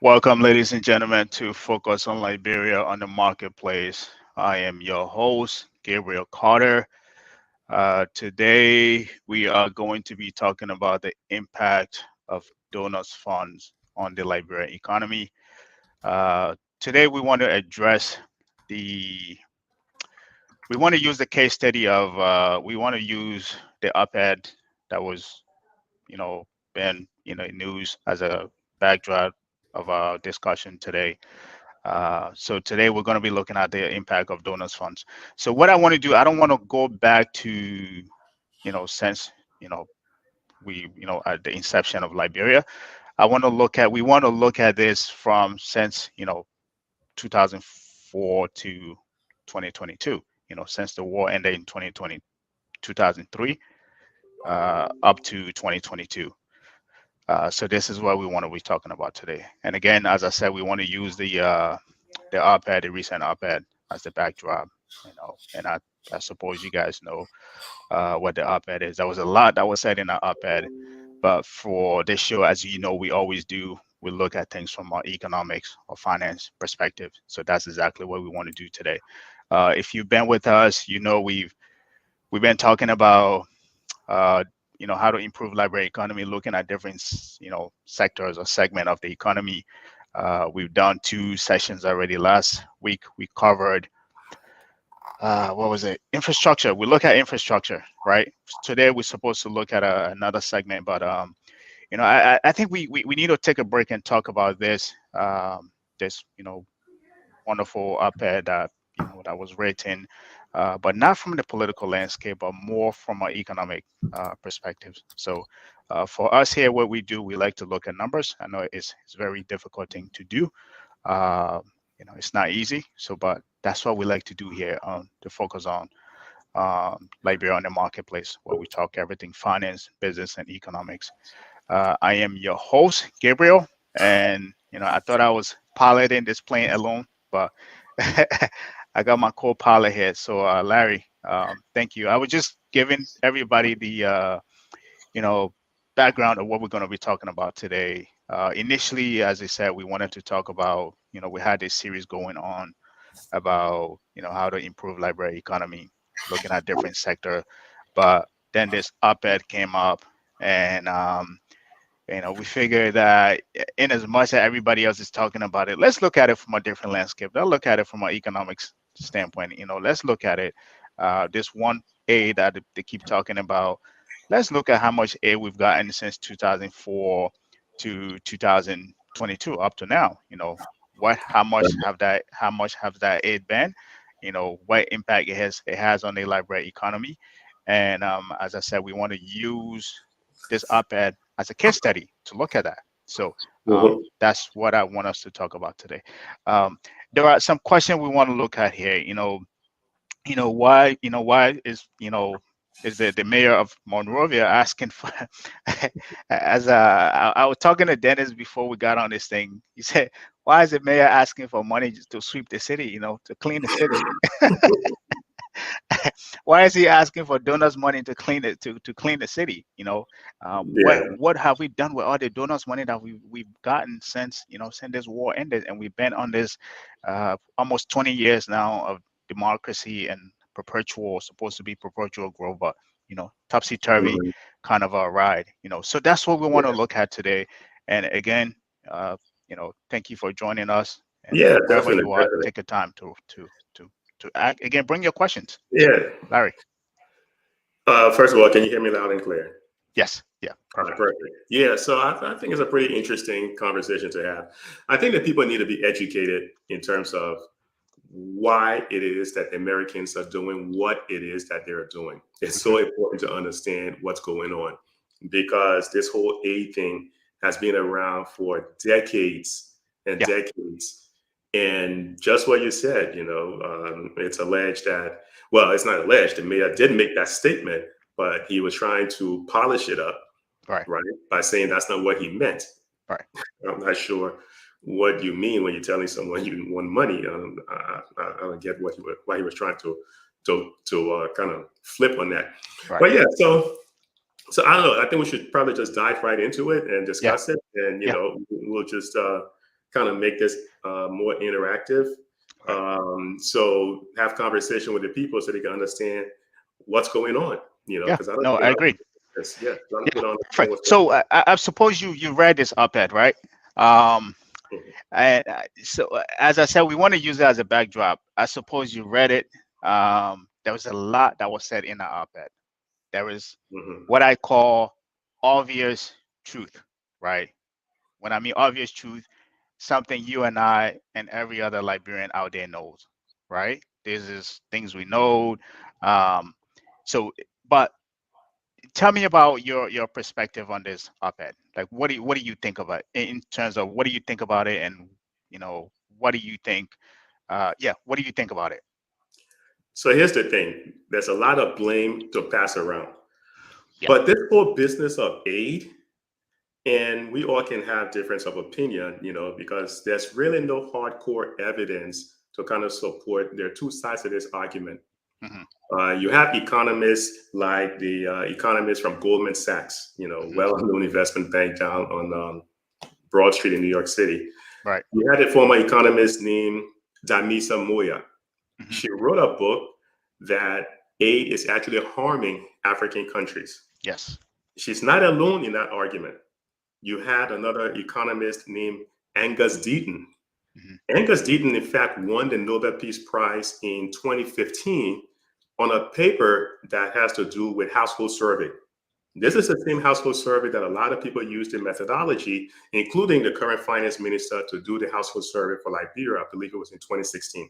Welcome, ladies and gentlemen, to Focus on Liberia on the Marketplace. I am your host, Gabriel Carter. Today, we are going to be talking about the impact of donors funds on the Liberian economy. Today, we want to address the, we want to use the case study of, we want to use the op-ed that was, been, news as a backdrop of our discussion today. So today we're going to be looking at the impact of donors funds. So what I want to do, I don't want to go back to, since, you know, at the inception of Liberia. We want to look at this from since, 2004 to 2022, since the war ended in 2020, 2003, up to 2022. So this is what we want to be talking about today. And again, as I said, we want to use the op-ed, the recent op-ed, as the backdrop. And I suppose you guys know what the op-ed is. There was a lot that was said in the op-ed, but for this show, as you know, we always do. We look at things from our economics or finance perspective. So that's exactly what we want to do today. If you've been with us, we've been talking about uh, how to improve library economy, looking at different, sectors or segment of the economy. We've done two sessions already. Last week we covered what was it? Infrastructure. We look at infrastructure, right? Today we're supposed to look at another segment, but I think we need to take a break and talk about this wonderful op-ed that that was written, but not from the political landscape, but more from an economic perspective. So for us here, what we do, we like to look at numbers. I know it's a very difficult thing to do. Uh, it's not easy. So, but that's what we like to do here to focus on Liberia on the marketplace, where we talk everything finance, business, and economics. I am your host, Gabriel, and I thought I was piloting this plane alone, but I got my co-pilot here. So Larry, thank you. I was just giving everybody the you know background of what we're going to be talking about today. Initially, as I said, we wanted to talk about we had this series going on about how to improve library economy, looking at different sector, but then this op-ed came up, and we figure that in as much as everybody else is talking about it, let's look at it from a different landscape. Let's look at it from an economics standpoint. Let's look at it. This one aid that they keep talking about. Let's look at how much aid we've gotten since 2004 to 2022 up to now. How much have that aid been? What impact it has on the library economy. And as I said, we want to use this op-ed as a case study to look at that. So Mhm. that's what I want us to talk about today. Um, there are some questions we want to look at here. Why is the mayor of Monrovia asking for as I was talking to Dennis before we got on this thing. He said, why is the mayor asking for money just to sweep the city, to clean the city? Why is he asking for donors money to clean it to clean the city? Yeah. What have we done with all the donors money that we've gotten since this war ended, and we've been on this almost 20 years now of democracy and supposed to be perpetual growth, but topsy turvy Mhm. kind of a ride. So that's what we want to Yeah. look at today. And again, thank you for joining us. And Yeah, wherever definitely, you are, definitely. take a time to act again. Bring your questions, Yeah. Larry. First of all, can you hear me loud and clear? Yes. Yeah. All right, Perfect. perfect. Yeah, so I think it's a pretty interesting conversation to have. I think that people need to be educated in terms of why it is that the Americans are doing what it is that they're doing. It's Hmm. so important to understand what's going on because this whole aid thing has been around for decades and Yeah. decades. And just what you said, it's alleged that, well, it's not alleged, the mayor did make that statement, but he was trying to polish it up, Right. right, by saying that's not what he meant. Right. I'm not sure what you mean when you're telling someone you want money. I don't get why he was trying to kind of flip on that. Right. But yeah, so I don't know. I think we should probably just dive right into it and Yeah. discuss it, and Yeah. we'll just kind of make this more interactive. So have conversation with the people so they can understand what's going on, Yeah, because I don't no, think a I lot of agree. people, yeah, a lot of Yeah, people don't understand perfect. what's going So I suppose you read this op-ed, right? Um, on. Mhm. and so as I said, we want to use it as a backdrop. I suppose you read it. There was a lot that was said in the op-ed. There is Mhm. what I call obvious truth, right? When I mean obvious truth, something you and I and every other Liberian out there knows, right? This is things we know. Um, so, but tell me about your perspective on this op-ed. Like, what do you think about it in terms of what do you think about it, and what do you think? Yeah, what do you think about it? So here's the thing: there's a lot of blame to pass around, Yeah. but this whole business of aid, and we all can have difference of opinion, because there's really no hardcore evidence to kind of support. There are two sides to this argument. Hmm. You have economists like the economist from Goldman Sachs, Hmm. well-known investment bank down on Broad Street in New York City. Right. You had a former economist named Damisa Moya. Hmm. She wrote a book that aid is actually harming African countries. Yes. She's not alone in that argument. You had another economist named Angus Deaton. Hmm. Angus Deaton, in fact, won the Nobel Peace Prize in 2015 on a paper that has to do with household survey. This is the same household survey that a lot of people used in methodology, including the current finance minister, to do the household survey for Liberia. I believe it was in 2016.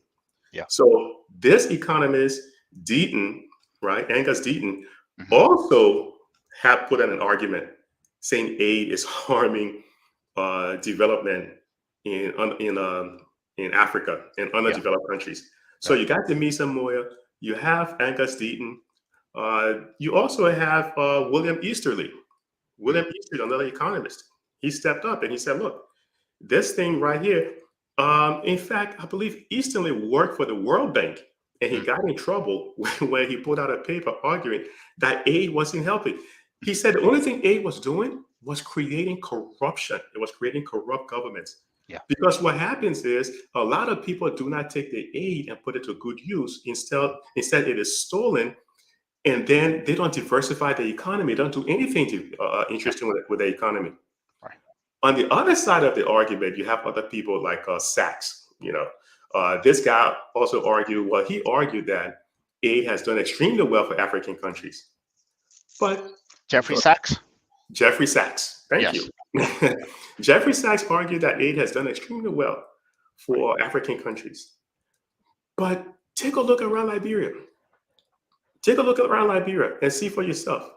Yeah. So this economist, Deaton, right, Angus Deaton, Hmm. also have put in an argument saying aid is harming development in Africa and Yeah. underdeveloped countries. So Right. you got Demisa Moya, you have Angus Deaton, you also have William Easterly. Hmm. William Easterly, another economist, he stepped up and he said, "Look, this thing right here." In fact, I believe Easterly worked for the World Bank, and he Hmm. got in trouble when he put out a paper arguing that aid wasn't helping. He said the only thing aid was doing was creating corruption. It was creating corrupt governments. Yeah. Because what happens is a lot of people do not take the aid and put it to good use. Instead, it is stolen, and then they don't diversify the economy. Don't do anything to Yeah. interesting with the economy. Right. On the other side of the argument, you have other people like Sachs. This guy also argued. Well, he argued that aid has done extremely well for African countries. But Jeffrey Sachs. Jeffrey Sachs, thank you. Yes. Jeffrey Sachs argued that aid has done extremely well Right. for African countries. But take a look around Liberia. Take a look around Liberia and see for yourself.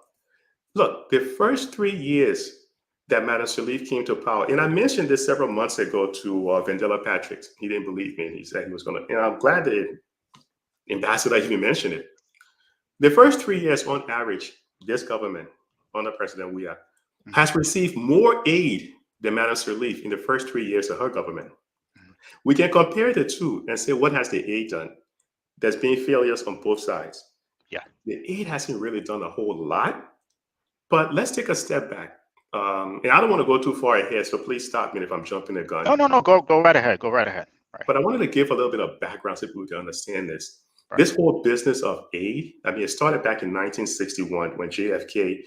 Look, the first 3 years that Madam Sirleaf came to power, and I mentioned this several months ago to Vandella Patrick. He didn't believe me. He said he was going to, and I'm glad that Ambassador even mentioned it. The first 3 years, on average, this government, under President Weah, Hmm. has received more aid than Madam Sirleaf in the first 3 years of her government. Hmm. We can compare the two and say, what has the aid done? There's been failures on both sides. Yeah. The aid hasn't really done a whole lot. But let's take a step back. And I don't want to go too far ahead, so please stop me if I'm jumping the gun. No, no, no. Go right ahead. Go right ahead. Right. But I wanted to give a little bit of background so people can understand this. Right. This whole business of aid, I mean, it started back in 1961 when JFK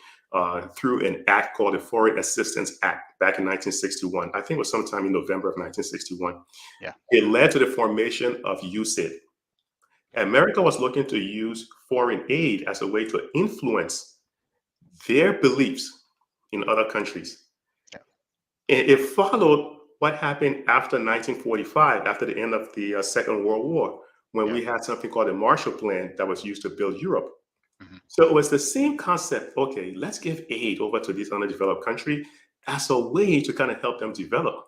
threw an act called the Foreign Assistance Act back in 1961. I think it was sometime in November of 1961. Yeah. It led to the formation of USAID. Yeah. America was looking to use foreign aid as a way to influence their beliefs in other countries. Yeah. It followed what happened after 1945, after the end of the Second World War, when Yeah. we had something called the Marshall Plan that was used to build Europe. Hmm. So it was the same concept. Okay, let's give aid over to these underdeveloped countries as a way to kind of help them develop.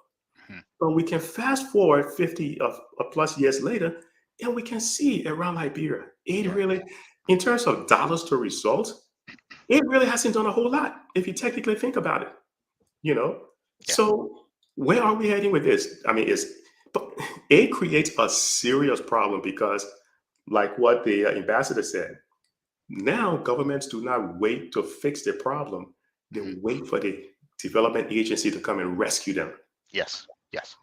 Hmm. But we can fast forward 50 of plus years later, and we can see around Liberia, aid Yeah. really, in terms of dollars to results, it really hasn't done a whole lot if you technically think about it, you know? Yeah. So where are we heading with this? I mean, but it creates a serious problem because, like what the ambassador said, now governments do not wait to fix the problem. They Hmm. wait for the development agency to come and rescue them. Yes. Yes.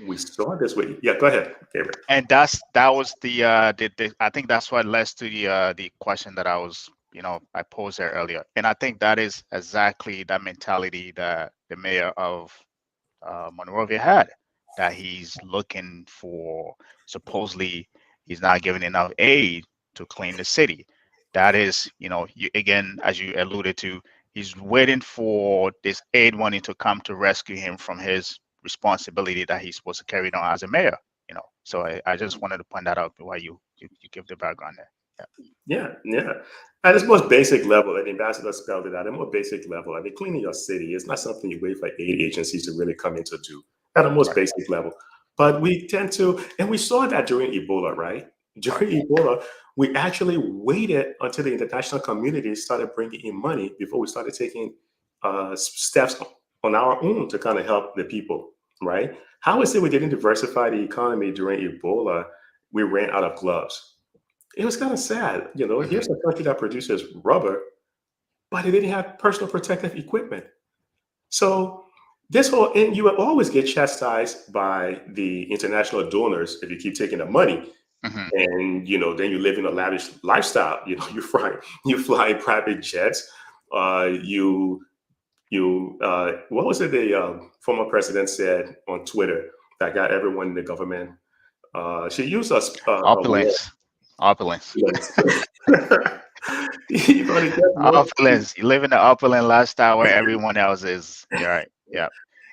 We saw this with, yeah, go ahead, Gabriel. And that was the I think that's what led to the question that I was, I posed there earlier. And I think that is exactly that mentality that the mayor of Monrovia had, that he's looking for, supposedly he's not giving enough aid to clean the city. That is, again, as you alluded to, he's waiting for this aid money to come to rescue him from his responsibility that he's supposed to carry on as a mayor. So I just wanted to point that out while you give the background there. Yeah, yeah. At its most basic level, and the ambassador spelled it out, at a more basic level, I mean, cleaning your city is not something you wait for aid agencies to really come in to do at a most Right, basic level. But we tend to, and we saw that during Ebola, right? right. During Ebola, we actually waited until the international community started bringing in money before we started taking steps on our own to kind of help the people, right? How is it we didn't diversify the economy during Ebola? We ran out of gloves. It was kind of sad. Hmm. Here's a country that produces rubber, but it didn't have personal protective equipment. So this whole, and you will always get chastised by the international donors if you keep taking the money. Hmm. And then you live in a lavish lifestyle. You fly private jets. You what was it the former president said on Twitter that got everyone in the government? She used a word. Opulence, opulence. Yes. You're gonna get more tweets. Opulence. You live in the opulent lifestyle where everyone else is. You're right. Yeah.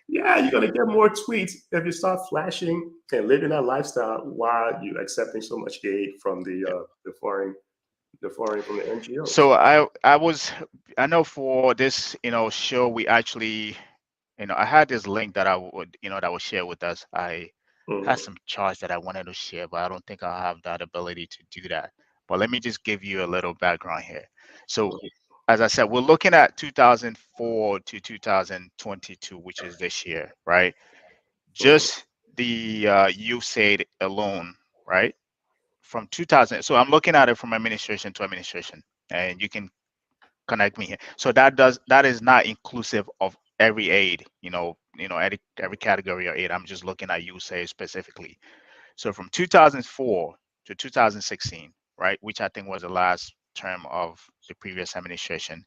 Yeah, you're gonna get more tweets if you start flashing and living that lifestyle while you accepting so much aid from the foreign from the So NGOs. I know for this, show, we actually, I had this link that I would, that was shared with us. I had Mhm. some charts that I wanted to share, but I don't think I have that ability to do that. But let me just give you a little background here. So, as I said, we're looking at 2004 to 2022, which is this year, right? Mhm. Just the USAID alone, right? From 2000. So I'm looking at it from administration to administration, and you can connect me here. So that is not inclusive of every aid, every category of aid. I'm just looking at USAID specifically. So from 2004 to 2016, right, which I think was the last term of the previous administration,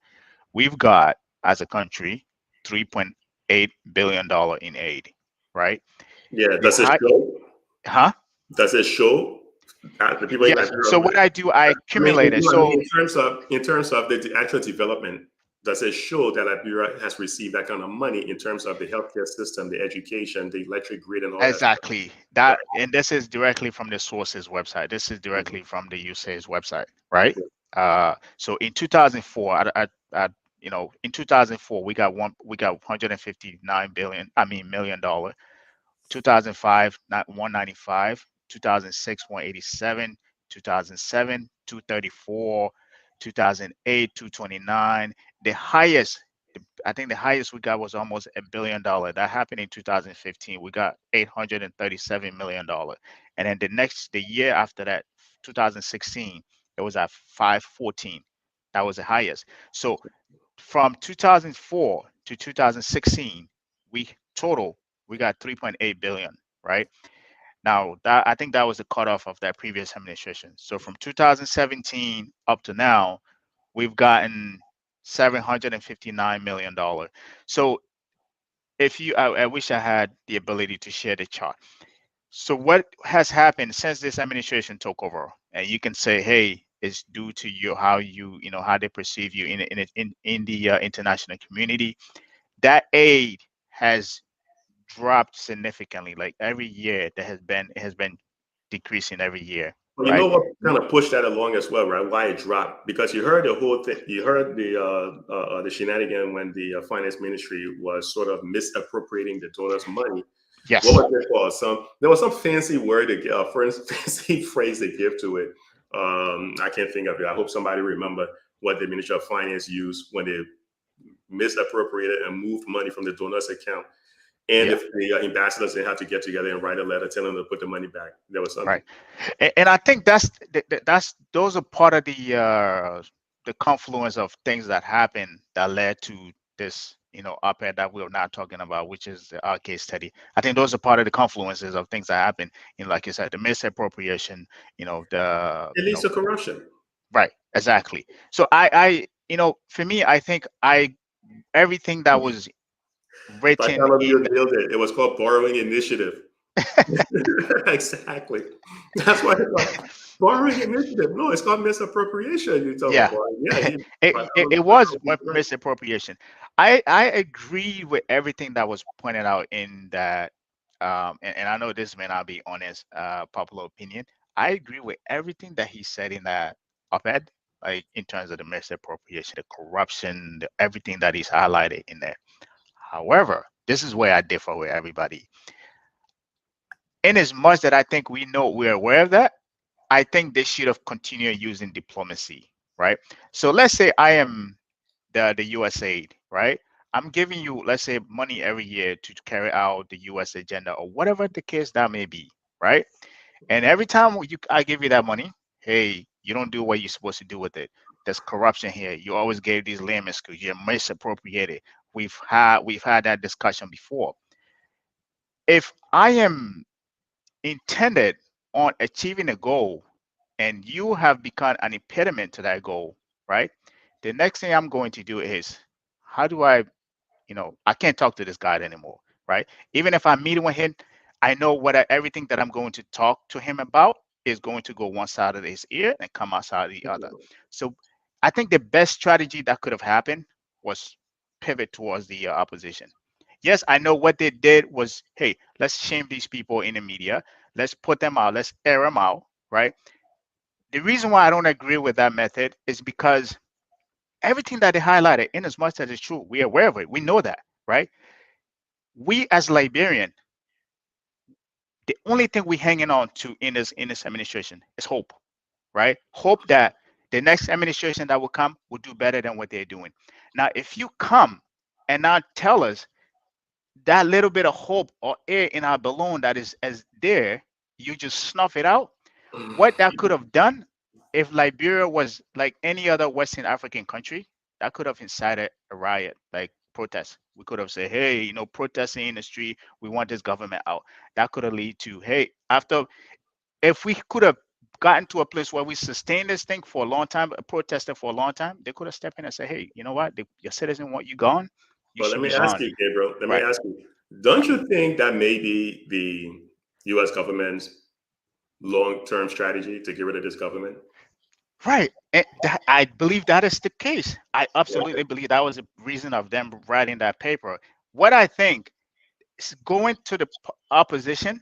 we've got as a country $3.8 billion in aid, right? Yeah, The does it high, show? huh? Does it show the people in Yes. So Nigeria? what I do, I I mean, accumulated. So in terms of the actual development, does it show that Liberia has received that kind of money in terms of the healthcare system, the education, the electric grid, and all that stuff? exactly Right. that, and this is directly from the sources website. This is Mhm. directly from the USAID's website, right? So in 2004, in 2004, we got 159 billion. I mean, $1 million. 2005, not 195. 2006, 187. 2007, 234. 2008, 229. The highest, I think the highest we got was almost $1 billion. That happened in 2015. We got $837 million. And then the year after that, 2016, it was at 514. That was the highest. So from 2004 to 2016, we total we got 3.8 billion, right? Now that I think that was the cutoff of that previous administration. So from 2017 up to now, we've gotten $759 million. So I wish I had the ability to share the chart. So what has happened since this administration took over? And you can say, hey, it's due to how they perceive you in the international community. That aid has dropped significantly. Like every year, it has been decreasing every year, Well, you know right? what kind of pushed that along as well, right? Why it dropped? Because you heard the whole thing. You heard the shenanigan when the finance ministry was sort of misappropriating the donors' money. What Yes, was it called? There was some fancy word, fancy phrase they give to it. I can't think of it. I hope somebody remember what the Ministry of Finance used when they misappropriated and moved money from the donors' account. And yeah, if the ambassadors didn't have to get together and write a letter telling them to put the money back, there was something. right. And I think that's those are part of the confluence of things that happened that led to this op-ed that we're not talking about, which is our case study. I think those are part of the confluences of things that happen. Like you said, the misappropriation. The It leads to corruption. right, exactly. So for me, I think everything that was By written some of you in nailed it. It was called borrowing initiative. Exactly. That's what it's called. Borrowing initiative. No, it's called misappropriation. You talk yeah, about. Yeah, he, it was misappropriation. I agree with everything that was pointed out in that, and I know this may not be honest, popular opinion. I agree with everything that he said in that op-ed, like in terms of the misappropriation, the corruption, everything that he's highlighted in there. However, this is where I differ with everybody. In as much that I think we're aware of that, I think they should have continued using diplomacy, right? So let's say I am the U.S. aid, right? I'm giving you, let's say, money every year to carry out the U.S. agenda or whatever the case that may be, right? And every time I give you that money, hey, you don't do what you're supposed to do with it. There's corruption here. You always gave these layman schools. You're misappropriated. We've had that discussion before. If I am intended on achieving a goal and you have become an impediment to that goal, right? The next thing I'm going to do is, how do I can't talk to this guy anymore, right? Even if I'm meeting with him, I know everything that I'm going to talk to him about is going to go one side of his ear and come outside of the other. So I think the best strategy that could have happened was pivot towards the opposition. Yes, I know what they did was, hey, let's shame these people in the media. Let's put them out. Let's air them out, right? The reason why I don't agree with that method is because everything that they highlighted, in as much as it's true, we're aware of it. We know that, right? We as Liberian, the only thing we're hanging on to in this administration is hope, right? Hope that the next administration that will come will do better than what they're doing. Now, if you come and now tell us that little bit of hope or air in our balloon that is as there, you just snuff it out. What that could have done, if Liberia was like any other Western African country, that could have incited a riot, like protest. We could have said, hey, protesting in the street, we want this government out. That could have led to, hey, after, if we could have gotten to a place where we sustained this thing for a long time, protested for a long time, they could have stepped in and said, hey, you know what, your citizen want you gone, you But let should be me ask gone. you, Gabriel. Let me Right. ask you. Don't you think that maybe the U.S. government's long-term strategy to get rid of this government? Right. And I believe that is the case. I Yeah. absolutely believe that was the reason of them writing that paper. What I think is going to the opposition,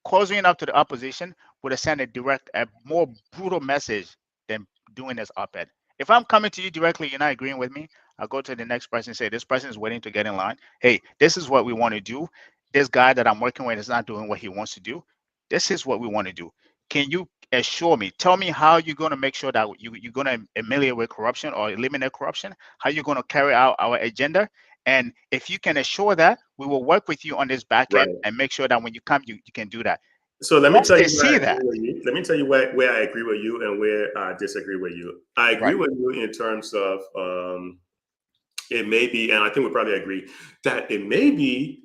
causing up to the opposition would have sent a more brutal message than doing this op-ed. If I'm coming to you directly, you're not agreeing with me, I'll go to the next person and say, this person is waiting to get in line. Hey, this is what we want to do. This guy that I'm working with is not doing what he wants to do. This is what we want to do. Can you assure me, tell me how you're going to make sure that you're going to ameliorate corruption or eliminate corruption, how you're going to carry out our agenda. And if you can assure that, we will work with you on this back Right. end and make sure that when you come, you can do that. So let me Once tell they you where I see agree that, with you. Let me tell you where I agree with you and where I disagree with you. I agree right, with you in terms of it may be, and I think we probably agree that it may be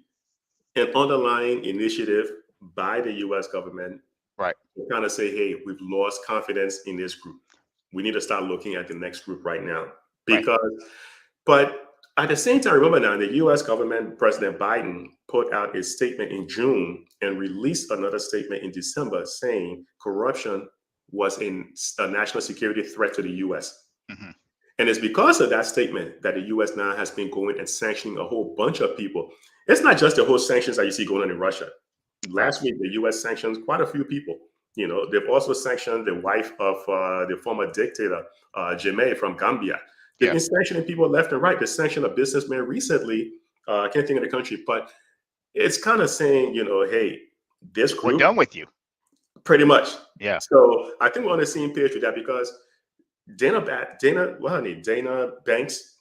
an underlying initiative by the U.S. government right, to kind of say, "Hey, we've lost confidence in this group. We need to start looking at the next group right now." right, Because, but at the same time, remember now, the U.S. government, President Biden, put out a statement in June and released another statement in December saying corruption was a national security threat to the U.S. hmm, And it's because of that statement that the US now has been going and sanctioning a whole bunch of people. It's not just the whole sanctions that you see going on in Russia. right, Last week, the US sanctioned quite a few people. They've also sanctioned the wife of the former dictator, Jammeh from Gambia. They've yeah, been sanctioning people left and right. They sanctioned a businessman recently. I can't think of the country, but it's kind of saying, hey, this we're group, done with you. pretty much. Yeah, So I think we're on the same page with that because Dana Banks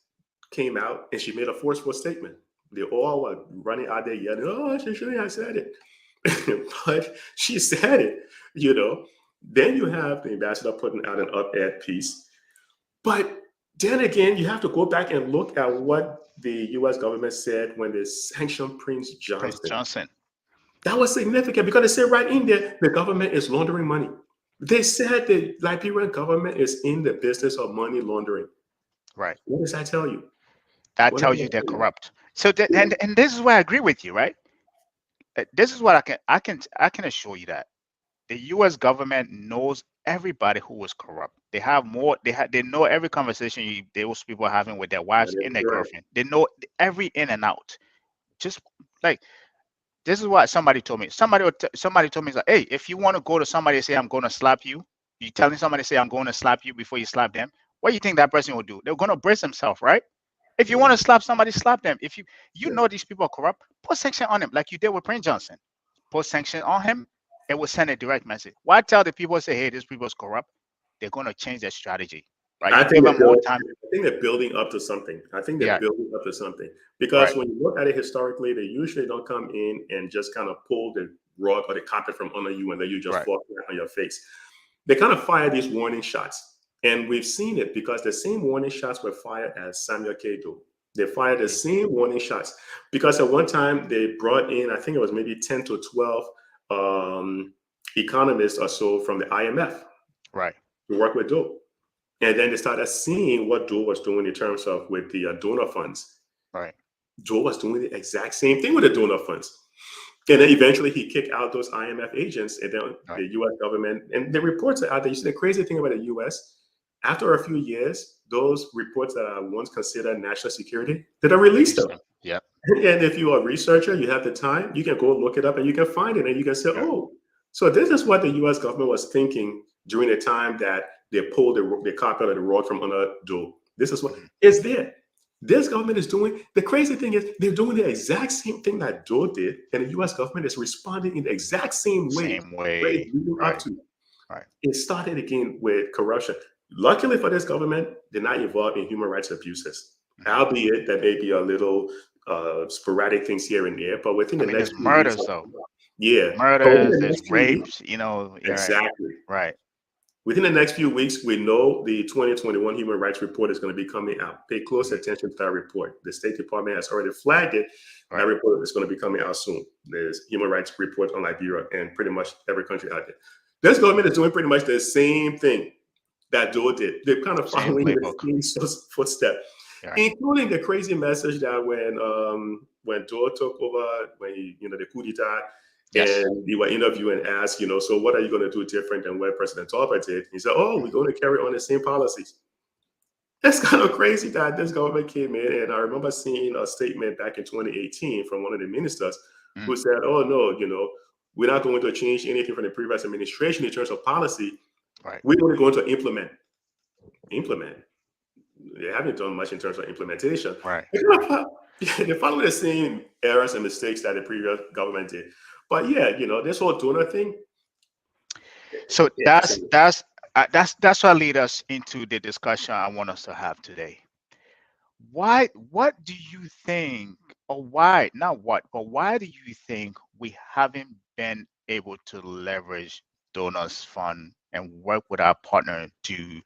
came out and she made a forceful statement. They all were running out there yelling, "Oh, she shouldn't have said it," but she said it. Then you have the ambassador putting out an op-ed piece, but Then again, you have to go back and look at what the U.S. government said when they sanctioned Prince Prince Johnson. Johnson. That was significant because they said right in there the government is laundering money. They said the Liberian government is in the business of money laundering. Right. What does that tell you? That What does tells you that they're tell you? corrupt. So and this is where I agree with you, right? This is what I can assure you that the U.S. government knows everybody who was corrupt. They have more. They know every conversation those people are having with their That wives is and their correct. girlfriend. They know every in and out. Just like this is what somebody told me. Somebody told me, like, hey, if you want to go to somebody and say I'm going to slap you, you telling somebody say I'm going to slap you before you slap them. What do you think that person will do? They're going to brace themselves, right? If you want to Mhm. slap somebody, slap them. If you Yeah. know these people are corrupt, put sanction on them like you did with Prince Johnson. Put sanction on him, it will send a direct message. Why tell the people say, hey, this people's corrupt? They're going to change their strategy, right? I You think give they're them more building, time. I think they're building up to something. I think they're Yeah, building up to something because right, when you look at it historically, they usually don't come in and just kind of pull the rug or the carpet from under you and let you just right. fall flat on your face. They kind of fire these warning shots, and we've seen it because the same warning shots were fired at Samuel Kado. They fired the Mhm. same warning shots because at one time they brought in, I think it was maybe 10 to 12 um, economists or so from the IMF Right, to work with Doe. And then they started seeing what Joe was doing in terms of with the donor funds. right, Joe was doing the exact same thing with the donor funds. And then eventually he kicked out those IMF agents and then right. the US government. And the reports are out there. You see, the crazy thing about the US, after a few years, those reports that are once considered national security, they don't release Release them. them. Yep. And if you're a researcher, you have the time, you can go look it up and you can find it and you can say, Yeah. oh, so this is what the US government was thinking during the time that they pulled the carpet or the rug from under Joe. This is what Mhm. is there. This government is doing, the crazy thing is they're doing the exact same thing that Joe did, and the US government is responding in the exact same way Same where it's way. leading up Right, to. right. It started again with corruption. Luckily for this government, they're not involved in human rights abuses, Mhm. albeit that may be a little sporadic things here and there. But within I the mean, there's next few weeks, murders though. yeah. But within Murders, the there's next few weeks, rapes. You're right. exactly. Right. Within the next few weeks, we know the 2021 Human Rights Report is going to be coming out. Pay close Mhm. attention to that report. The State Department has already flagged it. That Right. report is going to be coming out soon. There's Human Rights Report on Liberia and pretty much every country out there. This government is doing pretty much the same thing that Joe did. They're kind of Same following the playbook. same footstep, Right. including the crazy message that when Joe took over, when the coup d'etat, Yes. and you were interviewed and asked, so what are you going to do different than what President Talbot did? He said, oh, we're Mhm. going to carry on the same policies. That's kind of crazy that this government came in. And I remember seeing a statement back in 2018 from one of the ministers Mhm. who said, oh, no, we're not going to change anything from the previous administration in terms of policy. Right. We're only going to implement. They haven't done much in terms of implementation. Right. They kind Right. of they follow the same errors and mistakes that the previous government did. But yeah, this whole donor thing, So yeah, that's what lead us into the discussion I want us to have today. Why? What do you think, or why? Not what, but why do you think we haven't been able to leverage donors fund and work with our partner to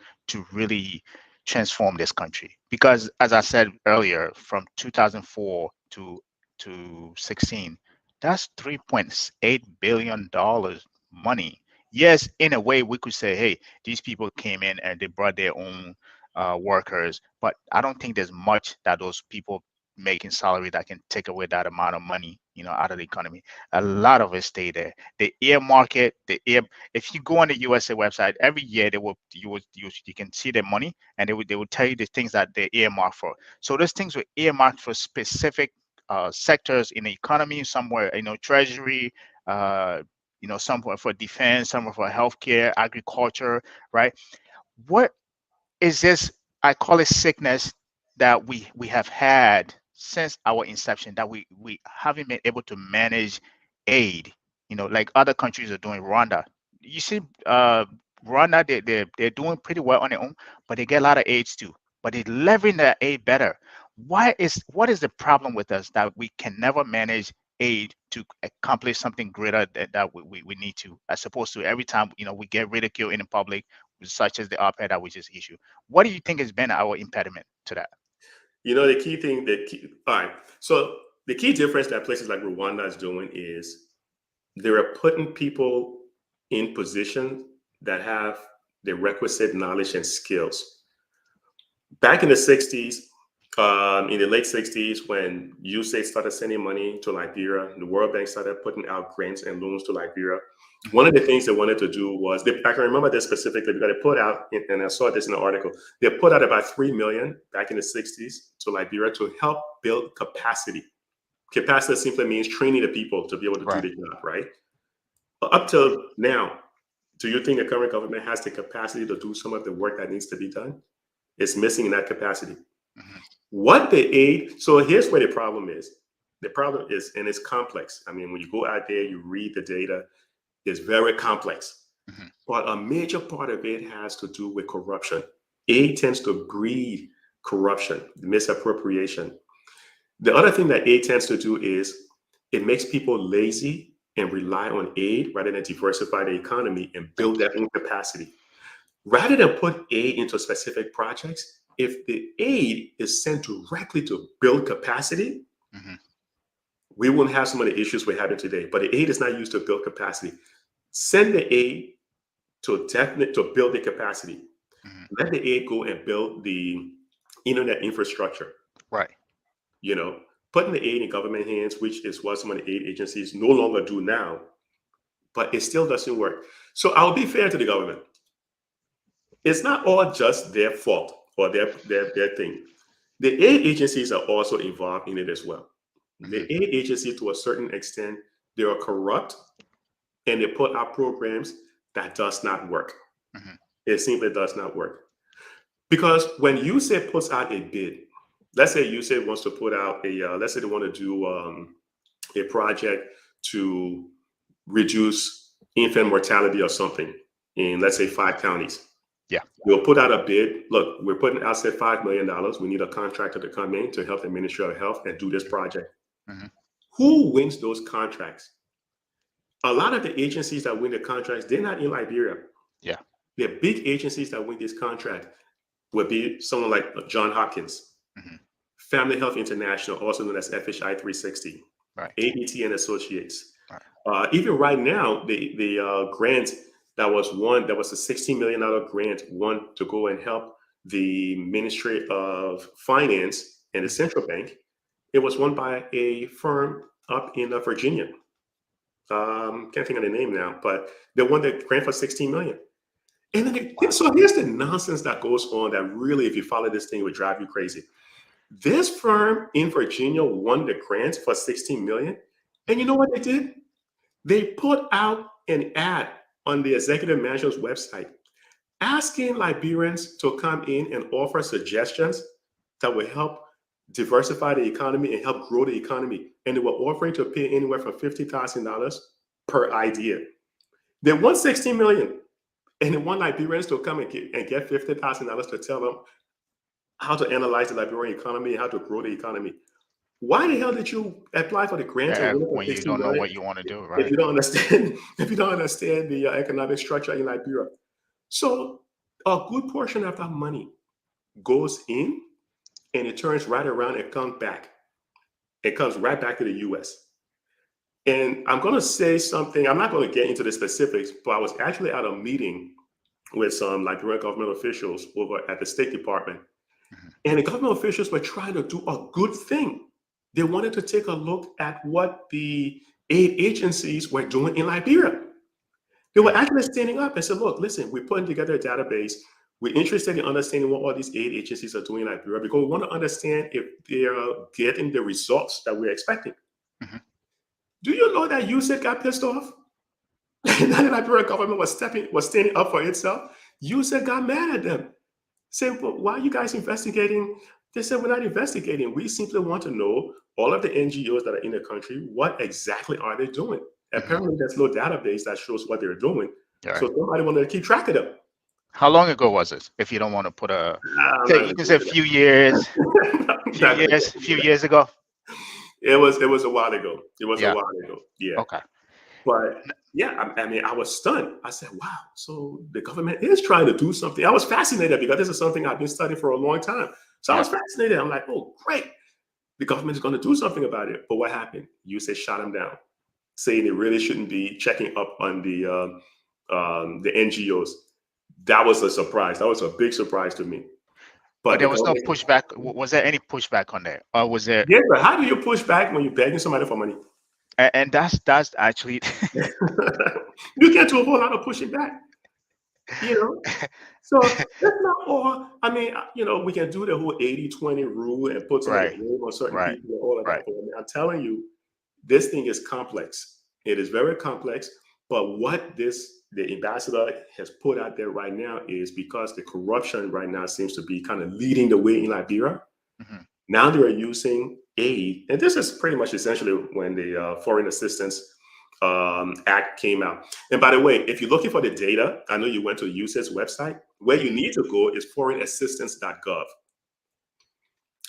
really transform this country? Because as I said earlier, from 2004 to 16, that's $3.8 billion money. Yes, in a way, we could say, hey, these people came in and they brought their own workers, but I don't think there's much that those people making salary that can take away that amount of money, out of the economy. A lot of it stay there. The earmark it, if you go on the USA website every year, they will you can see the money, and they will tell you the things that they earmark for. So those things were earmarked for specific sectors in the economy, somewhere, treasury, somewhere for defense, somewhere for healthcare, agriculture, right? What is this? I call it sickness that we have had since our inception, that we haven't been able to manage aid, like other countries are doing. Rwanda, you see, Rwanda, they're doing pretty well on their own, but they get a lot of aids too, but they're leveraging their aid better. What is the problem with us that we can never manage aid to accomplish something greater that we need to, as opposed to every time we get ridiculed in the public, such as the op-ed that we just issued. What do you think has been our impediment to that? The key thing all right. So the key difference that places like Rwanda is doing is they're putting people in positions that have the requisite knowledge and skills. Back in the 60s, in the late 60s, when USAID started sending money to Liberia, the World Bank started putting out grants and loans to Liberia. One of the things they wanted to do was, I can remember this specifically because they put out, and I saw this in the article, they put out about $3 million back in the 60s to Liberia to help build capacity. Capacity simply means training the people to be able to do the job, right? Up till now, do you think the current government has the capacity to do some of the work that needs to be done? It's missing in that capacity. What the aid, so here's where the problem is. The problem is, and it's complex. I mean, when you go out there, you read the data, it's very complex. But a major part of it has to do with corruption. Aid tends to breed corruption, misappropriation. The other thing that aid tends to do is it makes people lazy and rely on aid rather than diversify the economy and build their own capacity. Rather than put aid into specific projects, if the aid is sent directly to build capacity, we won't have some of the issues we're having today. But the aid is not used to build capacity. Send the aid to build the capacity. Let the aid go and build the internet infrastructure. Right. Putting the aid in government hands, which is what some of the aid agencies no longer do now, but it still doesn't work. So I'll be fair to the government. It's not all just their fault or their thing. The aid agencies are also involved in it as well. The aid agencies, to a certain extent, they are corrupt and they put out programs that does not work. It simply does not work. Because when USAID puts out a bid, let's say USAID wants to put out let's say they want to do a project to reduce infant mortality or something in, let's say, 5 counties. Yeah. We'll put out a bid. Look, we're putting out, say, $5 million. We need a contractor to come in to help the Ministry of Health and do this project. Who wins those contracts? A lot of the agencies that win the contracts, they're not in Liberia. Yeah. The big agencies that win this contract would be someone like John Hopkins, Family Health International, also known as FHI 360, AET and Associates. Even right now, the grant that was won, that was a $16 million grant won to go and help the Ministry of Finance and the Central Bank. It was won by a firm up in Virginia. Can't think of the name now, but they won the grant for $16 million. And then so here's the nonsense that goes on that really, if you follow this thing, would drive you crazy. This firm in Virginia won the grant for $16 million. And you know what they did? They put out an ad on the executive manager's website asking Liberians to come in and offer suggestions that will help diversify the economy and help grow the economy. And they were offering to pay anywhere from $50,000 per idea. They won $16 million. And they want Liberians to come and get $50,000 to tell them how to analyze the Liberian economy and how to grow the economy. Why the hell did you apply for the grant when you don't know what you want to do, right? If you don't understand the economic structure in Liberia. So a good portion of that money goes in and it turns right around and comes back. It comes right back to the US. And I'm going to say something, I'm not going to get into the specifics, but I was actually at a meeting with some Liberian government officials over at the State Department. And the government officials were trying to do a good thing. They wanted to take a look at what the aid agencies were doing in Liberia. They were actually standing up and said, look, listen, we're putting together a database. We're interested in understanding what all these aid agencies are doing in Liberia because we want to understand if they're getting the results that we're expecting. Do you know that USAID got pissed off? That the Liberian government was standing up for itself. USAID got mad at them. Said, well, why are you guys investigating? They said, we're not investigating. We simply want to know all of the NGOs that are in the country, what exactly are they doing? Apparently, there's no database that shows what they're doing. Right. So somebody wanted to keep track of them. How long ago was this? If you don't want to put you can say a few years, few years ago. It was a while ago. It was a while ago. Yeah. Okay. But Yeah, I mean, I was stunned. I said, wow, so the government is trying to do something. I was fascinated because this is something I've been studying for a long time. So I Yeah. was fascinated. I'm like, oh, great. The government is going to do something about it. But what happened? You said shut them down, saying they really shouldn't be checking up on the NGOs. That was a surprise. That was a big surprise to me. But But the there was no government, pushback. Was there any pushback on that, or was there? yeah, but how do you push back when you're begging somebody for money? And that's actually You can't do a whole lot of pushing back, you know? So that's not all. I mean, we can do the whole 80-20 rule and put some of the right, blame on certain right, people and all of right. that. But I mean, I'm telling you, this thing is complex. It is very complex. But what the ambassador has put out there right now is because the corruption right now seems to be kind of leading the way in Liberia. Hmm. Now they are using aid, and this is pretty much essentially when the Foreign Assistance Act came out. And by the way, if you're looking for the data, I know you went to USAID's website. Where you need to go is foreignassistance.gov.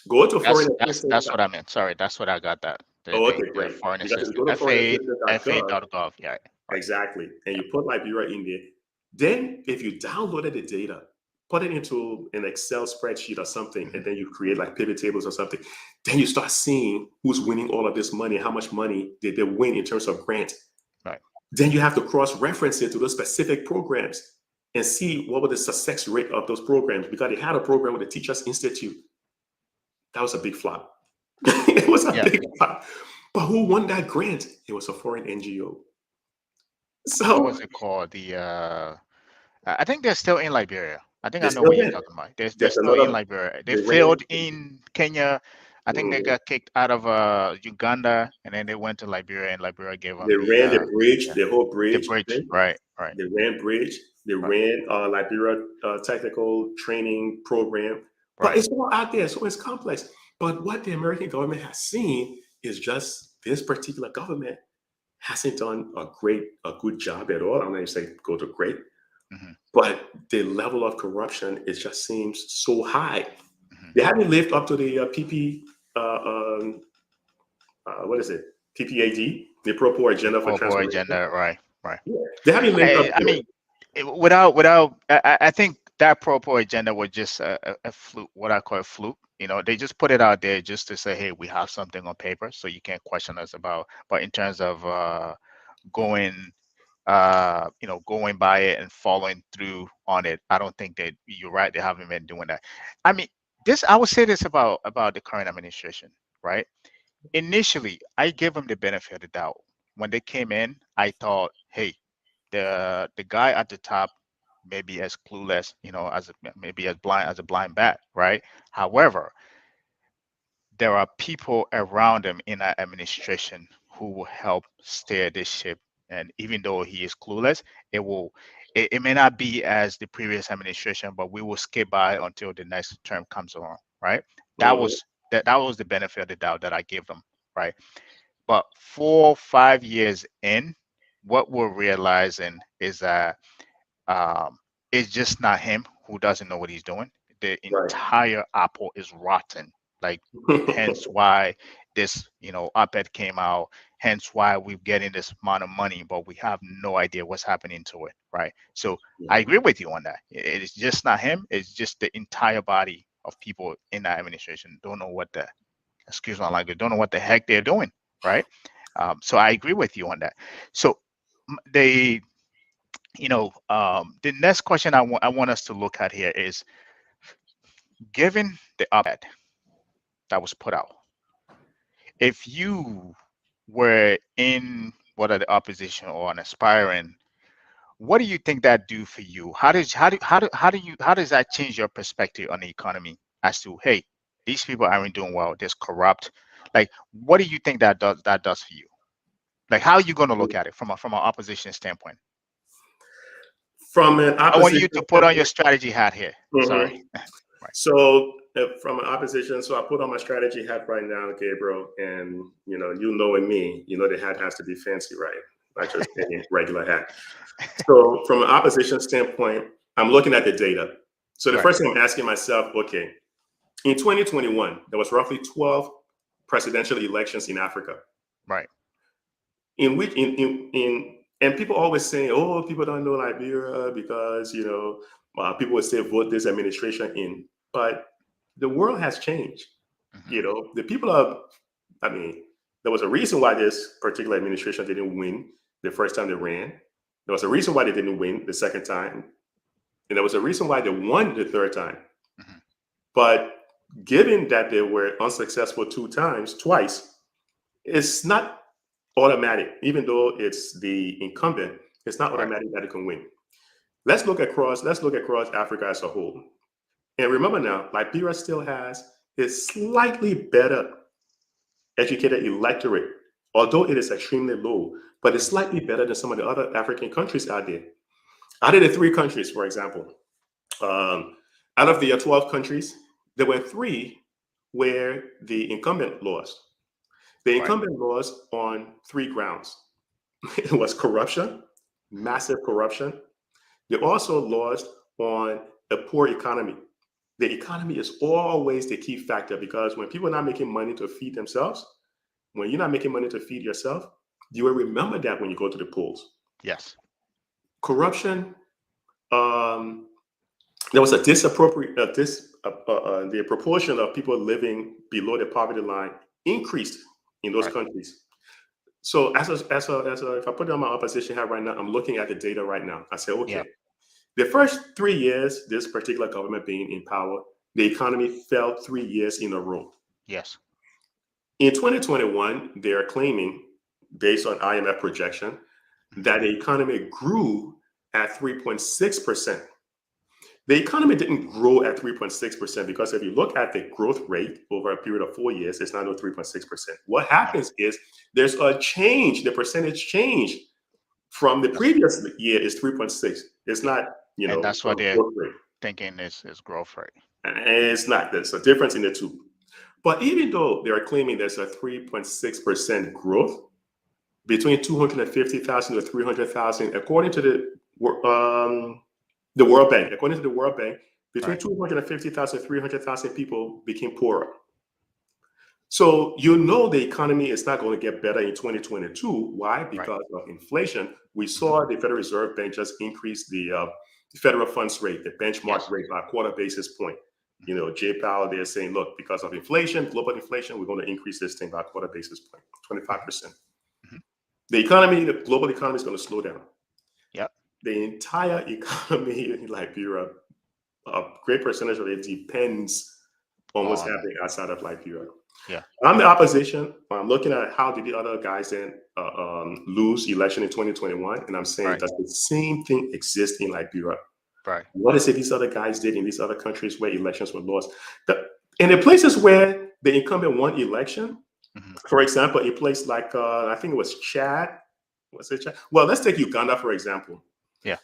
Go to That's foreign that's assistance. that's what I meant. Sorry, that's what I got. That the Oh, the, okay, the great. foreign Because if you assistance, go to FA foreignassistance.gov, dot gov. Yeah, right. exactly, and you put Liberia in there, then if you downloaded the data, put it into an Excel spreadsheet or something, and Hmm. then you create like pivot tables or something, then you start seeing who's winning all of this money, how much money did they win in terms of grant. Right. Then you have to cross-reference it to those specific programs and see what was the success rate of those programs, because they had a program with the Teachers Institute. That was a big flop. It was a Yeah. big flop. But who won that grant? It was a foreign NGO. What So was it called? I think they're still in Liberia. I think they I know still what you're did. talking about. They're There's still in another, Liberia. They they ran, failed in Kenya. I think they got kicked out of Uganda, and then they went to Liberia, and Liberia gave them they the ran the bridge, yeah, the whole the bridge bridge. thing. Right, right, They ran bridge. They right, ran Liberia technical training program. But right. it's all out there, so it's complex. But what the American government has seen is just this particular government hasn't done a good job at all. I'm not going to say go to great, Hmm. but the level of corruption, it just seems so high. Hmm. They haven't lived up to the what is it? PPAD, the Pro The Agenda for poor Transformation. agenda. Right, right. Yeah, they haven't lived up I to it. mean, without I think that proper agenda was just a fluke, what I call a fluke. They just put it out there just to say, hey, we have something on paper, so you can't question us about. But in terms of going, going by it and following through on it, I don't think that you're right. They haven't been doing that. I mean, I would say this about the current administration, right? Initially, I gave them the benefit of the doubt. When they came in, I thought, hey, the guy at the top may be as clueless, maybe as blind as a blind bat, right? However, there are people around him in our administration who will help steer this ship. And even though he is clueless, it may not be as the previous administration, but we will skip by until the next term comes along, right? That Mhm. was that was the benefit of the doubt that I gave them, right? But 4 5 years in, what we're realizing is that it's just not him who doesn't know what he's doing. The Right. entire apple is rotten. Like, hence why this, op-ed came out. Hence why we're getting this amount of money, but we have no idea what's happening to it. Right. So I Yeah. agree with you on that. It is just not him. It's just the entire body of people in that administration don't know what the excuse my language, don't know what the heck they're doing. Right. So I agree with you on that. So they the next question I want us to look at here is, given the op-ed that was put out, if you were in whether the opposition or an aspiring, what do you think that do for you? How does that change your perspective on the economy as to, hey, these people aren't doing well, there's corrupt, like, what do you think that does for you? Like, how are you going to look at it from an opposition standpoint? From an I want opposition you to put on your standpoint, strategy hat here. Sorry. mhm. Right. So from an opposition, so I put on my strategy hat right now, Gabriel, and you knowing me, the hat has to be fancy, right? Not just any regular hat. So from an opposition standpoint, I'm looking at the data. So the Right. first thing I'm asking myself, okay, in 2021, there was roughly 12 presidential elections in Africa. Right. In which in And people always say, oh, people don't know Liberia because, people would say vote this administration in. But the world has changed. Hmm. The people are, I mean, there was a reason why this particular administration didn't win the first time they ran. There was a reason why they didn't win the second time. And there was a reason why they won the third time. Hmm. But given that they were unsuccessful twice, it's not automatic. Even though it's the incumbent, it's not Right. automatic that it can win. Let's look across Africa as a whole. And remember now, Liberia still has a slightly better educated electorate, although it is extremely low, but it's Mhm. slightly better than some of the other African countries out there. Out of the three countries, for example, um, out of the 12 countries, there were three where the incumbent lost. The Right. incumbent lost on three grounds. It was corruption, Hmm. massive corruption. They also lost on a poor economy. The economy is always the key factor because when people are not making money to feed themselves, when you're not making money to feed yourself, you will remember that when you go to the polls. Yes. Corruption, um, there was a disappropriate, the proportion of people living below the poverty line increased in those Right. countries. So if I put on my opposition hat right now, I'm looking at the data right now. I say, Yeah. okay, the first 3 years, this particular government being in power, the economy fell 3 years in a row. Yes. In 2021, they are claiming, based on IMF projection, Hmm. that the economy grew at 3.6%. The economy didn't grow at 3.6% because if you look at the growth rate over a period of 4 years, it's not no 3.6%. What No. happens is there's a change, the percentage change from the That's, previous year is 3.6. It's yeah. not, And that's what they're growth rate. thinking is growth rate. And it's not. There's a difference in the two. But even though they are claiming there's a 3.6% growth between 250,000 to 300,000, according to the World Bank, according to the World Bank, between Right. 250,000 and 300,000 people became poorer. So the economy is not going to get better in 2022. Why? Right. Because of inflation. We Hmm. saw the Federal Reserve Bank just increase the federal funds rate, the benchmark Yes. rate, by a quarter basis point. Hmm. Jay Powell, they're saying, look, because of inflation, global inflation, we're going to increase this thing by a quarter basis point, Hmm. 25%. Hmm. The global economy is going to slow down. Yep. The entire economy in Liberia, a great percentage of it depends on what's On. happening outside of Liberia. Yeah. I'm the opposition. I'm looking at how did the other guys then lose election in 2021, and I'm saying Right. does the same thing exist in Liberia? Right. What is it these other guys did in these other countries where elections were lost? In the places where the incumbent won election, Hmm. for example, a place like I think it was Chad. Was it Chad? Well, let's take Uganda for example. Yeah.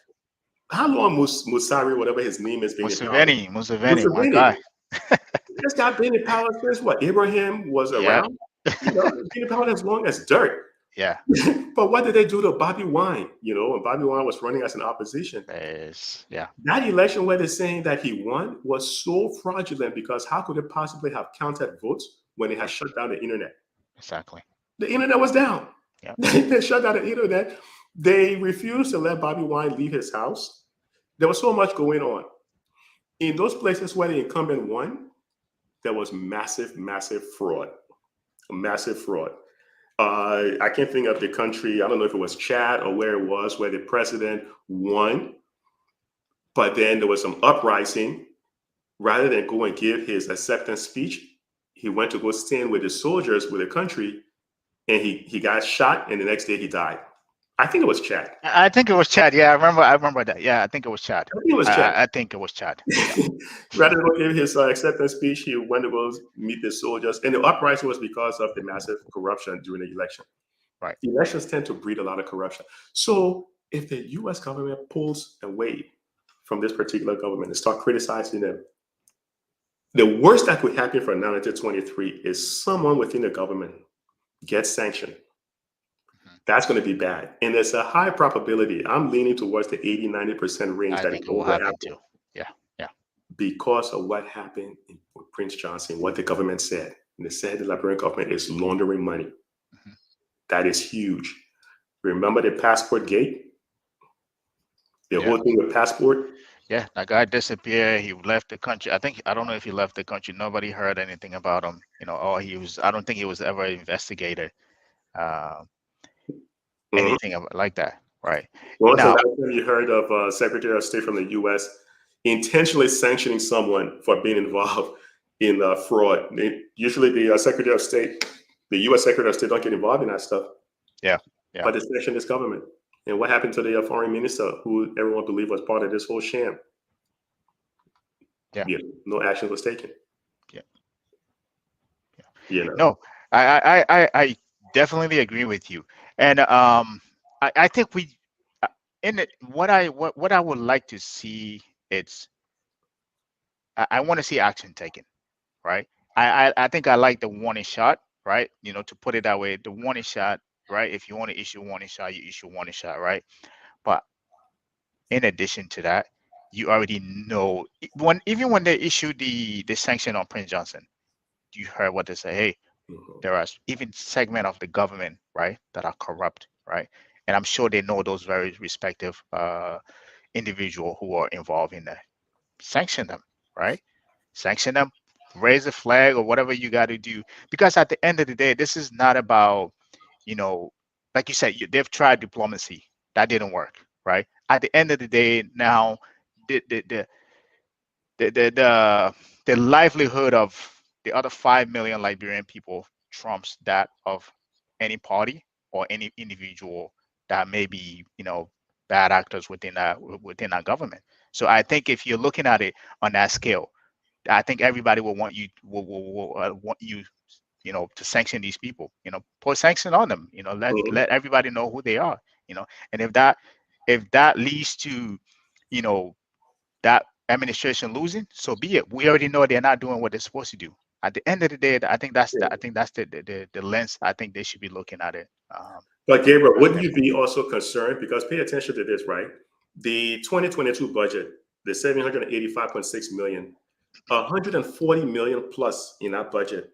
How long Musari, whatever his name is, been in power? Museveni, my Museveni. guy. This guy been in power since what? Abraham was Yeah. around. Been in power as long as dirt. Yeah. But what did they do to Bobby Wine? When Bobby Wine was running as an opposition, Yeah. that election where they're saying that he won was so fraudulent because how could it possibly have counted votes when it had Right. shut down the internet? Exactly. The internet was down. Yeah. They shut down the internet. They refused to let Bobby Wine leave his house. There was so much going on. In those places where the incumbent won, there was massive, massive fraud. Massive fraud. I can't think of the country. I don't know if it was Chad or where it was, where the president won, but then there was some uprising. Rather than go and give his acceptance speech, he went to go stand with the soldiers with the country, and he got shot, and the next day he died. I think it was Chad. I think it was Chad. Yeah, I remember. I remember that. Yeah, I think it was Chad. I think it was Chad. I think it was Chad. Yeah. Rather than go give his acceptance speech, he went to go meet the soldiers, and the uprising was because of the massive corruption during the election. Right. Elections tend to breed a lot of corruption. So if the U.S. government pulls away from this particular government and start criticizing them, the worst that could happen for now until 23 is someone within the government gets sanctioned. Mhm. That's going to be bad. And there's a high probability, I'm leaning towards the 80-90% range I that think it it will will happen happen too. Yeah. Yeah. because of what happened with Prince Johnson, what the government said. And they said the Liberian government is laundering money. Mhm. That is huge. Remember the passport gate? The Yeah. whole thing with passport? Yeah, that guy disappeared. He left the country. I don't know if he left the country. Nobody heard anything about him. Or I don't think he was ever investigated. Uh, Mhm. anything like that, right? When was the Now, last time you heard of a Secretary of State from the U.S. intentionally sanctioning someone for being involved in fraud? Usually, the Secretary of State, the U.S. Secretary of State, don't get involved in that stuff, yeah, yeah, but they sanction this government. And what happened to the foreign minister, who everyone believed was part of this whole sham? yeah, Yeah, no action was taken. yeah, yeah. You know. No, I definitely agree with you. And I think uh, in it, what I would like to see, it's I want to see action taken, right? I think I like the warning shot, right? To put it that way, the warning shot, right? If you want to issue a warning shot, you issue a warning shot, right? But in addition to that, you already know even when they issued the sanction on Prince Johnson, you heard what they say. Hey, Mhm. there are even segment of the government, right, that are corrupt, right? And I'm sure they know those very respective individual who are involved in that. Sanction them, right? Sanction them, raise a flag or whatever you got to do. Because at the end of the day, this is not about, you know, like you said, they've tried diplomacy. That didn't work, right? At the end of the day, now the the the the the, the, the livelihood of the other 5 million Liberian people trumps that of any party or any individual that may be, bad actors within that government. So I think if you're looking at it on that scale, I think everybody will want you want you to sanction these people. Put sanction on them. Let Mhm. everybody know who they are. And if that leads to you know that administration losing, so be it. We already know they're not doing what they're supposed to do. At the end of the day, I think that's the lens I think they should be looking at it. But From Gabriel, that wouldn't you standpoint. be also concerned? Because pay attention to this, right? The 2022 budget, the 785.6 million, 140 million plus in that budget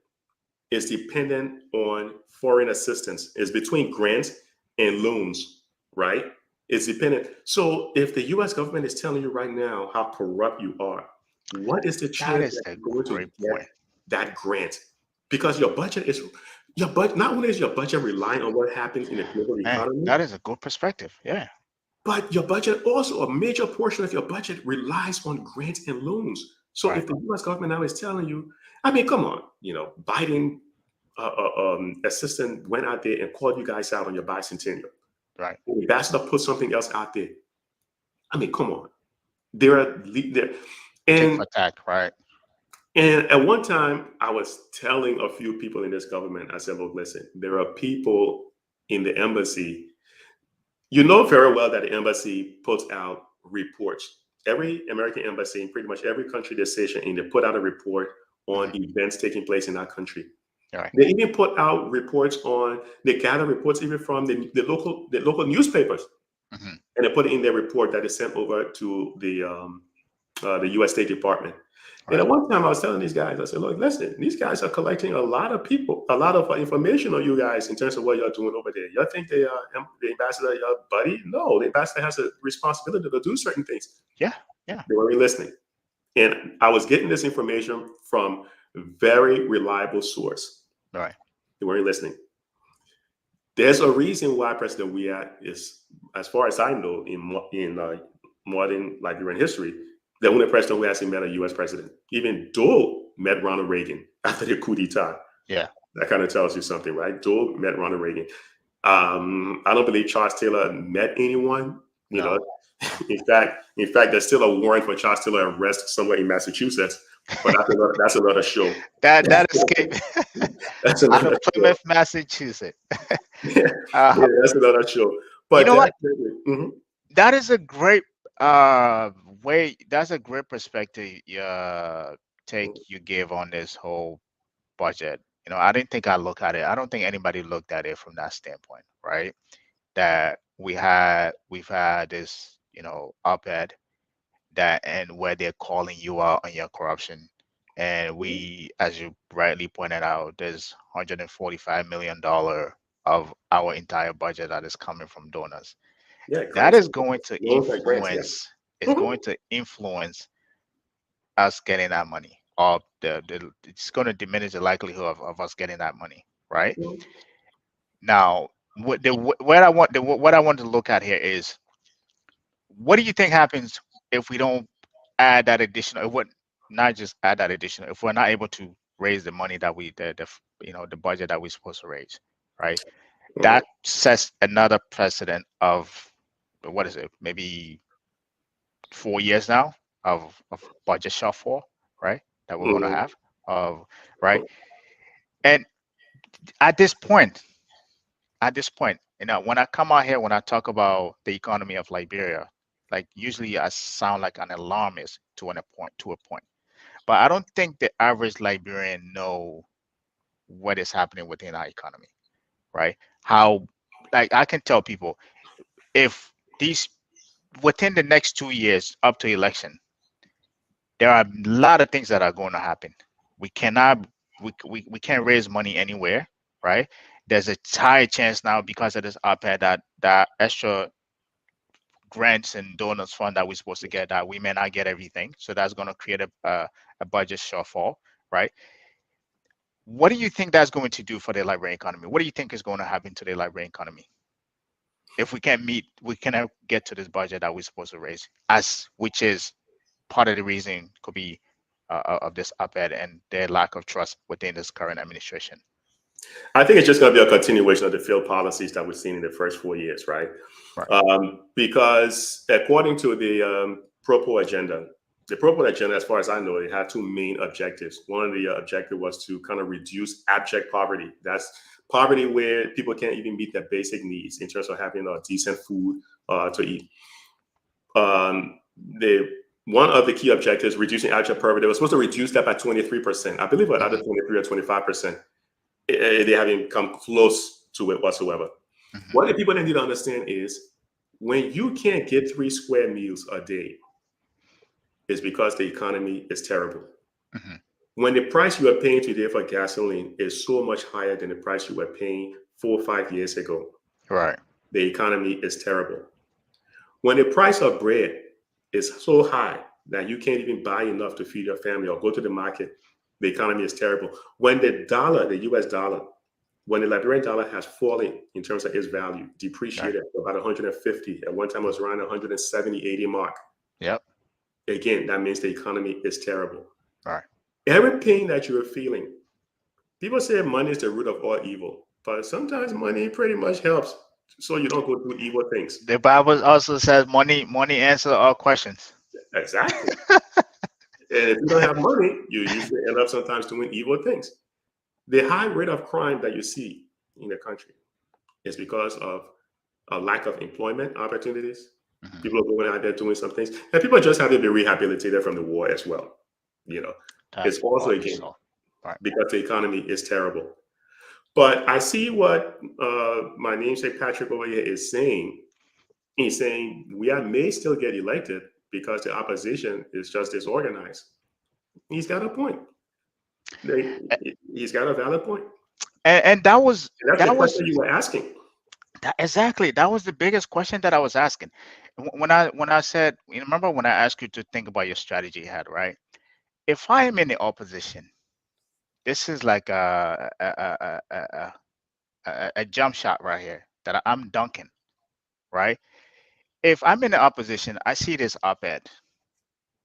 is dependent on foreign assistance. It's between grants and loans, right? It's dependent. So if the US government is telling you right now how corrupt you are, what is the That chance is that a you're going to great get point. that grant? Because your budget, not only is your budget relying on what happens in the global Man, economy, that is a good perspective. Yeah. but your budget also, a major portion of your budget relies on grants and loans. So Right. if the US government now is telling you, I mean, come on, Biden assistant went out there and called you guys out on your bicentennial. Right. The ambassador put something else out there. I mean, come on. There are there, Tick for and tack. Right. at one time, I was telling a few people in this government, I said, look, listen, there are people in the embassy. You know very well that the embassy puts out reports. Every American embassy in pretty much every country they're stationed in, they put out a report on Hmm. events taking place in that country. Right. They even put out reports on. They gather reports even from the local newspapers, Hmm. and they put it in their report that is sent over to the U.S. State Department. And Right. at one time, I was telling these guys, I said, "Look, listen, these guys are collecting a lot of people, a lot of information on you guys in terms of what you're doing over there. You think the ambassador, your buddy? No, the ambassador has a responsibility to do certain things." Yeah. Yeah. They weren't listening, and I was getting this information from very reliable source. Right. They weren't listening. There's a reason why President Weah is, as far as I know, in modern Liberian history, the only president who hasn't met a U.S. president. Even Dole met Ronald Reagan after the coup d'état. Yeah. That kind of tells you something, right? Dole met Ronald Reagan. I don't believe Charles Taylor met anyone. You know, No. No. in fact, there's still a warrant for Charles Taylor arrest somewhere in Massachusetts. But that's another show. That escape That's out another of show. Plymouth, Massachusetts. Yeah, Uh, that's another show. you But know what? mhm. That is a great uh way. That's a great perspective. Take you give on this whole budget. I didn't think I look at it. I don't think anybody looked at it from that standpoint, right? That we've had this, op-ed that and where they're calling you out on your corruption. And we, as you rightly pointed out, there's $145 million of our entire budget that is coming from donors. Yeah, That grants, is going to loans and grants. Yeah. Mhm. influence us getting that money, or it's going to diminish the likelihood of us getting that money, right? Mhm. Now, what I want to look at here is, what do you think happens if we don't add that additional? What Not just add that additional. If we're not able to raise the money that the budget that we're supposed to raise, right? Mhm. That sets another precedent of, what is it? Maybe 4 years now of budget shortfall, right? That we're going to Mhm. have of right. And at this point, when I come out here, when I talk about the economy of Liberia, like usually I sound like an alarmist to a point. But I don't think the average Liberian know what is happening within our economy, right? How, like, I can tell people, if these within the next 2 years up to election, there are a lot of things that are going to happen. We cannot we can't raise money anywhere, right? There's a high chance now, because of this op-ed, that extra grants and donors fund that we're supposed to get, that we may not get everything. So that's going to create a budget shortfall, right? What do you think that's going to do for the Liberian economy? What do you think is going to happen to the Liberian economy if we cannot get to this budget that we're supposed to raise, as which is part of the reason could be of this op-ed and their lack of trust within this current administration. I think it's just going to be a continuation of the failed policies that we've seen in the first 4 years, right? Right. Because according to the Propo agenda, the Propo agenda, as far as I know, it had two main objectives. One of the objective was to kind of reduce abject poverty. That's poverty where people can't even meet their basic needs in terms of having a decent food to eat. The One of the key objectives, reducing abject poverty, they were supposed to reduce that by 23%. I believe either Hmm. 23 or 25%. They haven't come close to it whatsoever. Hmm. What the people need to understand is, when you can't get 3 square meals a day, it's because the economy is terrible. Hmm. When the price you are paying today for gasoline is so much higher than the price you were paying 4 or 5 years ago, Right. the economy is terrible. When the price of bread is so high that you can't even buy enough to feed your family or go to the market, the economy is terrible. When the dollar, the US dollar, when the Liberian dollar has fallen in terms of its value, Right. depreciated to about 150, at one time it was around 170, 80 mark. Yep. Again, that means the economy is terrible. Right. Every pain that you're feeling, people say money is the root of all evil, but sometimes money pretty much helps so you don't go do evil things. The Bible also says money answers all questions. Exactly. And if you don't have money, you usually end up sometimes doing evil things. The high rate of crime that you see in the country is because of a lack of employment opportunities. Hmm. People are going out there doing some things, and people just have to be rehabilitated from the war as well. You know, it's That's also partly again so. Right. because the economy is terrible. But I see what my namesake Patrick over here is saying. He's saying may still get elected because the opposition is just disorganized. He's got a point. He's got a valid point. And And that's the that was question you were asking. exactly, that was the biggest question that I was asking. When I said, remember when I asked you to think about your strategy ahead, right? If I am in the opposition, this is like a jump shot right here that I'm dunking, right? If I'm in the opposition, I see this op-ed.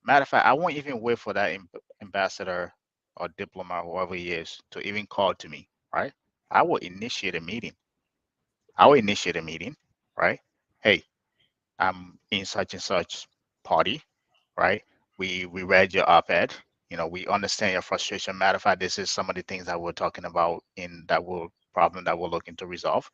Matter of fact, I won't even wait for that ambassador or diplomat, whoever he is, to even call to me, right? I will initiate a meeting. I will initiate a meeting, right? Hey, I'm in such and such party, right? We read your op-ed. We understand your frustration. Matter of fact, this is some of the things that we're talking about in that will problem that we're looking to resolve.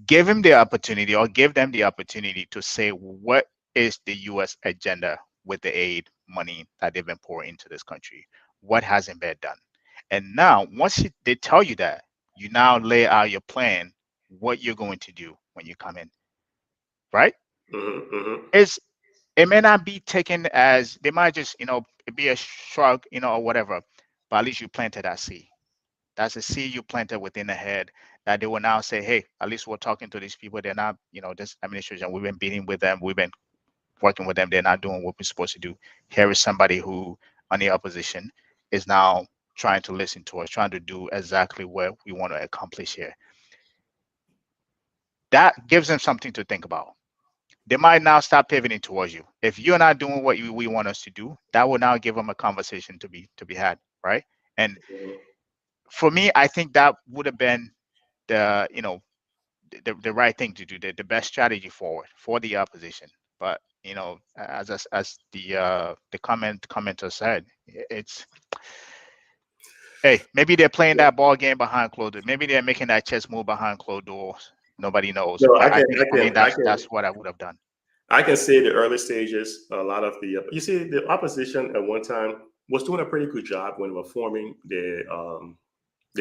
Give him the opportunity, or give them the opportunity to say what is the U.S. agenda with the aid money that they've been pouring into this country. What hasn't been done? And now, once they tell you that, you now lay out your plan, what you're going to do when you come in, right? Hmm. Hmm. It's it may not be taken as, they might just be a shrug, or whatever, but at least you planted that seed. That's a seed you planted within the head that they will now say, hey, at least we're talking to these people. They're not, this administration, we've been meeting with them, we've been working with them, they're not doing what we're supposed to do. Here is somebody who on the opposition is now trying to listen to us, trying to do exactly what we want to accomplish here. That gives them something to think about. They might now start pivoting towards you. If you're not doing what we want us to do, that will now give them a conversation to be had, right? And for me, I think that would have been the the right thing to do, the best strategy forward for the opposition. But as the commenter said, it's, hey, maybe they're playing that ball game behind closed doors. Maybe they're making that chess move behind closed doors. Nobody knows. No, But I think for me, that's what I would have done. I can say the early stages, a lot of you see, the opposition at one time was doing a pretty good job when we were forming the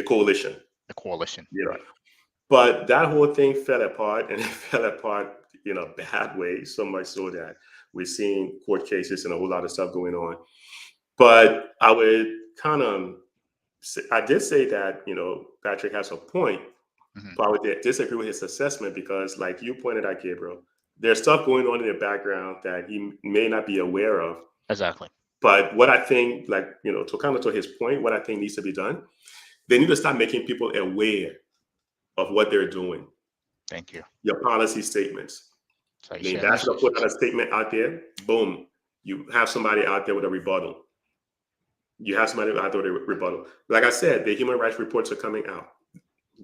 coalition. The coalition, Yeah. right? But that whole thing fell apart, and it fell apart in a bad way, so much so that we're seeing court cases and a whole lot of stuff going on. But I would kind of, I did say that, Patrick has a point, but I would disagree with his assessment because, like you pointed out, Gabriel, there's stuff going on in the background that he may not be aware of. Exactly. But what I think, to kind of to his point, what I think needs to be done, they need to start making people aware of what they're doing. Thank you. Your policy statements. So The ambassador put out a statement out there. Boom. You have somebody out there with a rebuttal. Like I said, the human rights reports are coming out.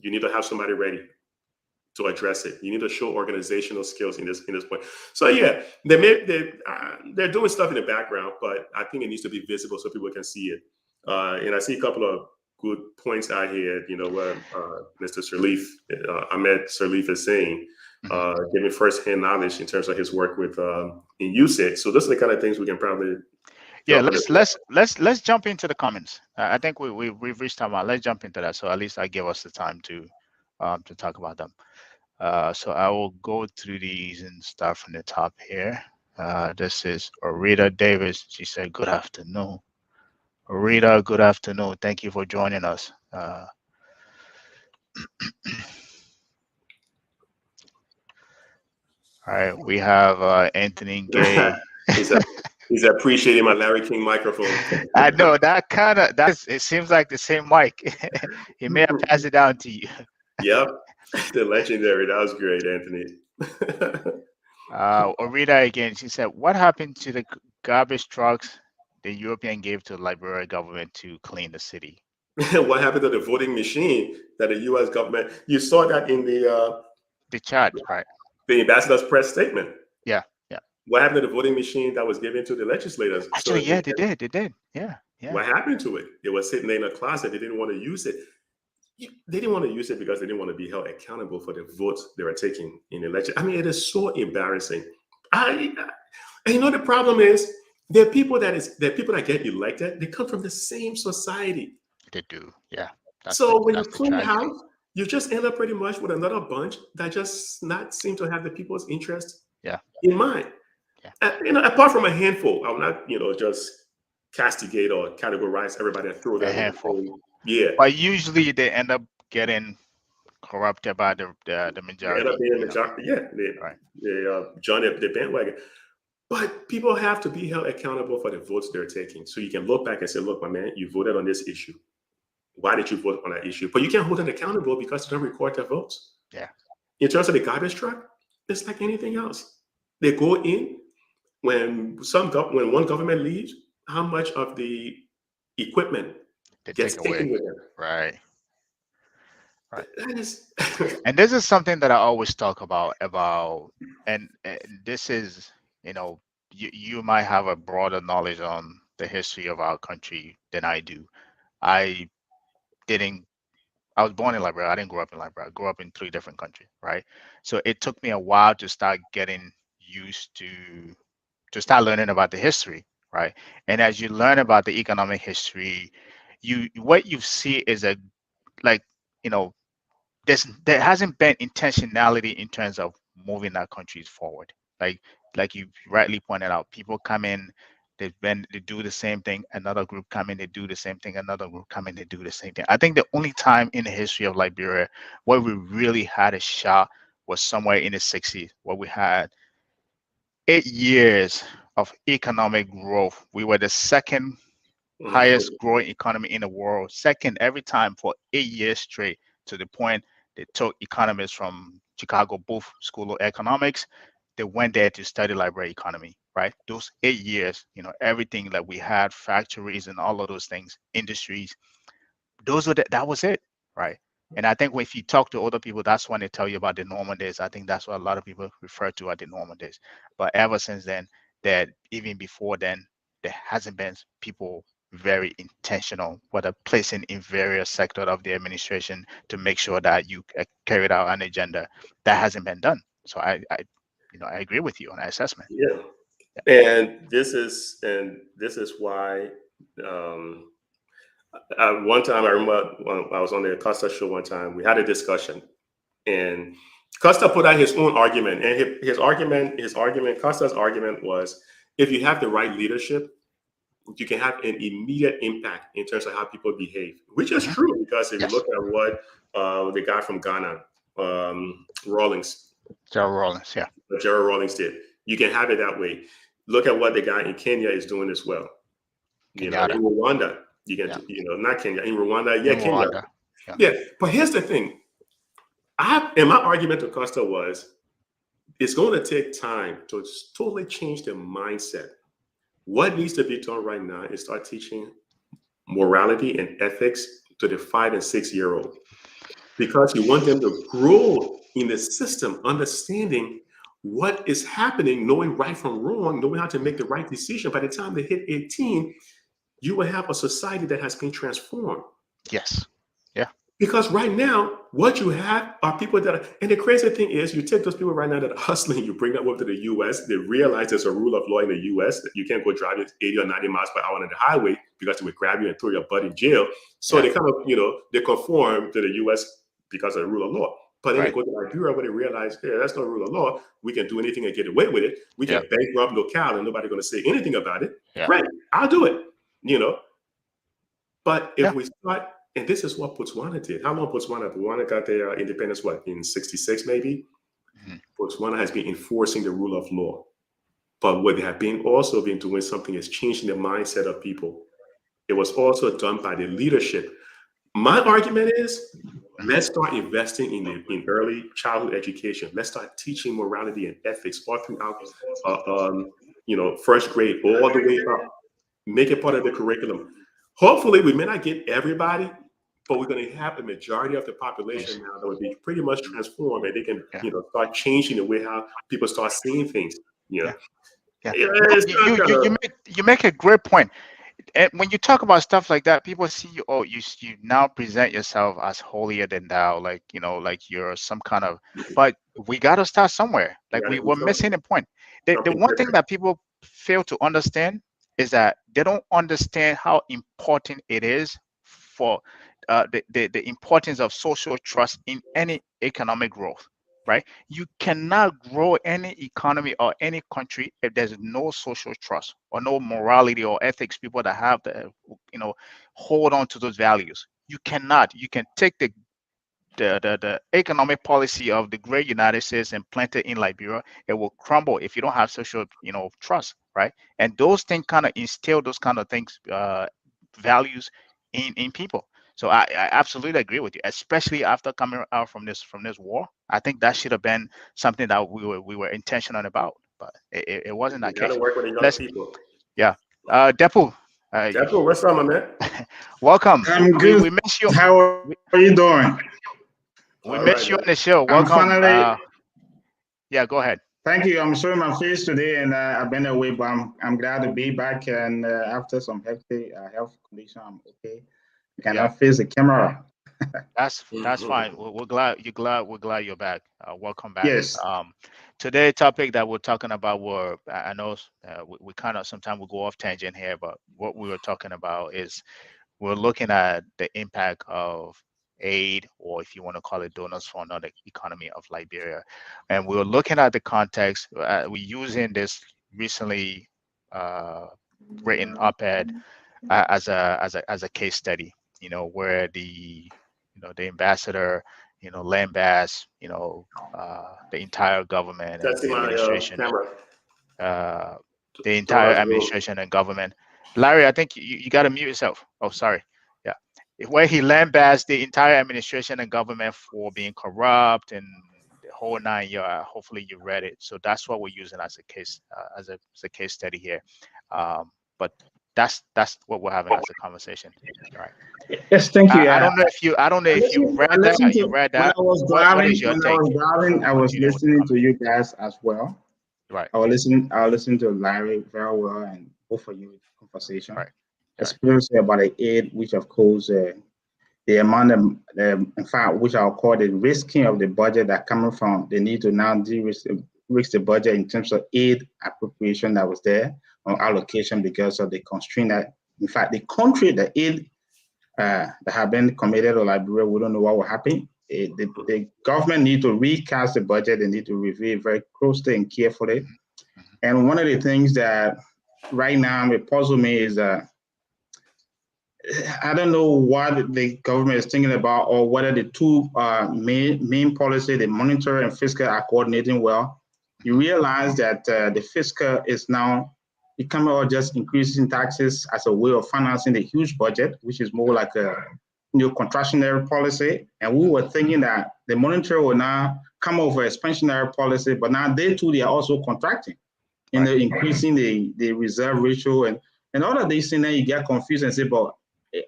You need to have somebody ready to address it. You need to show organizational skills in this point. So yeah, they're doing stuff in the background, but I think it needs to be visible so people can see it. And I see a couple of good points out here. What Mr. Sirleaf, Ahmed Sirleaf is saying, giving firsthand knowledge in terms of his work with in USAID. So those are the kind of things we can probably. Yeah, let's jump into the comments. I think we've reached time. Let's jump into that. So at least I give us the time to talk about them. So I will go through these and start from the top here. This is Arita Davis. She said, "Good afternoon." Arita, good afternoon. Thank you for joining us. All right, we have Anthony Gay. He's appreciating my Larry King microphone. I know it seems like the same mic. He may have passed it down to you. Yep, the legendary. That was great, Anthony. Orita again. She said, "What happened to the garbage trucks the European gave to the Liberian government to clean the city?" What happened to the voting machine that the U.S. government? You saw that in the chat, right? The ambassador's press statement. Yeah. What happened to the voting machine that was given to the legislators? Actually, yeah, they did. Yeah. What happened to it? It was sitting there in a closet. They didn't want to use it. They didn't want to use it because they didn't want to be held accountable for the votes they were taking in the election. I mean, it is so embarrassing. And the problem is there are people that get elected. They come from the same society. They do, yeah. So when you clean the house, you just end up pretty much with another bunch that just not seem to have the people's interest in mind. Yeah. Apart from a handful, I will not, just castigate or categorize everybody and throw that a handful. Yeah. But usually they end up getting corrupted by the majority. They end up being the majority. Yeah. They join the bandwagon. But people have to be held accountable for the votes they're taking. So you can look back and say, look, my man, you voted on this issue. Why did you vote on that issue? But you can't hold them accountable because they don't record their votes. Yeah. In terms of the garbage truck, it's like anything else. They go in when one government leaves, how much of the equipment gets taken with them? Right. And this is something that I always talk about, and this is, you might have a broader knowledge on the history of our country than I do. I was born in Liberia. I didn't grow up in Liberia. I grew up in 3 different countries, right? So it took me a while to start getting used to start learning about the history, right? And as you learn about the economic history, what you see is there hasn't been intentionality in terms of moving our countries forward. Like you rightly pointed out, people come in, They do the same thing. Another group come in, they do the same thing. Another group come in, they do the same thing. I think the only time in the history of Liberia where we really had a shot was somewhere in the 60s, where we had 8 years of economic growth. We were the second highest growing economy in the world, second every time for 8 years straight, to the point they took economists from Chicago Booth School of Economics. They went there to study Liberia economy, right? Those 8 years, everything that we had, factories and all of those things, industries, that was it, right? And I think if you talk to other people, that's when they tell you about the normal days. I think that's what a lot of people refer to as the normal days. But ever since then, that even before then, there hasn't been people very intentional, whether placing in various sectors of the administration to make sure that you carried out an agenda that hasn't been done. So I agree with you on that assessment. Yeah. Yeah. And this is why one time I remember when I was on the Costa show one time, we had a discussion, and Costa put out his own argument, and Costa's argument was, if you have the right leadership, you can have an immediate impact in terms of how people behave, which is true, because if you Yes. look at what the guy from Ghana, Rawlings, Yeah. Gerald Rawlings did, you can have it that way. Look at what the guy in Kenya is doing as well. In Rwanda, you can, not Kenya, in Rwanda, Kenya. Rwanda. Yeah, but here's the thing. And my argument to Costa was, it's going to take time to totally change the mindset. What needs to be done right now is start teaching morality and ethics to the 5 and 6 year old, because you want them to grow in the system, understanding what is happening, knowing right from wrong, knowing how to make the right decision. By the time they hit 18, you will have a society that has been transformed. Yes. Yeah. Because right now, what you have are people that are, and the crazy thing is, you take those people right now that are hustling, you bring them over to the US, they realize there's a rule of law in the US that you can't go driving 80 or 90 miles per hour on the highway, because they would grab you and throw your butt in jail. So they kind of, they conform to the US because of the rule of law. But then they go to Liberia where they realize, hey, that's no rule of law. We can do anything and get away with it. We can bankrupt locale and nobody's going to say anything about it. Great, I'll do it, But if we start, and this is what Botswana did. How long Botswana got their independence, in 66 maybe? Botswana has been enforcing the rule of law. But what they have also been doing something is changing the mindset of people. It was also done by the leadership. My argument is, let's start investing in early childhood education. Let's start teaching morality and ethics all throughout, first grade, all the way up. Make it part of the curriculum. Hopefully, we may not get everybody, but we're going to have a majority of the population now that will be pretty much transformed, and they can, start changing the way how people start seeing things. You make a great point. And when you talk about stuff like that, people see you. Oh, you now present yourself as holier than thou, like you're some kind of. But we got to start somewhere. Like we're missing the point. The one thing that people fail to understand is that they don't understand how important it is for the importance of social trust in any economic growth. Right? You cannot grow any economy or any country if there's no social trust or no morality or ethics, people that have the, hold on to those values. You cannot. You can take the economic policy of the great United States and plant it in Liberia. It will crumble if you don't have social, trust, right? And those things kind of instill those kind of things, values in people. So I absolutely agree with you, especially after coming out from this war. I think that should have been something that we were intentional about, but it wasn't that case. Got to work with the young people. Yeah, Dehpue. Dehpue, what's up, my man? Welcome. I'm good. We miss you. How are you doing? We miss you on the show. Welcome. Yeah, go ahead. Thank you. I'm showing my face today, and I've been away, but I'm glad to be back. And after some hefty health condition, I'm okay. I cannot face the camera. That's fine. We're glad you're back. Welcome back. Yes. Today topic that we're talking about I know we kind of sometimes we go off tangent here, but what we were talking about is we're looking at the impact of aid, or if you want to call it donors fund, on the economy of Liberia, and we're looking at the context. We're using this recently written op-ed as a case study, where the ambassador, Lambas, the entire government and That's in the my administration, camera. the Throw entire out the room. administration and government. Larry, I think you got to mute yourself. Oh, sorry. Yeah. Where he lambasted the entire administration and government for being corrupt and the whole 9 years. Hopefully you read it. So that's what we're using as a case, as a case study here. But that's what we're having as a conversation. All right. Yes, thank you. I don't know if you I read that. listened You to read when that. I was What driving. is your When I take? was driving, I was Continue with the listening to conversation. you guys as well. Right. I was listening to Larry very well and both of you conversation, Right. especially about the aid, which of course the amount of in fact, which I'll call the risking of the budget that coming from the need to now de-risk the budget in terms of aid appropriation that was there on allocation because of the constraint that, in fact, the country, the aid that have been committed to Liberia, we don't know what will happen. The government need to recast the budget. They need to review it very closely and carefully. And one of the things that right now it puzzles me is that I don't know what the government is thinking about, or whether the two main policy, the monetary and fiscal, are coordinating well. You realize that the fiscal is now becoming or just increasing taxes as a way of financing the huge budget, which is more like a contractionary policy. And we were thinking that the monetary will now come over expansionary policy, but now they too, they are also contracting, increasing the reserve ratio and all of these things. Then you get confused and say, but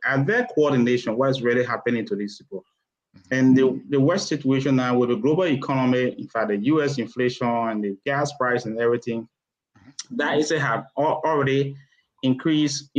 at their coordination, what is really happening to these people? And the worst situation now with the global economy, in fact, the US inflation and the gas price and everything, that is have already increased,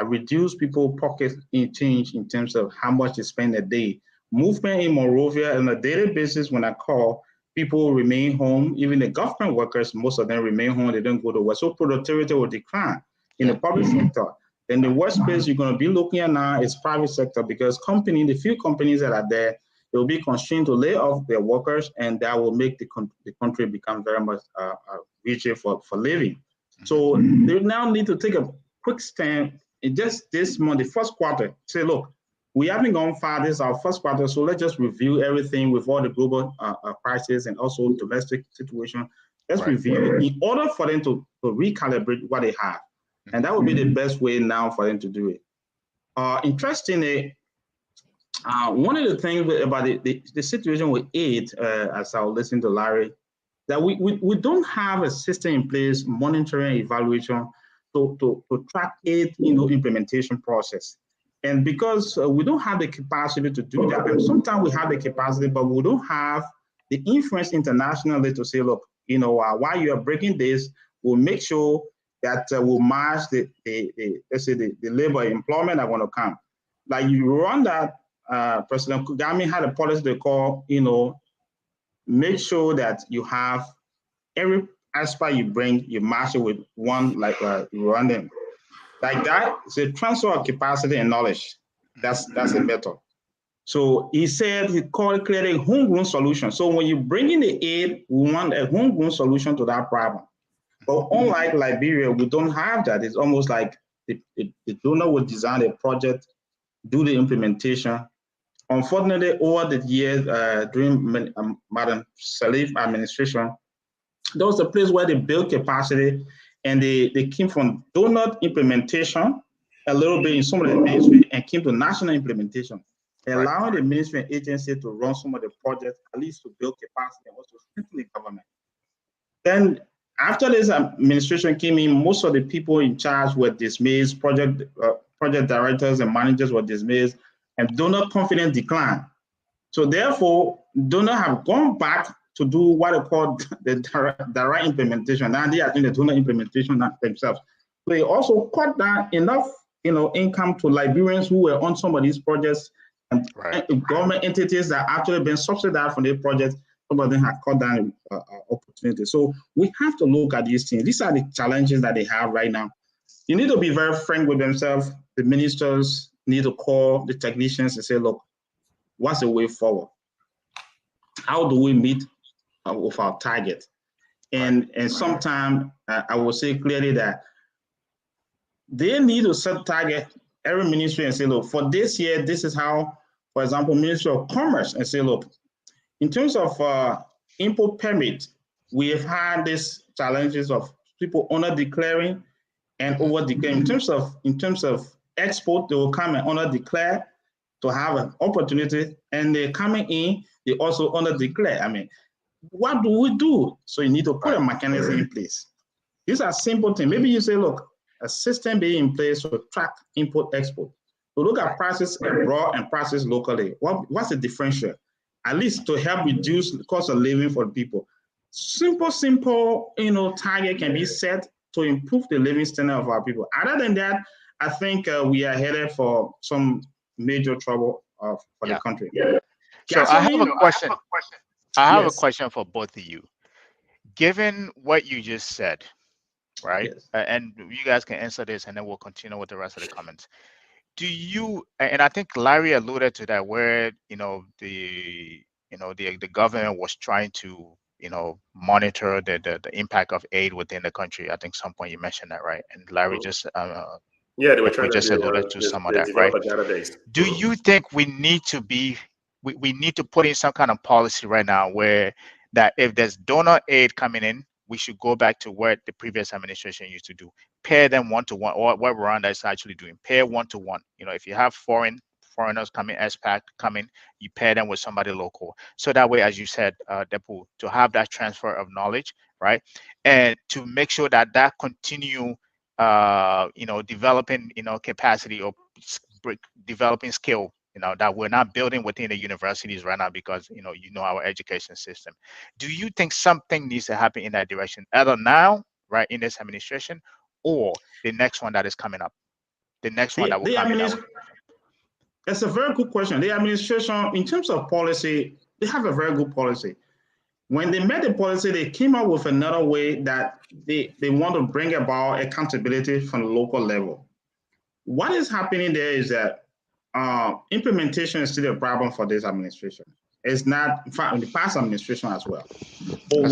reduced people pocket in change in terms of how much they spend a day. Movement in Monrovia on a daily basis, when I call, people remain home. Even the government workers, most of them remain home. They don't go to work. So productivity will decline in the public sector. Then the worst place you're going to be looking at now is private sector, because the few companies that are there, they'll be constrained to lay off their workers, and that will make the country become very much rigid for living. So they now need to take a quick stand in just this month, the first quarter, say, look, we haven't gone far. This is our first quarter, so let's just review everything with all the global crisis and also domestic situation. Let's review it in order for them to recalibrate what they have. And that would be the best way now for them to do it. Interestingly, one of the things about the situation with aid, as I listen to Larry, that we don't have a system in place, monitoring, evaluation, to track aid implementation process. And because we don't have the capacity to do that, and sometimes we have the capacity, but we don't have the influence internationally to say, look, while you are breaking this, we'll make sure that will match the let's say the labor employment are going to come. Like you run that, President Kagame had a policy they call, make sure that you have every aspect you bring, you match it with one, like you run them. Like that, it's a transfer of capacity and knowledge. That's a method. So he said he called it clearly a homegrown solution. So when you bring in the aid, we want a homegrown solution to that problem. But unlike Liberia, we don't have that. It's almost like the donor will design a project, do the implementation. Unfortunately, over the years, during Madam Salif administration, there was a place where they built capacity, and they came from donor implementation a little bit in some of the ministry and came to national implementation, allowing the ministry and agency to run some of the projects, at least to build capacity and also strengthen the government. Then after this administration came in, most of the people in charge were dismissed, project directors and managers were dismissed, and donor confidence declined. So therefore, donors have gone back to do what they call the direct implementation. Now they are doing the donor implementation themselves. So they also cut down enough, income to Liberians who were on some of these projects, and government entities that actually been subsidized from the projects. Some of them have cut down opportunities. So we have to look at these things. These are the challenges that they have right now. You need to be very frank with themselves. The ministers need to call the technicians and say, look, what's the way forward? How do we meet with our target? And sometimes I will say clearly that they need to set target every ministry and say, look, for this year, this is how, for example, Ministry of Commerce, and say, look, in terms of import permit, we have had these challenges of people under declaring and over declaring. In terms of export, they will come and under declare to have an opportunity, and they're coming in, they also under declare. I mean, what do we do? So you need to put a mechanism in place. These are simple things. Maybe you say, look, a system being in place to track import export. To look at prices abroad and prices locally. What's the differential? At least to help reduce the cost of living for people. Simple, target can be set to improve the living standard of our people. Other than that, I think we are headed for some major trouble for the country. So I have a question. I have a question for both of you. Given what you just said, right? Yes. And you guys can answer this, and then we'll continue with the rest of the comments. Do you? And I think Larry alluded to that, where the government was trying to monitor the impact of aid within the country. I think some point you mentioned that, right? And Larry just they were trying to alluded to some of that, right? Do you think we need to be we need to put in some kind of policy right now where that if there's donor aid coming in, we should go back to what the previous administration used to do, pair them one-to-one, or what Rwanda is actually doing, pair one-to-one. If you have foreigners coming, expat coming, you pair them with somebody local. So that way, as you said, Dehpue, to have that transfer of knowledge, right? And to make sure that continue, developing, capacity or developing skill, that we're not building within the universities right now because, our education system. Do you think something needs to happen in that direction, either now, right, in this administration, or the next one that is coming up, the next one that will come in? That's a very good question. The administration, in terms of policy, they have a very good policy. When they made the policy, they came up with another way that they want to bring about accountability from the local level. What is happening there is that implementation is still a problem for this administration. It's not, in fact, in the past administration as well. But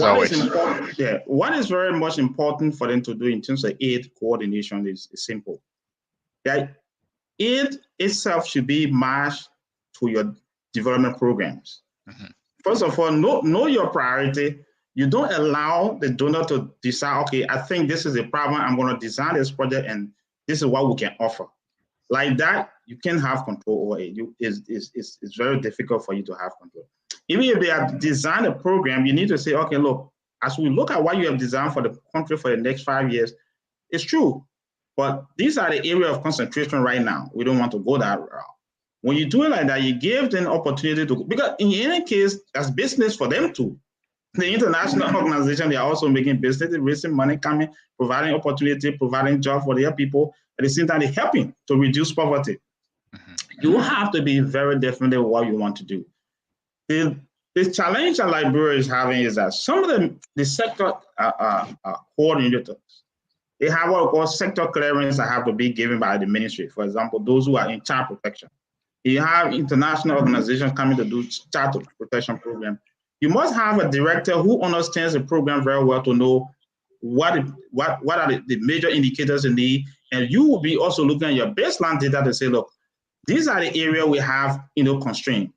what is very much important for them to do in terms of aid coordination is simple. That aid itself should be matched to your development programs. Mm-hmm. First of all, know your priority. You don't allow the donor to decide, okay, I think this is a problem, I'm going to design this project and this is what we can offer. Like that, you can have control over it. It's very difficult for you to have control. Even if they have designed a program, you need to say, okay, look, as we look at what you have designed for the country for the next 5 years, it's true. But these are the area of concentration right now. We don't want to go that route. When you do it like that, you give them opportunity to, because in any case, that's business for them too. The international organization, they are also making business, they're raising money, coming, providing opportunity, providing jobs for their people. At the same time, they're helping to reduce poverty. Mm-hmm. You have to be very definite what you want to do. The challenge that Liberia is having is that some of the sector coordinators, they have what we call sector clearance that have to be given by the ministry. For example, those who are in child protection. You have international organizations coming to do child protection program. You must have a director who understands the program very well to know what are the major indicators you need. And you will be also looking at your baseline data to say, look, these are the area we have, constraint.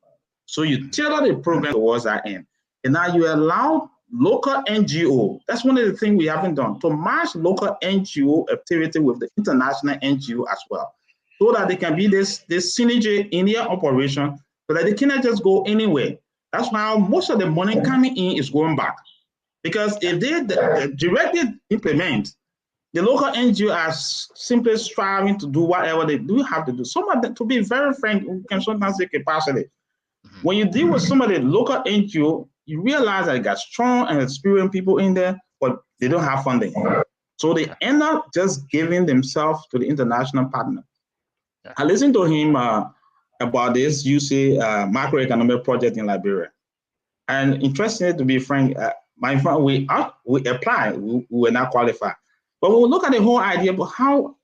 So you tailor the program towards that end. And now you allow local NGO. That's one of the things we haven't done, to match local NGO activity with the international NGO as well, so that they can be this synergy in their operation, so that they cannot just go anywhere. That's why most of the money coming in is going back. Because if they directly implement, the local NGO are simply striving to do whatever they do have to do. Some of them, to be very frank, can sometimes say capacity. When you deal with some of the local NGO, you realize that you got strong and experienced people in there, but they don't have funding. So they end up just giving themselves to the international partner. I listened to him about this UC macroeconomic project in Liberia. And interestingly, to be frank, my friend, we applied, we were not qualified. But when we look at the whole idea, but how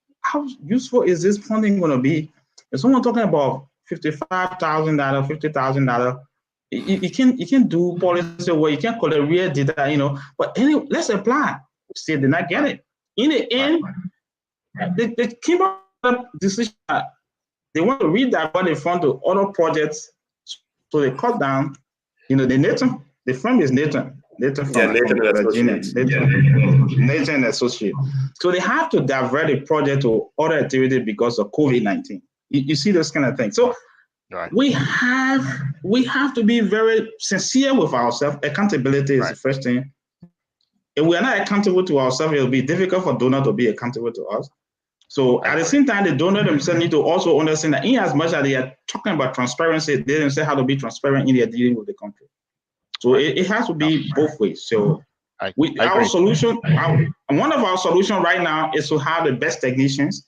useful is this funding going to be? If someone talking about $55,000, $50,000, you can do policy where you can collect real data, but anyway, let's apply. Still did not get it. In the end, They came up with a decision that they want to redivert the fund to other projects, so they cut down. The Nathan, the firm is Nathan from Nathan and Virginia, Associates. Nathan and Associates. So they have to divert the project to other activity because of COVID-19. You see this kind of thing. So Right. we have to be very sincere with ourselves. Accountability is the first thing. If we are not accountable to ourselves, it will be difficult for donors to be accountable to us. So at the same time, the donor themselves need to also understand that in as much as they are talking about transparency, they themselves have to be transparent in their dealing with the country. So it has to be both ways. So our solution, one of our solutions right now is to have the best technicians,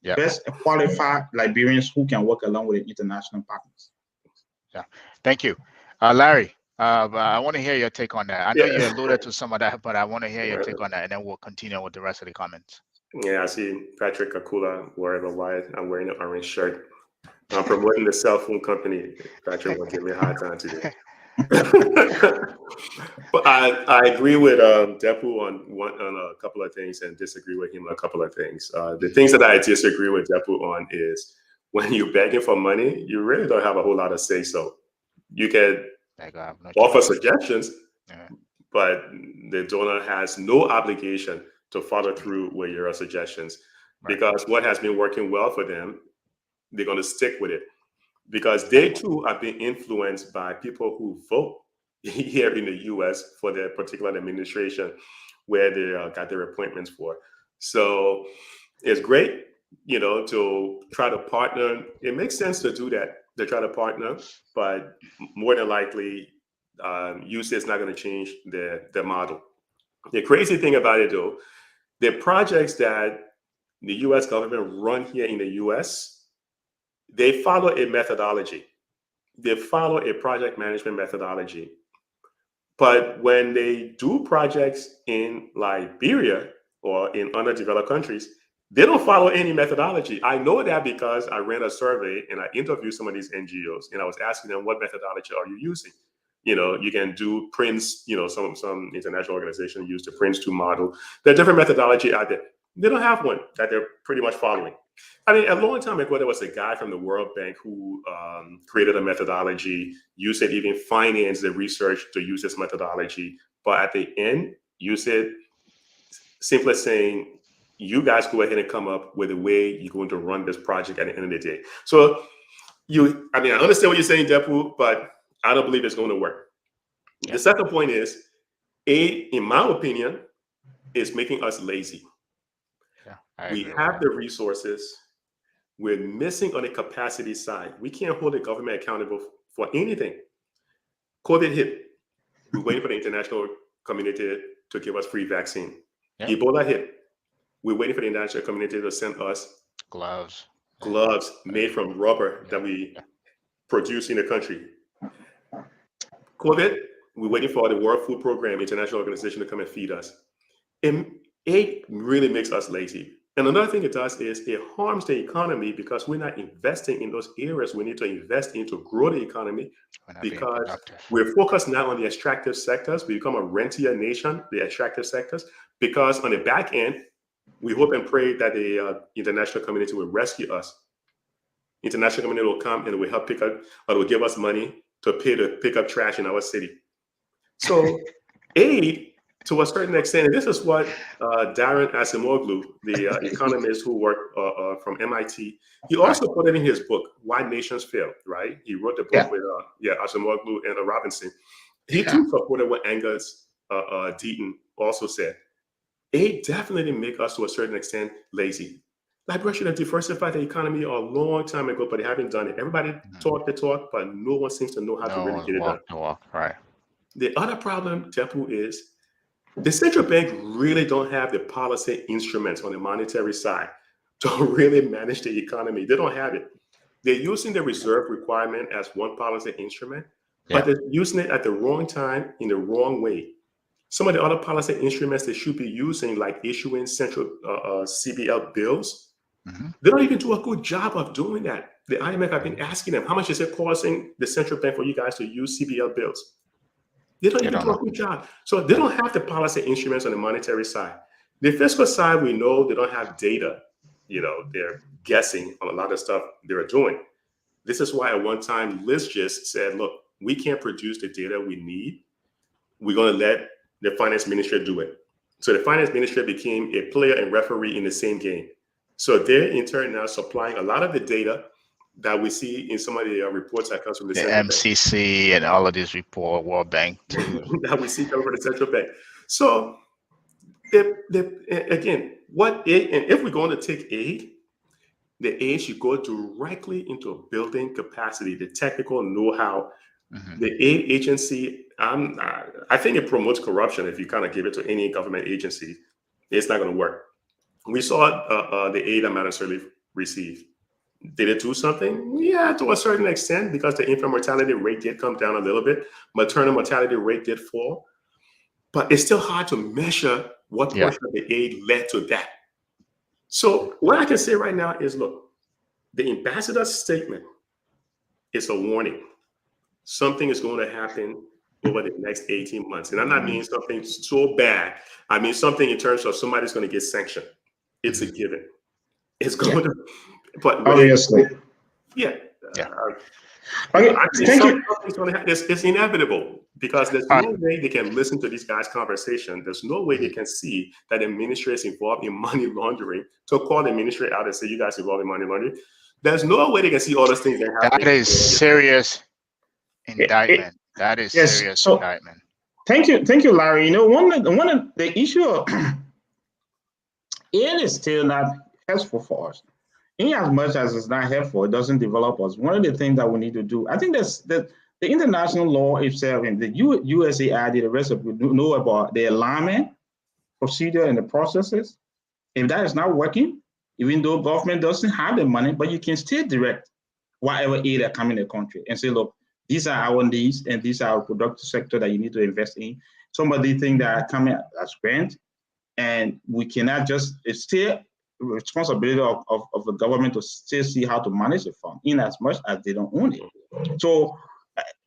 best qualified Liberians who can work along with the international partners. Yeah, thank you. Larry, I want to hear your take on that. I know you alluded to some of that, but I want to hear your take on that, and then we'll continue with the rest of the comments. Yeah, I see Patrick Akula wearing the white. I'm wearing an orange shirt. I'm promoting the cell phone company. Patrick will give me a hard time today. But I agree with Dehpue on a couple of things and disagree with him on a couple of things. The things that I disagree with Dehpue on is when you're begging for money, you really don't have a whole lot of say so. You can offer suggestions, but the donor has no obligation to follow through with your suggestions, because what has been working well for them, they're going to stick with it, because they too are being influenced by people who vote here in the U.S. for their particular administration where they got their appointments for. So it's great, to try to partner. It makes sense to do that, to try to partner, but more than likely, USAID is not going to change their model. The crazy thing about it, though, the projects that the U.S. government run here in the U.S., they follow a methodology. They follow a project management methodology. But when they do projects in Liberia or in underdeveloped countries, they don't follow any methodology. I know that because I ran a survey and I interviewed some of these NGOs, and I was asking them, what methodology are you using? You can do PRINCE, some international organization use the PRINCE2 model. There are different methodology out there. They don't have one that they're pretty much following. I mean, a long time ago, there was a guy from the World Bank who created a methodology. USAID even financed the research to use this methodology. But at the end, USAID simply saying, you guys go ahead and come up with a way you're going to run this project at the end of the day. So I understand what you're saying, Dehpue, but I don't believe it's going to work. Yeah. The second point is, in my opinion, is making us lazy. Yeah, we have the resources. We're missing on the capacity side. We can't hold the government accountable for anything. COVID hit. We're waiting for the international community to give us free vaccine. Yeah. Ebola hit. We're waiting for the international community to send us gloves made from rubber that we produce in the country. COVID, we're waiting for the World Food Program, international organization, to come and feed us. And it really makes us lazy. And another thing it does is it harms the economy, because we're not investing in those areas we need to invest in to grow the economy, because we're focused now on the extractive sectors. We become a rentier nation, the extractive sectors, because on the back end, we hope and pray that the international community will rescue us. International community will come and will help pick up, or will give us money to pay to pick up trash in our city. So aid, to a certain extent, and this is what Darren Acemoglu, the economist who worked from MIT, he also put it in his book, Why Nations Fail, right? He wrote the book with Acemoglu and Robinson. He too supported what Angus Deaton also said. Aid definitely make us, to a certain extent, lazy. Liberia should have diversified the economy a long time ago, but they haven't done it. Everybody talk the talk, but no one seems to know how to really get it done. Right. The other problem, Dehpue, is the central bank really don't have the policy instruments on the monetary side to really manage the economy. They don't have it. They're using the reserve requirement as one policy instrument, but they're using it at the wrong time in the wrong way. Some of the other policy instruments they should be using, like issuing central CBL bills, they don't even do a good job of doing that. The IMF have been asking them, how much is it costing the central bank for you guys to use CBL bills? They don't even do a good job. So they don't have the policy instruments on the monetary side. The fiscal side, we know they don't have data they're guessing on a lot of stuff they're doing. This is why at one time Liz just said, look, we can't produce the data we need. We're going to let the finance minister do it. So the finance minister became a player and referee in the same game. So they're in turn now supplying a lot of the data that we see in some of the reports that comes from the central MCC bank. and all of these report, World Bank too. That we see coming from the central bank. So again, if we're going to take aid, the aid should go directly into building capacity, the technical know-how. The aid agency, I think it promotes corruption. If you kind of give it to any government agency, it's not going to work. We saw the aid Amanda Sirleaf received. Did it do something? Yeah, to a certain extent, because the infant mortality rate did come down a little bit. Maternal mortality rate did fall. But it's still hard to measure what portion of the aid led to that. So what I can say right now is, look, the ambassador's statement is a warning. Something is going to happen over the next 18 months. And I'm not meaning something so bad. I mean something in terms of somebody's going to get sanctioned. It's a given. It's going to, but obviously. Okay, thank you. It's inevitable because there's no way they can listen to these guys' conversation. There's no way they can see that the ministry is involved in money laundering to call the ministry out and say, you guys involved in money laundering. There's no way they can see all those things that happen. That is serious indictment. That is serious indictment. Thank you, Larry. One of the issue of it is still not helpful for us. In as much as it's not helpful, it doesn't develop us. One of the things that we need to do, I think that's the international law itself and the USAID, the rest of you know about the alignment procedure and the processes. If that is not working, even though government doesn't have the money, but you can still direct whatever aid that come in the country and say, look, these are our needs and these are our productive sector that you need to invest in. Somebody think that are coming as grant, and we cannot just, it's still responsibility of the government to still see how to manage the fund in as much as they don't own it. So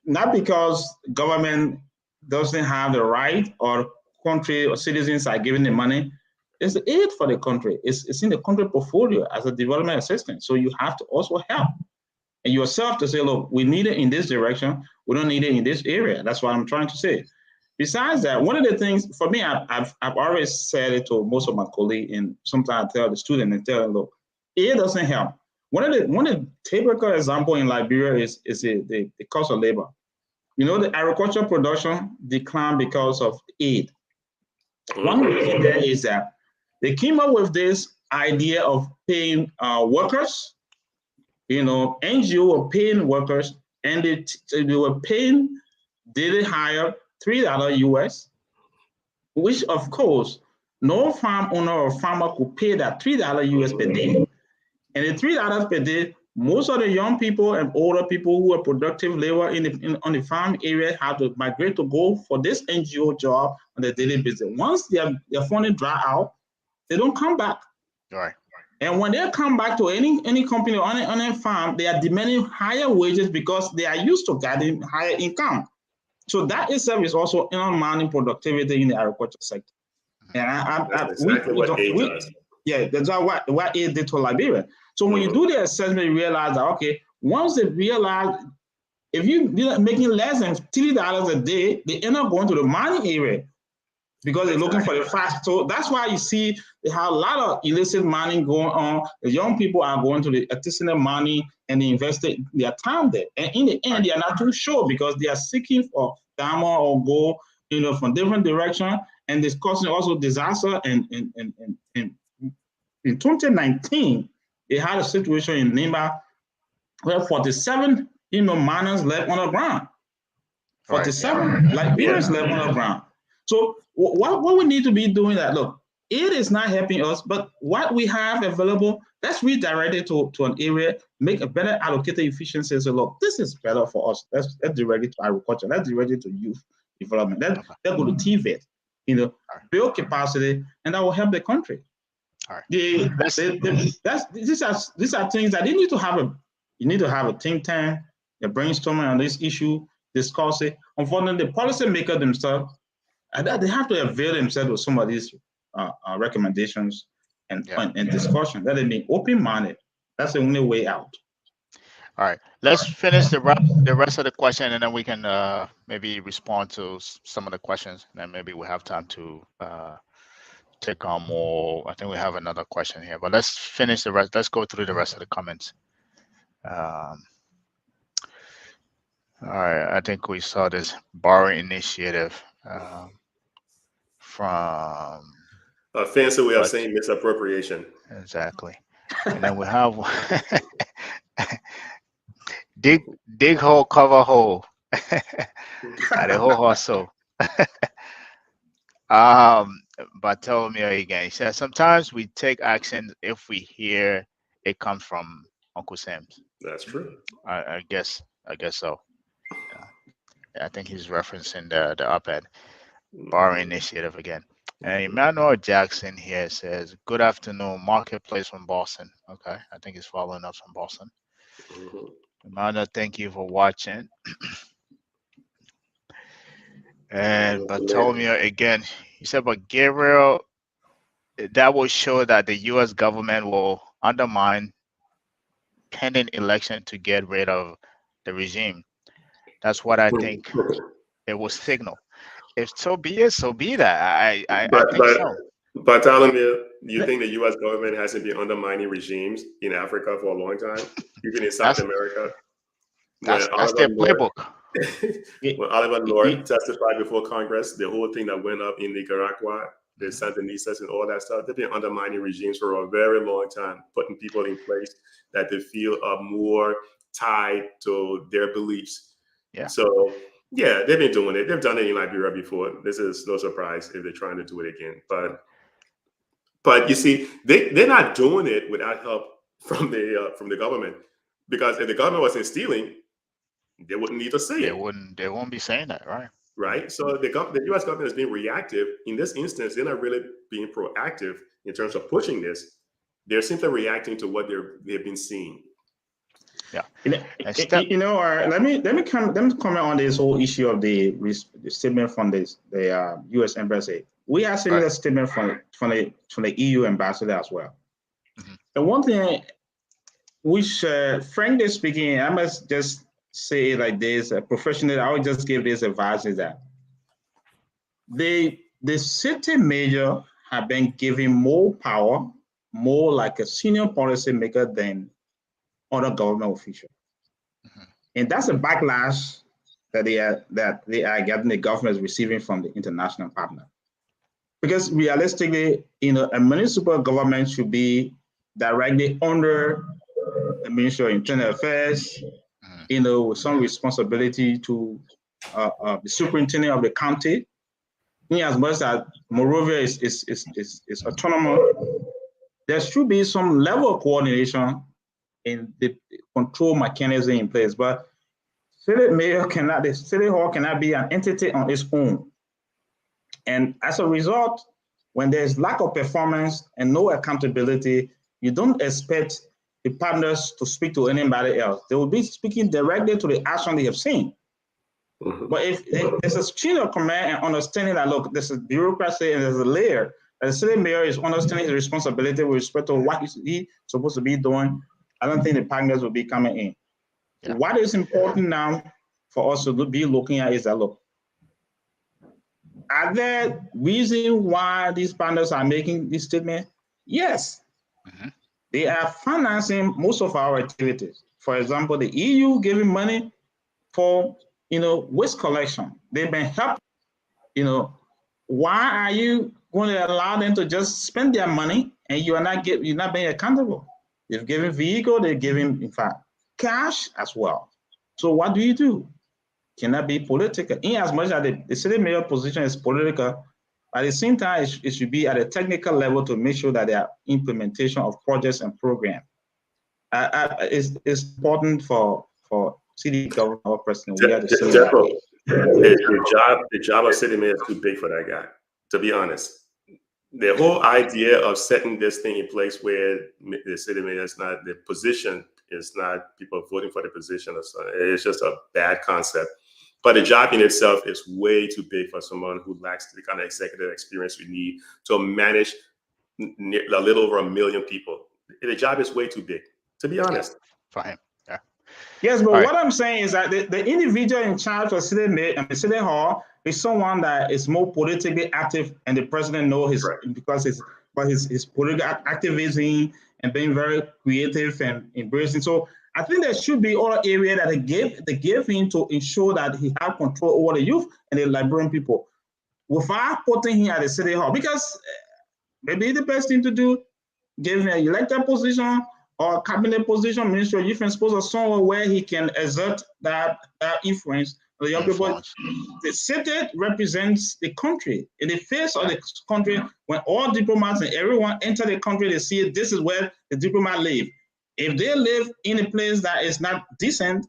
not because government doesn't have the right or country or citizens are giving the money, it's aid for the country. It's in the country portfolio as a development assistance. So you have to also help and yourself to say, look, we need it in this direction. We don't need it in this area. That's what I'm trying to say. Besides that, one of the things for me, I've always said it to most of my colleagues, and sometimes I tell the student and tell them, look, it doesn't help. One of the typical example in Liberia is the cost of labor. The agricultural production declined because of aid. One reason there is that they came up with this idea of paying workers. NGO were paying workers, and they were paying daily hire $3 US, which of course no farm owner or farmer could pay that $3 US per day. And the $3 per day, most of the young people and older people who are productive labor on the farm area have to migrate to go for this NGO job on the daily basis. Once their funding dry out, they don't come back. Right. And when they come back to any company on a farm, they are demanding higher wages because they are used to getting higher income. So that itself is also undermining productivity in the agriculture sector. And that's exactly what aid does. Yeah, that's what aid did to Liberia. So when you do the assessment, you realize that, okay, once they realize if you're making less than $3 a day, they end up going to the mining area because they're looking for the fast. So that's why you see they have a lot of illicit mining going on. The young people are going to the artisanal mining and they invested their time there. And in the end, they are not too sure because they are seeking for diamond or gold, from different directions. And this causing also disaster. And in 2019, they had a situation in Nimba where 47 miners left on the ground. 47 Liberians left on the ground. So what we need to be doing that, look, it is not helping us, but what we have available, let's redirect it to an area, make a better allocated efficiency. So look, this is better for us. Let's direct it to agriculture. Let's direct it to youth development. Let's go to TVET, build capacity, and that will help the country. All right. These are things that you need to have a think tank, a brainstorming on this issue, discuss it. Unfortunately, the policymakers themselves, they have to avail themselves of some of these recommendations and discussion. Let them be open-minded. That's the only way out. All right, let's finish the rest of the question, and then we can maybe respond to some of the questions, and then maybe we have time to take on more. I think we have another question here, but let's finish the rest. Let's go through the rest of the comments. All right, I think we saw this borrowing initiative from a fancy way of saying misappropriation. Exactly. And then we have dig hole, cover hole. The whole hustle. Bartholomew again. He says sometimes we take action if we hear it comes from Uncle Sam's. That's true. I guess so. I think he's referencing the op-ed borrowing initiative again. And Emmanuel Jackson here says, "Good afternoon, Marketplace from Boston." Okay, I think he's following us from Boston. Emmanuel, thank you for watching. And Bartholomew again, he said, "But Gabriel, that will show that the U.S. government will undermine pending election to get rid of the regime. That's what I think it will signal. If so be it, so be that. I think so." Bartholomew, do you think the U.S. government hasn't been undermining regimes in Africa for a long time, even in South America? That's their playbook. When Oliver North testified before Congress, the whole thing that went up in Nicaragua, the Sandinistas and all that stuff, they've been undermining regimes for a very long time, putting people in place that they feel are more tied to their beliefs. Yeah. So, yeah, they've been doing it. They've done it in Liberia before. This is no surprise if they're trying to do it again. But you see, they're not doing it without help from the government, because if the government wasn't stealing, they wouldn't need to say it. They won't be saying that, right? Right. So the U.S. government is being reactive. In this instance, they're not really being proactive in terms of pushing this. They're simply reacting to what they've been seeing. Yeah. Let me comment on this whole issue of the statement from the U.S. embassy. We have similar statement from the EU ambassador as well. Mm-hmm. The one thing which, frankly speaking, I must just say like this, professionally, I would just give this advice, is that the city mayor have been given more power, more like a senior policy maker than other government officials. Mm-hmm. And that's a backlash that they are getting, the government is receiving from the international partner. Because realistically, a municipal government should be directly under the Ministry of Internal Affairs, with some responsibility to the superintendent of the county. In as much as Monrovia is autonomous, there should be some level of coordination in the control mechanism in place. But the city hall cannot be an entity on its own. And as a result, when there's lack of performance and no accountability, you don't expect the partners to speak to anybody else. They will be speaking directly to the action they have seen. Mm-hmm. But if there's a chain of command and understanding that, look, there's a bureaucracy and there's a layer, and the city mayor is understanding his responsibility with respect to what he's supposed to be doing, I don't think the partners will be coming in. Yeah. What is important now for us to be looking at is that, look, are there reasons why these partners are making this statement? Yes. Mm-hmm. They are financing most of our activities. For example, the EU giving money for, waste collection. They've been helping. Why are you going to allow them to just spend their money and you're not being accountable? They've given vehicle, they're giving, in fact, cash as well. So what do you do? Cannot be political. In as much as the city mayor position is political, at the same time, it should be at a technical level to make sure that there are implementation of projects and programs. It's important for city government or president. We have to see the job of city mayor is too big for that guy, to be honest. The whole idea of setting this thing in place where the city mayor is not, the position is not people voting for the position or something, it's just a bad concept. But the job in itself is way too big for someone who lacks the kind of executive experience we need to manage a little over 1 million people. The job is way too big, to be honest. For him. Yeah. Yes, but All what I'm saying is that the individual in charge of City Hall is someone that is more politically active, and the president knows his because his political activism and being very creative and embracing. So I think there should be other area that they give him to ensure that he have control over the youth and the Liberian people, without putting him at the City Hall, because maybe the best thing to do, give him an elected position or a cabinet position, Minister of Youth and Sports, or somewhere where he can exert that influence on the young people. The city represents the country. In the face of the country, when all diplomats and everyone enter the country, they see this is where the diplomat live. If they live in a place that is not decent,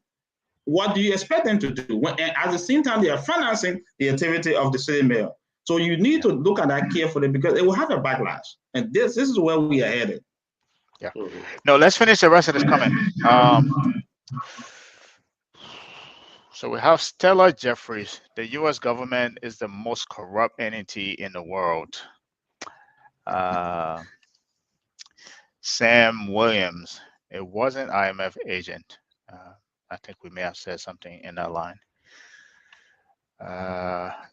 what do you expect them to do? And at the same time, they are financing the activity of the city mayor. So you need to look at that carefully, because it will have a backlash. And this is where we are headed. Yeah. No, let's finish the rest of this comment. So we have Stella Jeffries. The U.S. government is the most corrupt entity in the world. Sam Williams. It wasn't IMF agent. I think we may have said something in that line.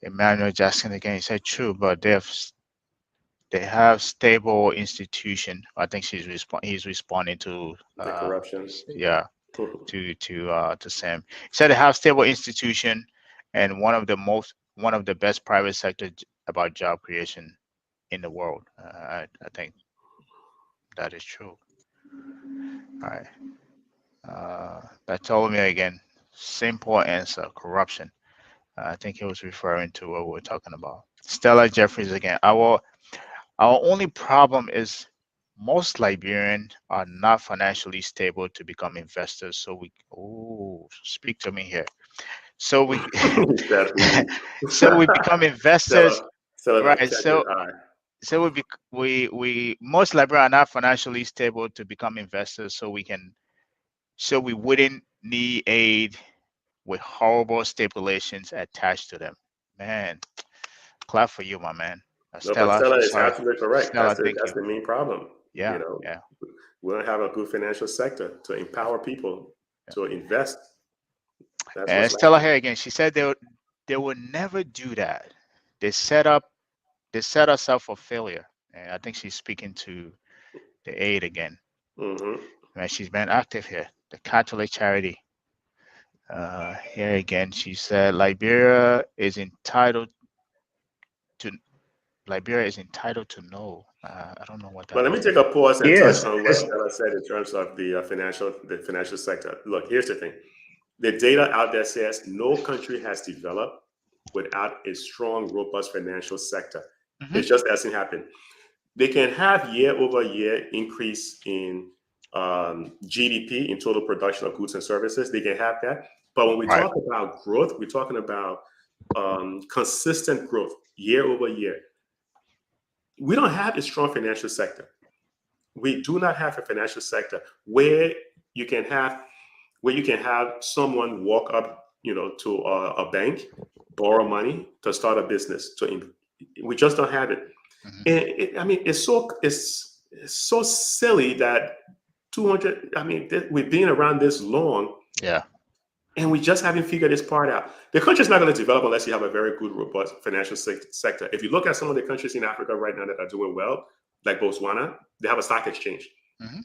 Emmanuel Jackson again, he said true, but they have stable institution. I think he's responding to the corruption. Yeah, to Sam. He said they have stable institution and one of the best private sector about job creation in the world. I think that is true. All right. Bartholomew again, simple answer: corruption. I think he was referring to what we're talking about. Stella Jeffries again. Our only problem is most Liberians are not financially stable to become investors. So we speak to me here. So we become investors, right? So we most Liberians are not financially stable to become investors. So we wouldn't need aid with horrible stipulations attached to them. Man, clap for you, my man. Stella is absolutely correct. Stella, that's the main problem. Yeah, we don't have a good financial sector to empower people to invest. And Stella here again, she said they will never do that. They set us up for failure. And I think she's speaking to the aid again. And she's been active here. The Catholic charity. Here again, she said Liberia is entitled to know. I don't know what that. But let me take a pause and touch on what Stella said in terms of the financial sector. Look, here's the thing: the data out there says no country has developed without a strong, robust financial sector. It just doesn't happen. They can have year-over-year increase in GDP, in total production of goods and services. They can have that. But when we talk about growth, we're talking about consistent growth year-over-year. We don't have a strong financial sector. We do not have a financial sector where you can have someone walk up, to a bank, borrow money to start a business. We just don't have it. And it's so silly that 200. We've been around this long. Yeah. And we just haven't figured this part out. The country's not going to develop unless you have a very good, robust financial sector. If you look at some of the countries in Africa right now that are doing well, like Botswana, they have a stock exchange.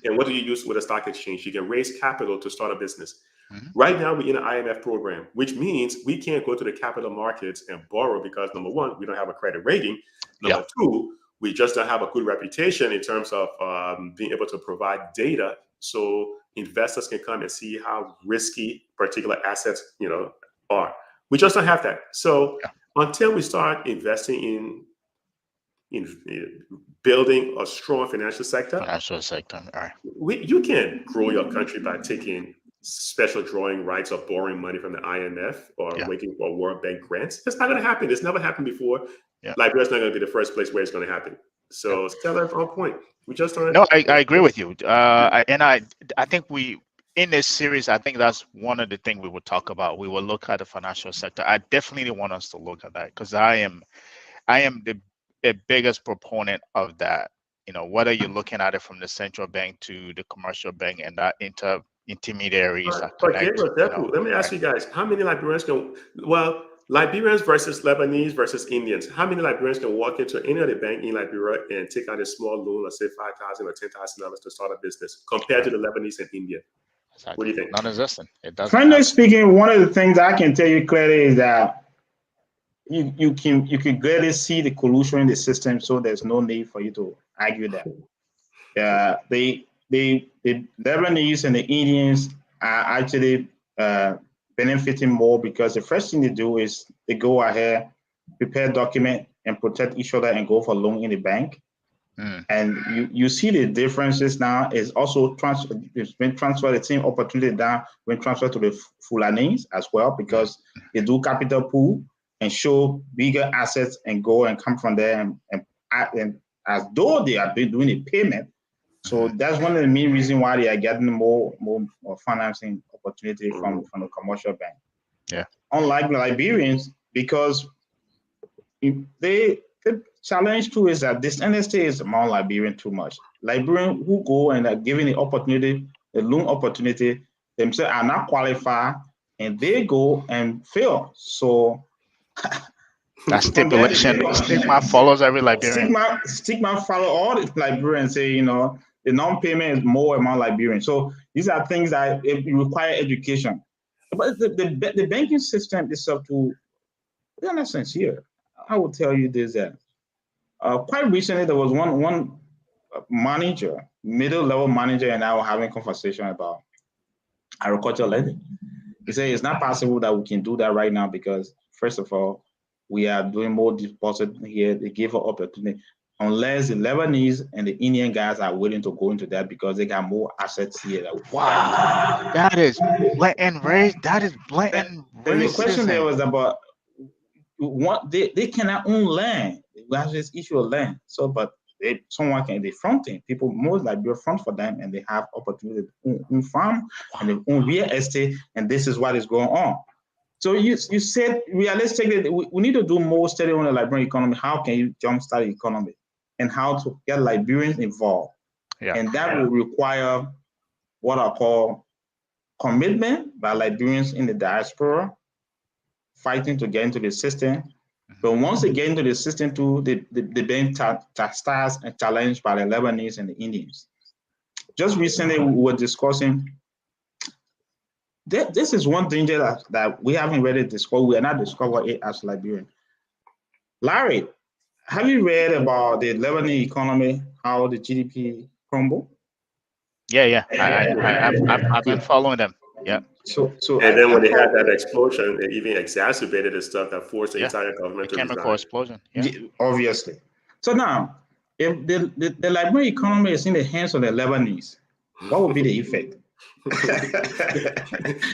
And what do you use with a stock exchange? You can raise capital to start a business. Right now, we're in an IMF program, which means we can't go to the capital markets and borrow because, number one, we don't have a credit rating. Number two, we just don't have a good reputation in terms of being able to provide data so investors can come and see how risky particular assets, are. We just don't have that. So until we start investing in building a strong financial sector, you can grow your country by taking special drawing rights or borrowing money from the IMF or waiting for World Bank grants. It's not going to happen. It's never happened before. Liberia's not going to be the first place where it's going to happen. So Stella's on point. We just don't. No, I agree with you. I think in this series, I think that's one of the things we will talk about. We will look at the financial sector. I definitely want us to look at that because I am the biggest proponent of that. whether you're looking at it from the central bank to the commercial bank and that intermediaries that But connect. Gabriel, let me ask you guys, how many Liberians Liberians versus Lebanese versus Indians, how many Liberians can walk into any other bank in Liberia and take out a small loan, let's say $5,000 or $10,000 to start a business compared to the Lebanese and Indian? Exactly. What do you think? Non-existent. It doesn't. Frankly speaking, one of the things I can tell you clearly is that you can clearly see the collusion in the system, so there's no need for you to argue that. The Lebanese and the Indians are actually benefiting more because the first thing they do is they go ahead, prepare document, and protect each other and go for loan in the bank. And you see the differences now is also it's been transferred, the same opportunity down when transferred to the Fulanese as well, because they do capital pool and show bigger assets and go and come from there and as though they are doing a payment. So that's one of the main reasons why they are getting more financing opportunity from the commercial bank. Yeah. Unlike the Liberians, because the challenge too is that this NST is more Liberian too much. Liberian who go and are given the opportunity, the loan opportunity, themselves are not qualified and they go and fail. So that stipulation, stigma follows every Liberian. Stigma follow all the Liberians. Say, the non-payment is more among Liberians. So these are things that require education. But the banking system itself, to be honest, sincere, I will tell you this: that quite recently there was one manager, middle-level manager, and I were having a conversation about agricultural lending. He said it's not possible that we can do that right now because, first of all, we are doing more deposit here. They give an opportunity. Unless the Lebanese and the Indian guys are willing to go into that because they got more assets here. Wow, that is blatant race. That is blatant racism. The question there was about they cannot own land. We have this issue of land. So, but someone can, they fronting people most like you're front for them, and they have opportunity to own farm and they own real estate, and this is what is going on. So you said realistically we need to do more study on the Liberian economy. How can you jumpstart the economy? And how to get Liberians involved. Yeah. And that will require what I call commitment by Liberians in the diaspora, fighting to get into the system. But once they get into the system too, they're being chastised and challenged by the Lebanese and the Indians. Just recently, we were discussing, this is one danger that we haven't really discovered. We are not discovering it as Liberian. Larry, have you read about the Lebanese economy, how the GDP crumbled? Yeah. I've been following them. Yeah. So and then when they had that explosion, it even exacerbated the stuff that forced the entire government to chemical resign. explosion. Yeah. Obviously. So now, if the Liberian economy is in the hands of the Lebanese, what would be the effect?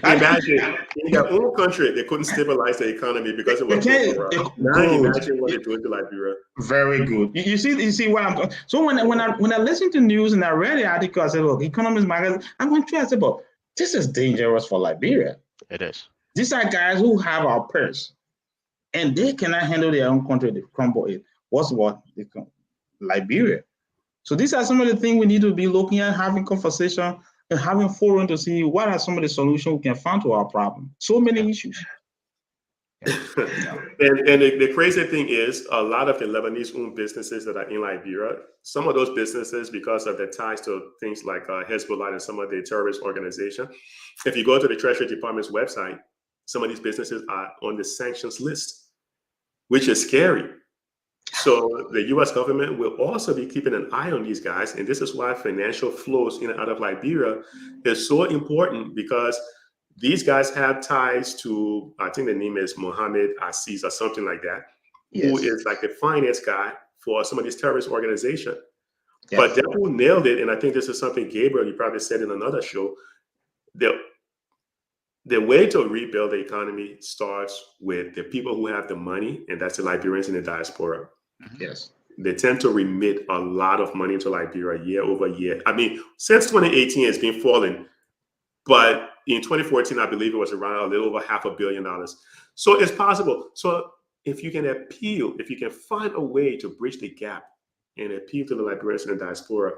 Imagine in their own country they couldn't stabilize the economy because it was now imagine what they do to Liberia. Very good. You see what I'm talking. So when I listen to news and I read the article, I said, look, Economist magazine, I went through, I said, but this is dangerous for Liberia. It is. These are guys who have our purse and they cannot handle their own country, they crumble it. What's what? Liberia. So these are some of the things we need to be looking at, having conversation and having forum to see what are some of the solutions we can find to our problem. So many issues. And the crazy thing is, a lot of the Lebanese-owned businesses that are in Liberia, some of those businesses, because of their ties to things like Hezbollah and some of the terrorist organizations, if you go to the Treasury Department's website, some of these businesses are on the sanctions list, which is scary. So the U.S. government will also be keeping an eye on these guys. And this is why financial flows in and out of Liberia is so important, because these guys have ties to, I think the name is Mohammed Aziz or something like that, who is like the finance guy for some of these terrorist organizations. Yes. But Dehpue nailed it. And I think this is something, Gabriel, you probably said in another show. The way to rebuild the economy starts with the people who have the money, and that's the Liberians in the diaspora. Yes. They tend to remit a lot of money into Liberia year over year. I mean, since 2018, it's been falling. But in 2014, I believe it was around a little over $500 million. So it's possible. So if you can appeal, if you can find a way to bridge the gap and appeal to the Liberians in the diaspora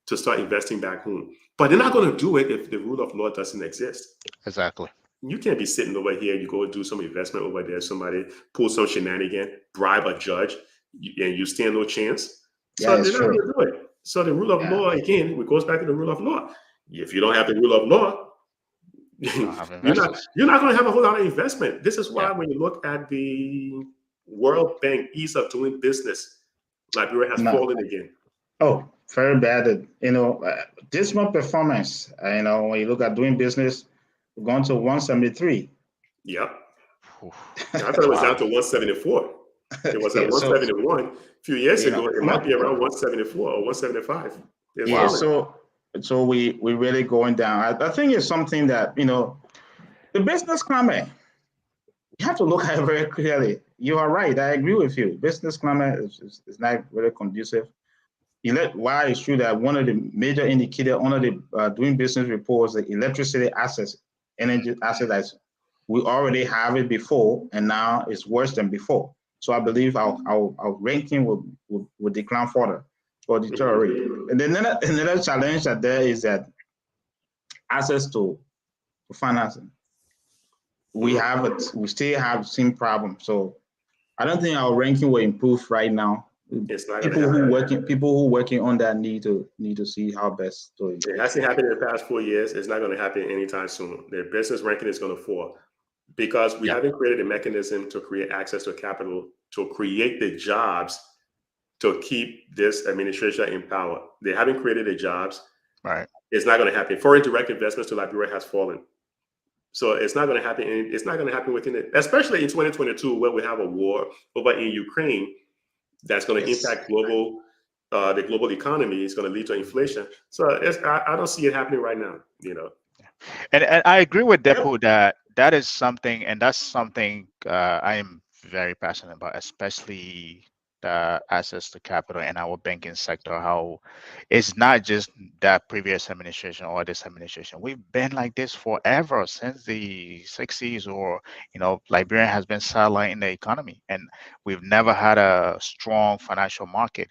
to start investing back home. But they're not going to do it if the rule of law doesn't exist. Exactly. You can't be sitting over here, you go do some investment over there, somebody pulls some shenanigan, bribe a judge, and you stand no chance. So they're not going to do it. So the rule of law, again, it goes back to the rule of law. If you don't have the rule of law, you're not going to have a whole lot of investment. This is why when you look at the World Bank ease of doing business, Liberia has fallen again. Oh, very bad. Dismal performance. When you look at doing business, we've gone to 173. Yep. I thought it was down to 174. It was at 171 a few years ago. It might be around 174 or 175. Yeah. So we really going down. I think it's something that the business climate. You have to look at it very clearly. You are right. I agree with you. Business climate is not really conducive. Why it's true that one of the major indicators under the doing business reports, the electricity assets, energy assets, we already have it before, and now it's worse than before. So I believe our ranking will decline further or deteriorate. And then another challenge that there is that access to financing. We still have same problem. So I don't think our ranking will improve right now. People who working on that need to see how best to. It hasn't happened in the past 4 years. It's not going to happen anytime soon. Their business ranking is going to fall because we haven't created a mechanism to create access to capital, to create the jobs to keep this administration in power. They haven't created the jobs. Right. It's not going to happen. Foreign direct investments to Liberia has fallen. So it's not going to happen. It's not going to happen within it, especially in 2022, where we have a war over in Ukraine that's going to impact the global economy. It's going to lead to inflation. So I don't see it happening right now. And I agree with Dehpue that is something, and that's something I am very passionate about, especially the access to capital in our banking sector. How it's not just that previous administration or this administration. We've been like this forever, since the 60s, or Liberia has been sidelined in the economy, and we've never had a strong financial market.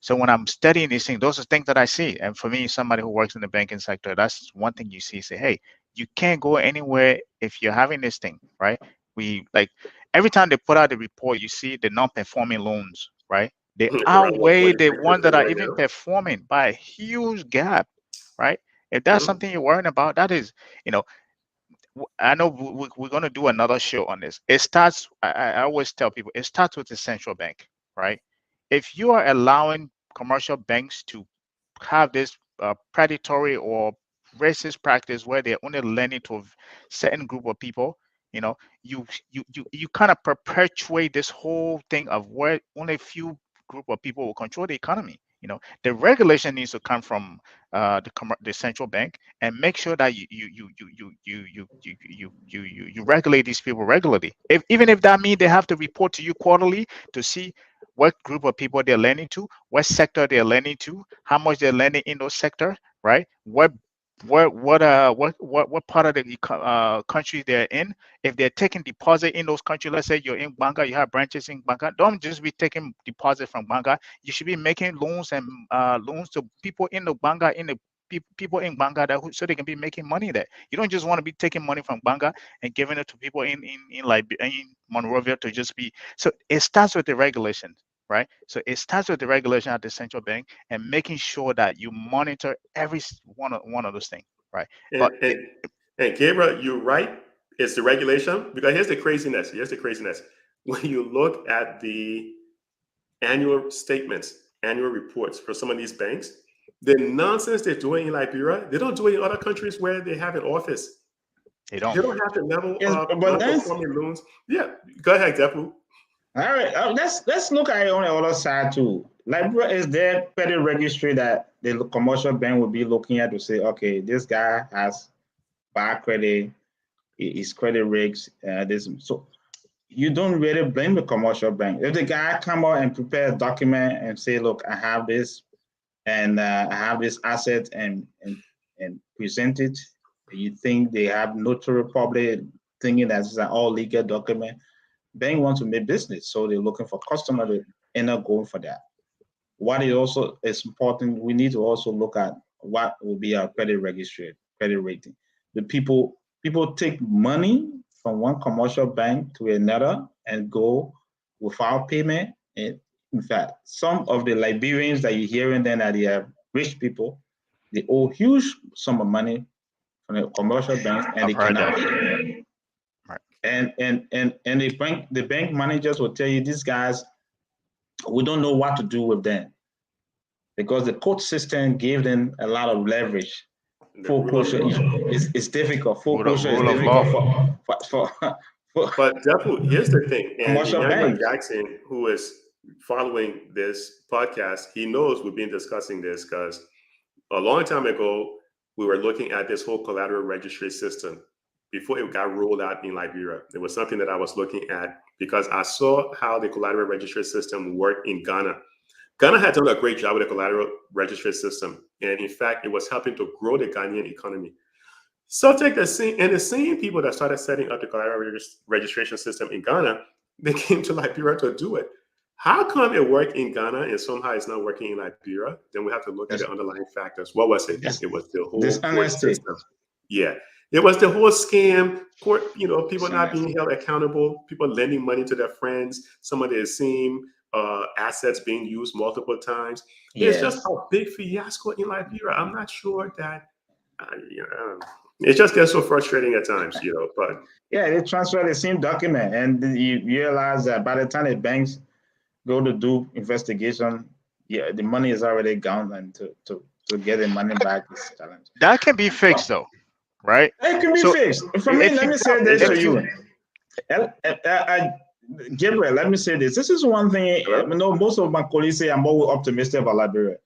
So when I'm studying these things, those are things that I see. And for me, somebody who works in the banking sector, that's one thing you see. Say, hey, you can't go anywhere if you're having this thing, right? Every time they put out the report, you see the non-performing loans, right? They outweigh the ones that are even performing by a huge gap, right? If that's something you're worrying about, that is, I know we're going to do another show on this. It starts, I always tell people, it starts with the central bank, right? If you are allowing commercial banks to have this predatory or racist practice where they're only lending to a certain group of people, you kind of perpetuate this whole thing of where only a few group of people will control the economy. The regulation needs to come from the central bank, and make sure that you regulate these people regularly. Even if that means they have to report to you quarterly to see what group of people they're lending to, what sector they're lending to, how much they're lending in those sectors, right? What part of the country they're in. If they're taking deposit in those countries, let's say you're in Banga, you have branches in Banga, don't just be taking deposit from Banga. You should be making loans and loans to people in the Banga, people in Banga, so they can be making money there. You don't just want to be taking money from Banga and giving it to people in Monrovia to just be. So it starts with the regulation, right? So it starts with the regulation at the central bank and making sure that you monitor every one of those things, right? And Gabriel, you're right. It's the regulation, because here's the craziness. When you look at the annual statements, annual reports for some of these banks, the nonsense they're doing in Liberia, they don't do it in other countries where they have an office. They don't have the level of non-performing loans. Yeah, go ahead, Dehpue. All right, let's look at it on the other side too. Liberia is there credit registry that the commercial bank will be looking at to say, okay, this guy has bad credit, his credit rigs, so you don't really blame the commercial bank. If the guy come out and prepare a document and say, look, I have this, and I have this asset, and present it, you think they have notary public thinking that's an all legal document. Bank wants to make business, so they're looking for customer to end up going for that. what is also is important, we need to also look at what will be our credit rating. The people take money from one commercial bank to another and go without payment. And in fact, some of the Liberians that you're hearing then that they are rich people, they owe huge sum of money from the commercial banks and I've they heard cannot that. pay. Right. And the bank managers will tell you, these guys, we don't know what to do with them because the court system gave them a lot of leverage. Foreclosure is difficult. Foreclosure is difficult for But Dehpue, here's the thing, and commercial Emmanuel banks. Jackson, who is following this podcast, he knows we've been discussing this because a long time ago, we were looking at this whole collateral registry system before it got rolled out in Liberia. It was something that I was looking at because I saw how the collateral registry system worked in Ghana. Ghana had done a great job with the collateral registry system. And in fact, it was helping to grow the Ghanaian economy. So take the same people that started setting up the collateral registration system in Ghana, they came to Liberia to do it. How come it worked in Ghana and somehow it's not working in Liberia? Then we have to look at the underlying factors. What was it? It was the whole court system. Yeah. It was the whole scam, court, people not being held accountable, people lending money to their friends, some of the same assets being used multiple times. It's just a big fiasco in Liberia. I'm not sure that, it just gets so frustrating at times, but. Yeah, they transfer the same document and you realize that by the time the banks go to do investigation, the money is already gone, and to get the money back is challenging. That can be fixed though, right? It can be fixed. For me, let me say this to you. Gabriel, let me say this. This is one thing, most of my colleagues say I'm always optimistic about Liberia.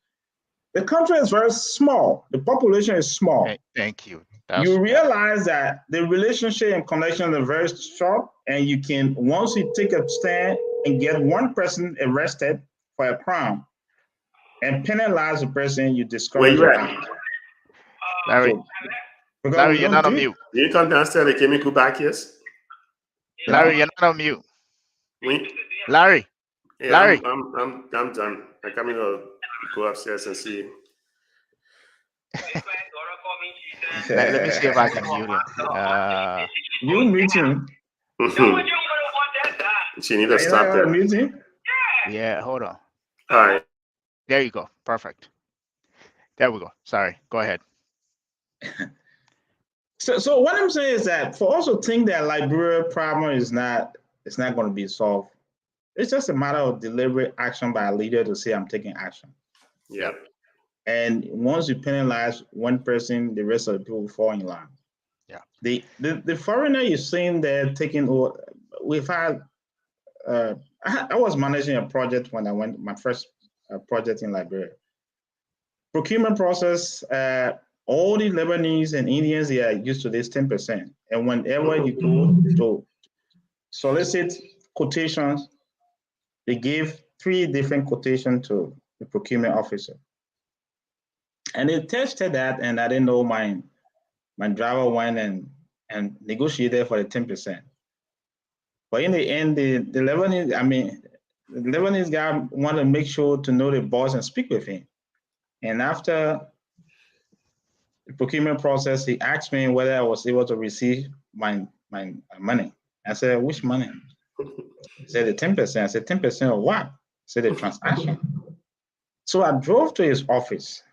The country is very small. The population is small. Thank you. You realize that the relationship and connection are very short, and you can, once you take a stand and get one person arrested for a crime and penalize the person, you discourage it. Larry, you're not on mute. You come downstairs, they came back, yes? Larry, you're not on mute. Larry. Yeah, Larry. I'm done. I'm coming to go upstairs and see. Let me see if I can mute him. You mute him. She need to stop there. Yeah, hold on. All right. There you go. Perfect. There we go. Sorry. Go ahead. So what I'm saying is that for us to think that Liberia problem is not going to be solved, it's just a matter of deliberate action by a leader to say I'm taking action. Yeah. And once you penalize one person, the rest of the people fall in line. Yeah. The foreigner you're seeing there taking over. We've had. I was managing a project when I went my first project in Liberia. Procurement process. All the Lebanese and Indians, they are used to this 10%. And whenever you go to solicit quotations, they give 3 different quotations to the procurement officer. And they tested that, and I didn't know my driver went and negotiated for the 10%. But in the end, the Lebanese guy wanted to make sure to know the boss and speak with him. And after the procurement process, he asked me whether I was able to receive my money. I said, which money? He said the 10%. I said, 10% of what? He said the transaction. So I drove to his office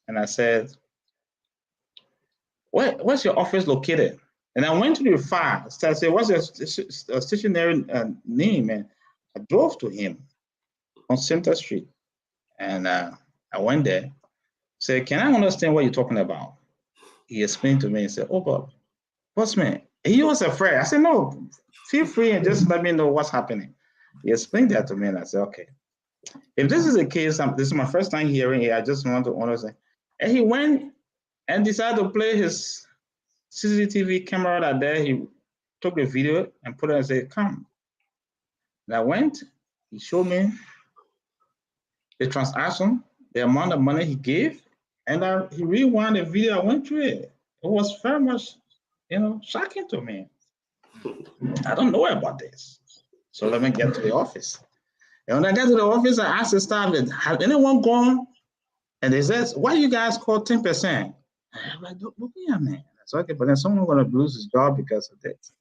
and I said, where's your office located? And I went to the file. I said, what's your stationary name? And I drove to him on Center Street. And I went there. Said, can I understand what you're talking about? He explained to me and said, oh, but what's man? He was afraid. I said, no, feel free and just let me know what's happening. He explained that to me and I said, okay. If this is the case, this is my first time hearing it, I just want to understand. And he went and decided to play his CCTV camera that there. He took the video and put it and said, come. And I went, he showed me the transaction, the amount of money he gave, and he rewound the video. I went through it. It was very much, shocking to me. I don't know about this. So let me get to the office. And when I got to the office, I asked the staff, has anyone gone? And they said, why you guys call 10%? I'm like, look here, man. That's okay, but then someone gonna lose his job because of this.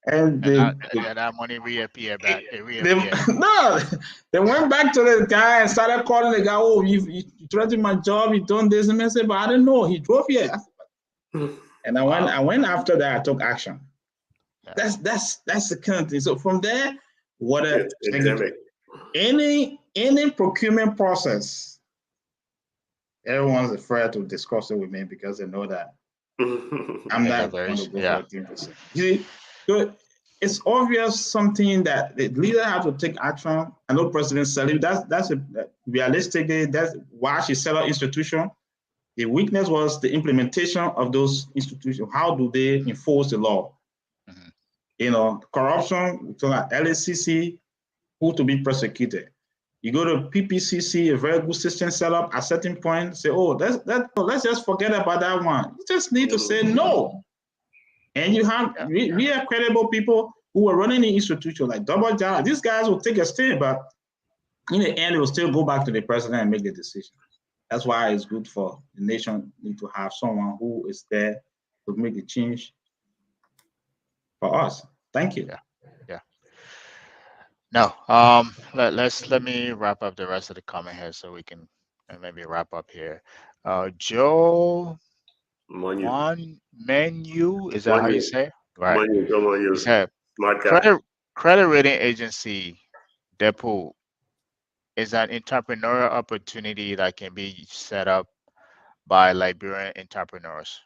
And that money reappear back. It reappear. no, they went back to the guy and started calling the guy. Oh, you threatened my job. You done this, and I said, but I didn't know. He drove here. And I went after that. I took action. Yeah. That's the kind of thing. So from there, any procurement process, everyone's afraid to discuss it with me because they know that I'm not going to go for 10%. See, so it's obvious something that the leader have to take action. I know President Salim, that's realistically, that's why she set up institution. The weakness was the implementation of those institutions. How do they enforce the law? Corruption, so like LACC, who to be prosecuted. You go to PPCC, a very good system set up. At a certain point, say, oh, let's just forget about that one. You just need to say no. And you have we have credible people who are running the institution like Double Jar. These guys will take a stand, but in the end, it will still go back to the president and make the decision. That's why it's good for the nation need to have someone who is there to make the change for us. Thank you. Yeah. No. Let me wrap up the rest of the comment here so we can maybe wrap up here. Joe Menu, is that how you say it? Right. He said, credit rating agency Dehpue is an entrepreneurial opportunity that can be set up by Liberian entrepreneurs.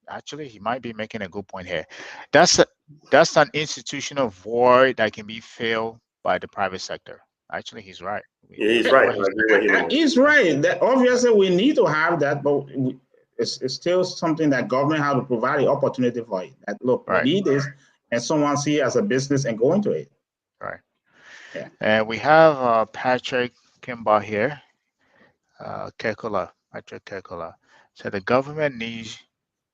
Actually, he might be making a good point here. That's an institutional void that can be filled by the private sector. Actually, he's right. Yeah, he's right. He's right. That obviously we need to have that, but it's still something that government has to provide the opportunity for it. That look, we need this, and someone see it as a business and go into it. Right. Yeah. And we have Patrick Kimball here. Patrick Kekola. So the government needs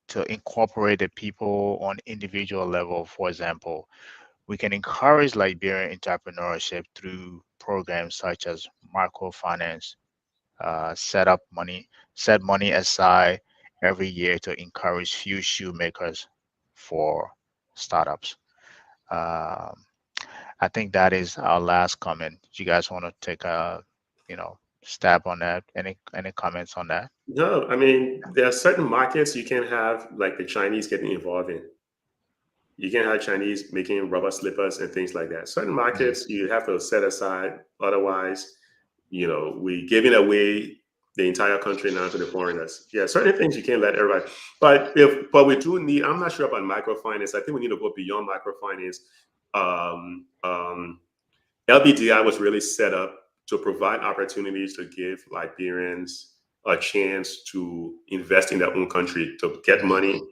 to incorporate the people on individual level. For example, we can encourage Liberian entrepreneurship through programs such as microfinance, set money aside every year to encourage few shoemakers for startups. I think that is our last comment. Do you guys want to take a, stab on that? Any comments on that? No, I mean, there are certain markets you can have, like the Chinese getting involved in. You can have Chinese making rubber slippers and things like that. Certain markets you have to set aside. Otherwise, we're giving away the entire country now to the foreigners. Yeah, certain things you can't let everybody. But we do need. I'm not sure about microfinance. I think we need to go beyond microfinance. LBDI was really set up to provide opportunities to give Liberians a chance to invest in their own country, to get money,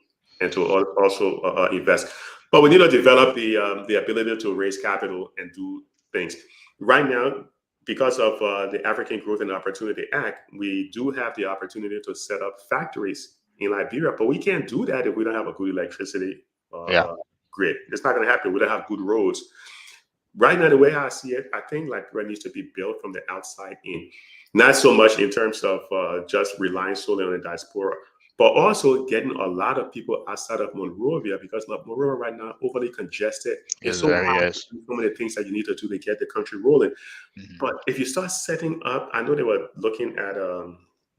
and to also invest. But we need to develop the ability to raise capital and do things. Right now, because of the African Growth and Opportunity Act, we do have the opportunity to set up factories in Liberia, but we can't do that if we don't have a good electricity grid. It's not going to happen. We don't have good roads. Right now, the way I see it, I think Liberia needs to be built from the outside in. Not so much in terms of just relying solely on the diaspora, but also getting a lot of people outside of Monrovia, because Monrovia right now overly congested. It's so hard to do so many things that you need to do to get the country rolling. But if you start setting up, I know they were looking at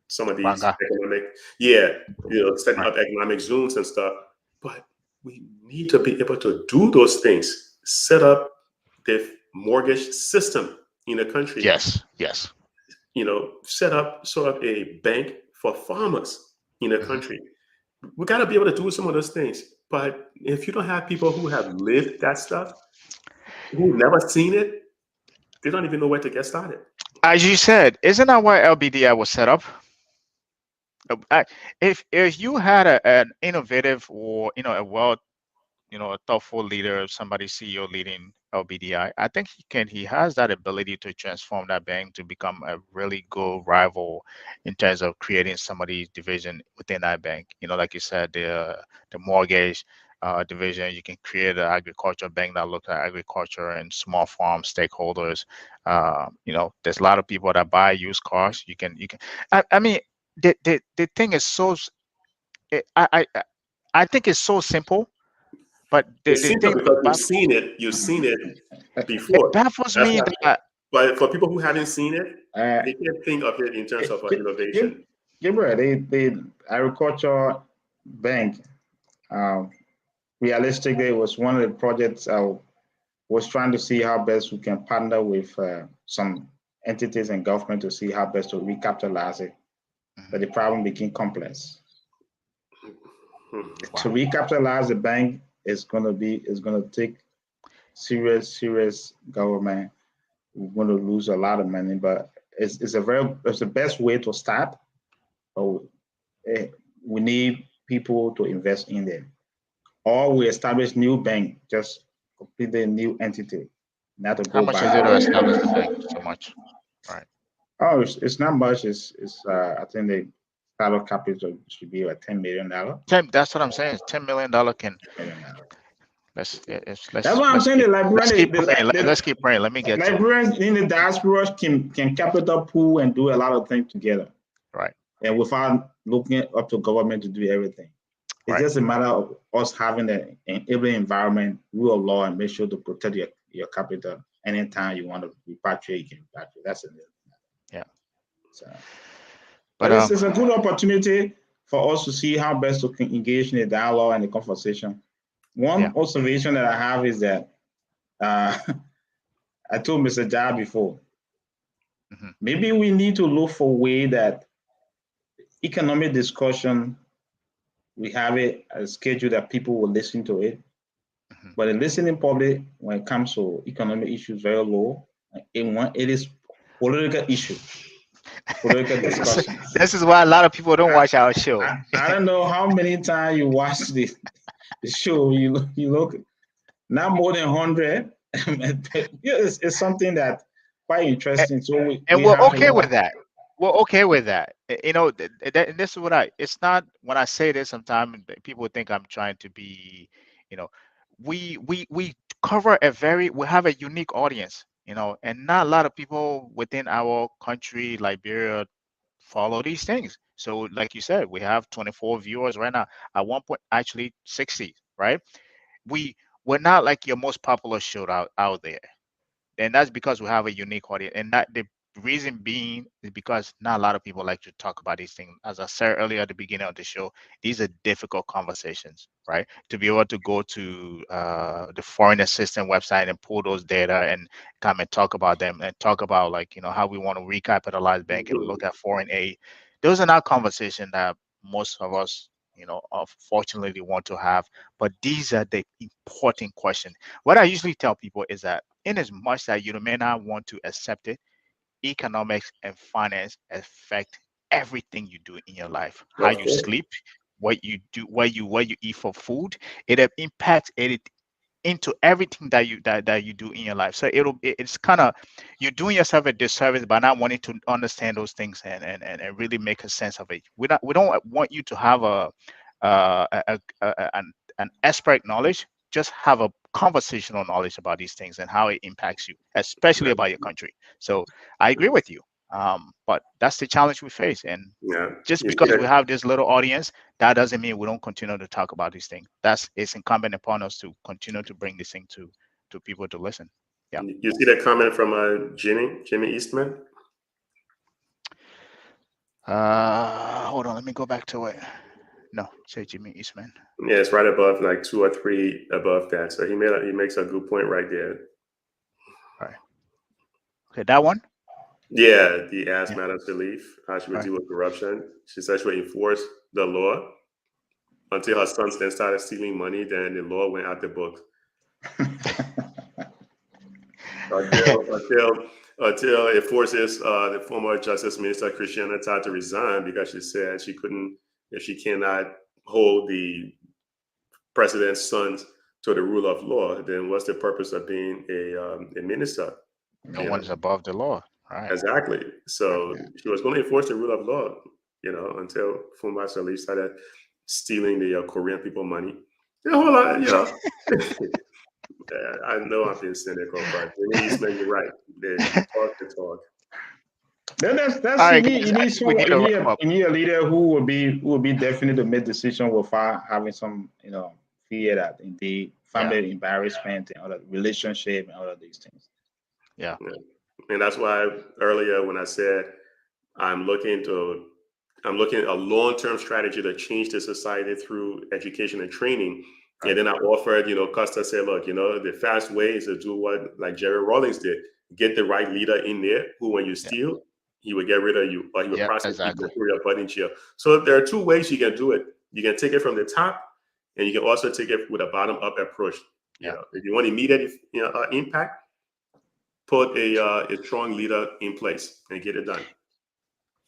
some of these setting up economic zones and stuff, but we need to be able to do those things, set up the mortgage system in the country. Yes. Set up sort of a bank for farmers in the country. We got to be able to do some of those things. But if you don't have people who have lived that stuff, who've never seen it, they don't even know where to get started. As you said, isn't that why LBDI was set up? If you had an innovative or a thoughtful leader, somebody CEO leading LBDI, I think he has that ability to transform that bank to become a really good rival in terms of creating somebody's division within that bank. Like you said, the mortgage, division. You can create an agriculture bank that looks at agriculture and small farm stakeholders. There's a lot of people that buy used cars. I mean, the thing is so. I think it's so simple, but It's the simple thing because that you've seen it it before. baffles That's me why. that But for people who haven't seen it, Uh, they can't think of it in terms of innovation. Gabriel, the agriculture bank, um, realistically, it was one of the projects I was trying to see how best we can partner with some entities and government to see how best to recapitalize it. But the problem became complex. To recapitalize the bank is going to take serious government. We're going to lose a lot of money, but it's the best way to start. But we need people to invest in there, or we establish new bank, just completely new entity, not to how go much is it to back. establish the bank? So much, right? Oh, it's not much. It's I think the startup capital should be like $10 million. That's what I'm saying. $10 million can. That's why I'm saying the Let's keep Liberian, praying. Let's keep praying. Let me get to it. Liberians in the diaspora can capital pool and do a lot of things together. Right. And without looking up to government to do everything. It's just a matter of us having an enabling environment, rule of law, and make sure to protect your capital. Anytime you want to repatriate, you can repatriate. That's it. Yeah. So, but it's a good opportunity for us to see how best to engage in the dialogue and the conversation. One observation that I have is that I told Mr. Jha before, maybe we need to look for a way that economic discussion, we have it a schedule that people will listen to it. But the listening public, when it comes to economic issues, very low. It is political issue, political discussion. This is why a lot of people don't watch our show. I don't know how many times you watch the show. You look not more than 100. It's something that quite interesting. So we're okay with that. We're okay with that. This is what it's not when I say this, sometimes people think I'm trying to be, we cover we have a unique audience, and not a lot of people within our country, Liberia, follow these things. So like you said, we have 24 viewers right now. At one point, actually 60, right? We're not like your most popular show out there. And that's because we have a unique audience. And that the reason being is because not a lot of people like to talk about these things. As I said earlier at the beginning of the show, these are difficult conversations, right? To be able to go to the foreign assistant website and pull those data and come and talk about them and talk about how we want to recapitalize bank and look at foreign aid. Those are not conversations that most of us fortunately want to have, but these are the important questions. What I usually tell people is that in as much that you may not want to accept it, economics and finance affect everything you do in your life. How you sleep, what you do, what you eat for food, it impacts it into everything that you do in your life. So it's kind of, you're doing yourself a disservice by not wanting to understand those things and really make a sense of it. We don't want you to have an expert knowledge. Just have a conversational knowledge about these things and how it impacts you, especially about your country. So I agree with you. But that's the challenge we face. And just because we have this little audience, that doesn't mean we don't continue to talk about these things. It's incumbent upon us to continue to bring this thing to people to listen. Yeah. You see that comment from Jimmy Eastman? Hold on, let me go back to it. No, say Jimmy Eastman. Yeah, it's right above, like 2 or 3 above that. So he makes a good point right there. All right. Okay, that one. Yeah, the asked Madam's belief, how she would deal with corruption. She said she would enforce the law until her sons then started stealing money. Then the law went out the book. until it forces the former Justice Minister Christiana Todd to resign because she said she cannot hold the president's sons to the rule of law, then what's the purpose of being a minister? No one's above the law. Right. Exactly. So she was going to enforce the rule of law, until Fumba Salih started stealing the Korean people money. Yeah, hold on, I know I'm being cynical, but Denise, man, you're right. They talk the talk. Then that's All you right, need guys, I think we need to wrap up. you need a leader who will be definitely to make decision without having some fear that in the family embarrassment and all the relationship and all of these things. Yeah. And that's why earlier when I said I'm looking at a long-term strategy to change the society through education and training. Right. And then I offered, Costa said, look, the fast way is to do what like Jerry Rawlings did, get the right leader in there who, when you steal, he would get rid of you, or he would prosecute you through your butt in jail. So there are two ways you can do it. You can take it from the top, and you can also take it with a bottom-up approach. If you want immediate impact, put a strong leader in place and get it done.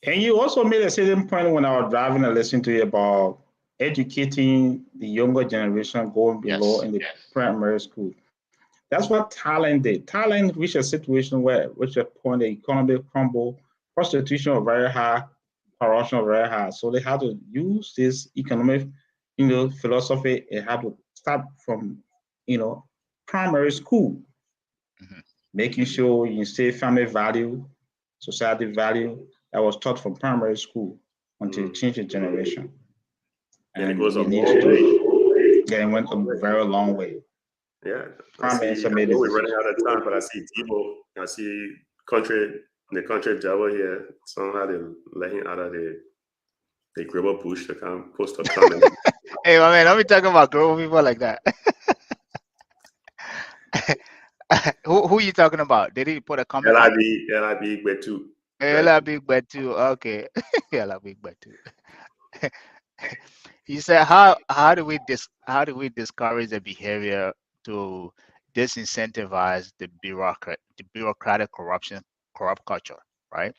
And you also made a certain point when I was driving and listening to you about educating the younger generation going below in the primary school. That's what Thailand did. Thailand reached a situation where, which a point the economy crumbled, prostitution was very high, corruption was very high. So they had to use this economic, philosophy and had to start from, primary school, making sure you say family value, society value that was taught from primary school until you change the generation. And it goes a long way. Yeah, it went a very long way. Yeah, we're running out of time, but I see Dehpue. I see the country devil here. Somehow they let him out of the Gabriel bush to come post a comment. Hey, my man, don't be talking about grown people like that. Who are you talking about? Did he put a comment? LIB Betu. LIB Betu. Okay, LIB Betu. He said, "How do we discourage the behavior to disincentivize the bureaucratic corrupt culture, right?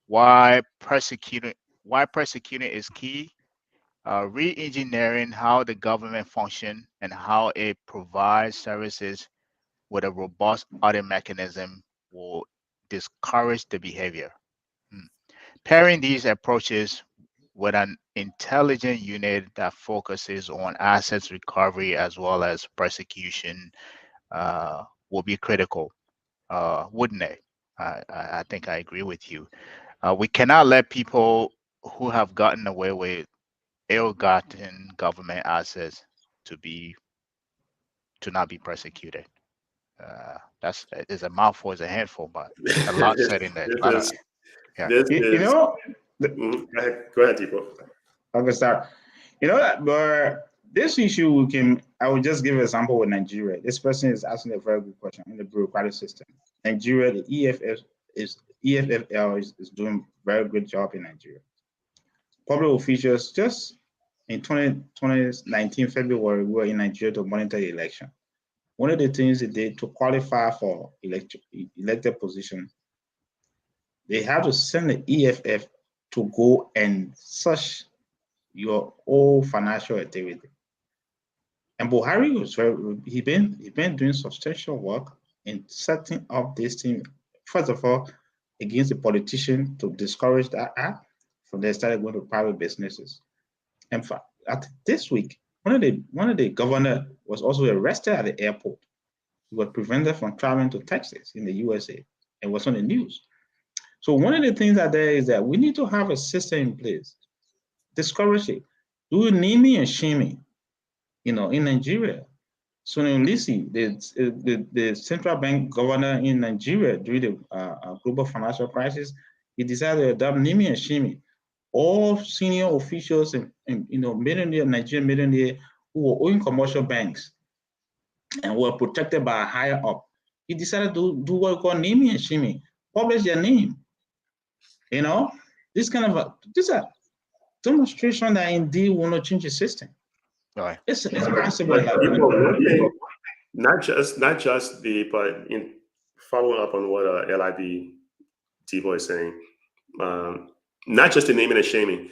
Why persecuting is key. Re-engineering how the government function and how it provides services with a robust audit mechanism will discourage the behavior. Pairing these approaches with an intelligent unit that focuses on assets recovery as well as prosecution will be critical, wouldn't it? I think I agree with you. We cannot let people who have gotten away with ill-gotten government assets to not be persecuted. That's it's a mouthful, it's a handful, but a lot said in there. Go ahead, Dehpue. Okay, start. But this issue I will just give an example with Nigeria. This person is asking a very good question in the bureaucratic system. Nigeria, the EFFL is doing a very good job in Nigeria. Public officials, just in 2019 February, we were in Nigeria to monitor the election. One of the things they did to qualify for elected position, they had to send the EFF to go and search your whole financial activity. And Buhari he been doing substantial work in setting up this thing. First of all, against the politician to discourage that act. From there, started going to private businesses. In fact, this week, one of the governor was also arrested at the airport. He was prevented from traveling to Texas in the USA. It was on the news. So one of the things that there is that we need to have a system in place. Discourage it. Do naming and shaming, in Nigeria. So Lisi, the central bank governor in Nigeria during the global financial crisis, he decided to adopt naming and shaming. All senior officials and Nigerian millionaire who were owning commercial banks and were protected by a higher up. He decided to do what we call naming and shaming, publish their name. This kind of this is a demonstration that indeed will not change the system. Right. It's possible. Not just but in following up on what LIB Dehpue is saying, not just the naming and shaming,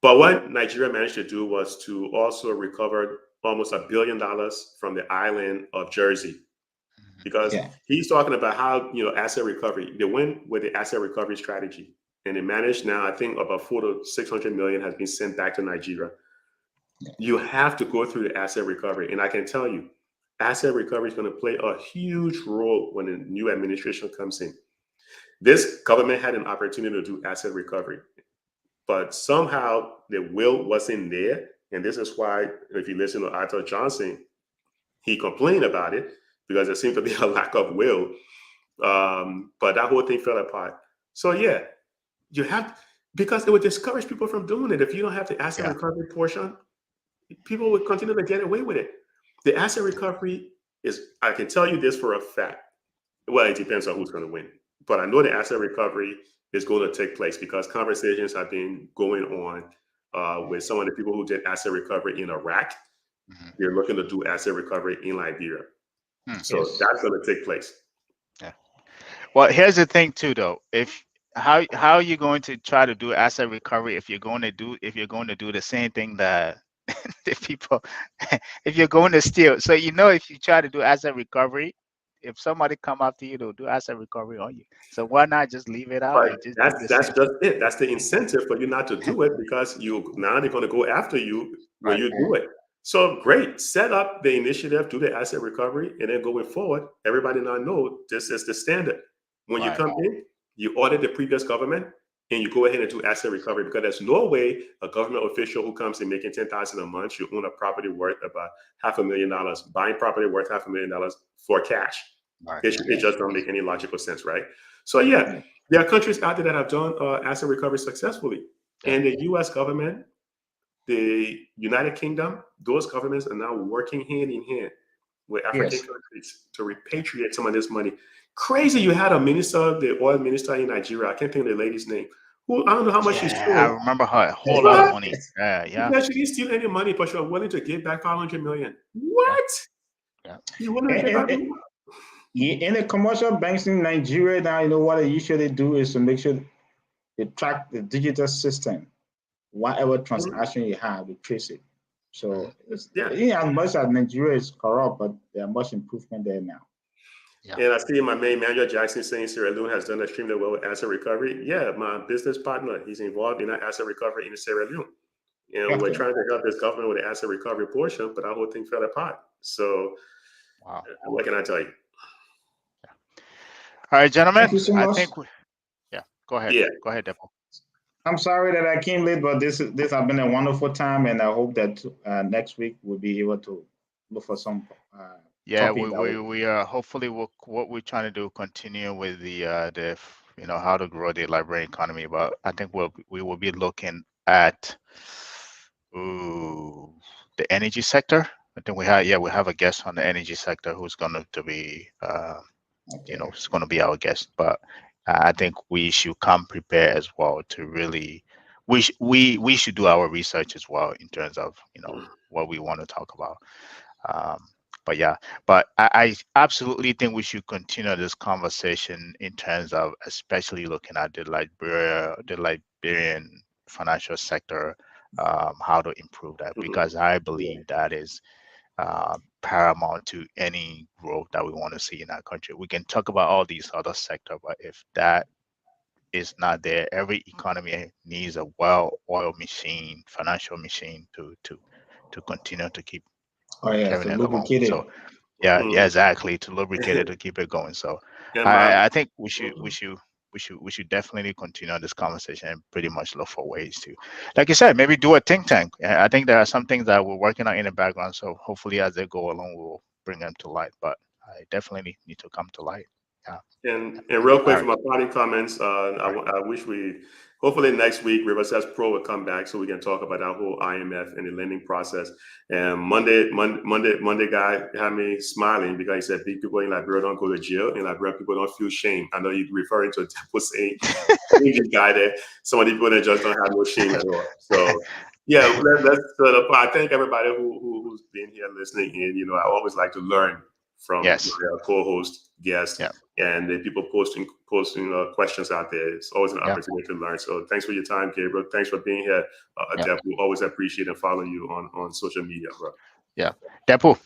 but what Nigeria managed to do was to also recover almost $1 billion from the island of Jersey, because he's talking about how asset recovery. They went with the asset recovery strategy, and they managed now. I think about $400 to $600 million has been sent back to Nigeria. You have to go through the asset recovery. And I can tell you, asset recovery is going to play a huge role when a new administration comes in. This government had an opportunity to do asset recovery, but somehow the will wasn't there. And this is why, if you listen to Arthur Johnson, he complained about it because there seemed to be a lack of will. But that whole thing fell apart. So yeah, you have, because it would discourage people from doing it. If you don't have the asset Yeah. recovery portion, people would continue to get away with it. The asset recovery is, I can tell you this for a fact. Well, it depends on who's going to win. But I know the asset recovery is going to take place because conversations have been going on with some of the people who did asset recovery in Iraq. Mhm. They're looking to do asset recovery in Liberia. So Yes. that's going to take place. Yeah. Well, here's the thing too, though. If how are you going to try to do asset recovery if you're going to do the same thing that the people if you're going to steal? So if you try to do asset recovery, if somebody come after you, they'll do asset recovery on you. So why not just leave it out But and just do the that's same? just it. That's the incentive for you not to do it because now they're going to go after you when Right. you do it. So great, set up the initiative, do the asset recovery, and then going forward, everybody now know this is the standard. When you Right. come in, you audit the previous government, and you go ahead and do asset recovery because there's no way a government official who comes in making $10,000 a month should own a property worth about $500,000, buying property worth $500,000 for cash. Right. It just don't make any logical sense, right? So yeah, there are countries out there that have done asset recovery successfully, Yeah. and the U.S. government, the United Kingdom, those governments are now working hand in hand with African Yes. countries to repatriate some of this money. Crazy, you had a minister, the oil minister in Nigeria. I can't think of the lady's name. Who, I don't know how much she Yeah, I stole. remember her a whole lot of What? money. Yeah. Yeah. Yeah, she didn't steal any money, but she was willing to give back 500 million. Yeah. What? Yeah. You willing to give back? In the commercial banks in Nigeria now, what they usually do is to make sure they track the digital system. Whatever transaction you have, they trace it. So Yeah. as much as Nigeria is corrupt, but there's much improvement there now. Yeah. And I see my main manager, Jackson, saying Sierra Leone has done extremely well with asset recovery. Yeah, my business partner, he's involved in that asset recovery in Sierra Leone. We're Okay. trying to help this government with the asset recovery portion, but our whole thing fell apart. So Wow. what can I tell you? All right, gentlemen. Thank you so I much. think go ahead. Yeah. Go ahead, Dehpue. I'm sorry that I came late, but this has been a wonderful time, and I hope that next week we'll be able to look for some Yeah, topic that we are hopefully what we're trying to do continue with the how to grow the Liberian economy, but I think we will be looking at the energy sector. I think we have a guest on the energy sector who's going to be it's going to be our guest, but I think we should come prepared as well to really we should do our research as well in terms of what we want to talk about. But I absolutely think we should continue this conversation in terms of especially looking at the Liberian financial sector, how to improve that, because I believe that is paramount to any growth that we want to see in our country. We can talk about all these other sectors, but if that is not there, every economy needs a well-oiled machine, financial machine to continue to keep carrying to it along. lubricate it. So yeah, exactly, to lubricate it, to keep it going. So And I think we should definitely continue this conversation and pretty much look for ways to, like you said, maybe do a think tank. I think there are some things that we're working on in the background. So hopefully as they go along, we'll bring them to light. But I definitely need to come to light. Yeah. And real quick All for my parting comments, I wish hopefully next week Riverside Pro will come back so we can talk about that whole IMF and the lending process. And Monday guy had me smiling because he said big people in Liberia don't go to jail and Liberia people don't feel shame. I know you're referring to Dehpue saying the guy there. Some of the people that just don't have no shame at all. So yeah, let's I thank everybody who's been here listening in. I always like to learn from my co-host, guests, and the people posting questions out there. It's always an opportunity to learn. So thanks for your time, Gabriel. Thanks for being here. Dehpue, always appreciate and follow you on social media, bro. Yeah, Dehpue.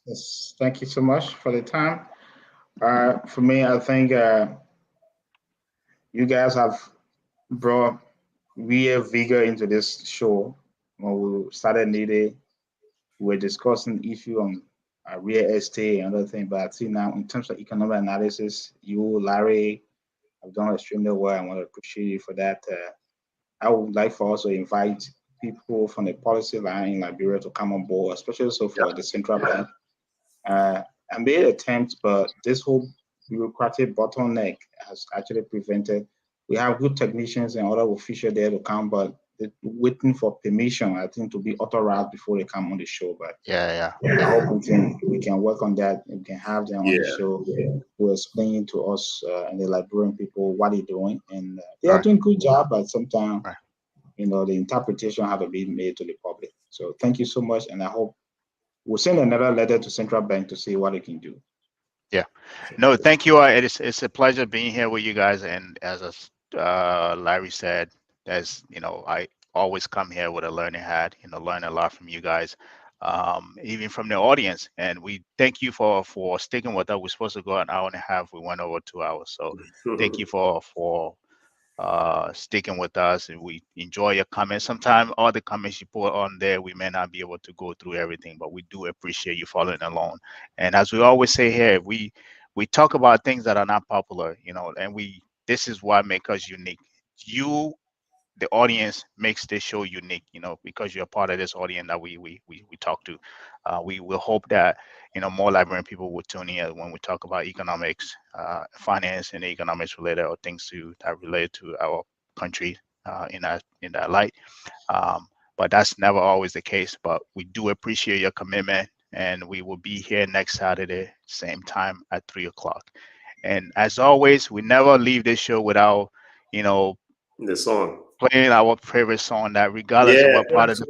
Yes, thank you so much for the time. For me, I think you guys have brought real vigor into this show. when we started needed, we were discussing issue on real estate and other things. But I see now in terms of economic analysis, you, Larry, have done extremely well. I want to appreciate you for that. I would like for us to invite people from the policy line in Liberia to come on board, especially so for the central bank. I made attempts, but this whole bureaucratic bottleneck has actually prevented. We have good technicians and other officials there to come, but they're waiting for permission, I think, to be authorized before they come on the show. But Yeah. I hope we can work on that. We can have them on the show who explain to us and the Liberian people what they're doing, and they are doing a good job. But sometimes, the interpretation has to be made to the public. So thank you so much, and I hope we'll send another letter to Central Bank to see what they can do. Yeah. No, thank you. It's a pleasure being here with you guys. And as Larry said, as I always come here with a learning hat, learn a lot from you guys, even from the audience. And we thank you for sticking with us. We're supposed to go an hour and a half. We went over 2 hours. So thank you for sticking with us, and we enjoy your comments. Sometimes all the comments you put on there, we may not be able to go through everything, but we do appreciate you following along. And as we always say here, we talk about things that are not popular, and this is what makes us unique. You, the audience, makes this show unique, because you're part of this audience that we talk to. We will hope that more Liberian people will tune in when we talk about economics, finance, and economics related, or things that relate to our country in that light. But that's never always the case. But we do appreciate your commitment, and we will be here next Saturday, same time at 3:00. And as always, we never leave this show without the song. Playing our favorite song, that regardless of what part of the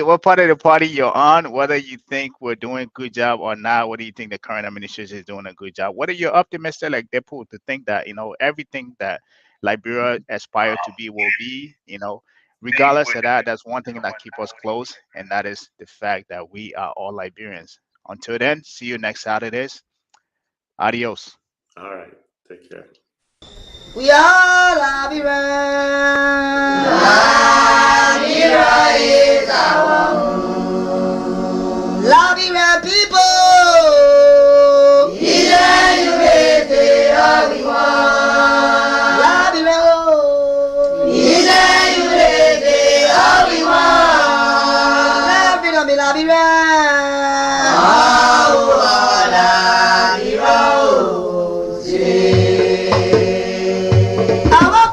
what part of the party you're on, whether you think we're doing a good job or not, whether you think the current administration is doing a good job, whether you're optimistic like Dehpue to think that everything that Liberia aspires to be will be, regardless of that, that's one thing that keeps us close, and that is the fact that we are all Liberians. Until then, see you next Saturdays. Adios. All right, take care. We are Liberian. Liberia is our home. Liberian people. Either you raise it or we want. Liberia, oh. Either you raise it or we want. Liberia, be Liberian. Oh, Liberia, oh, yeah. Our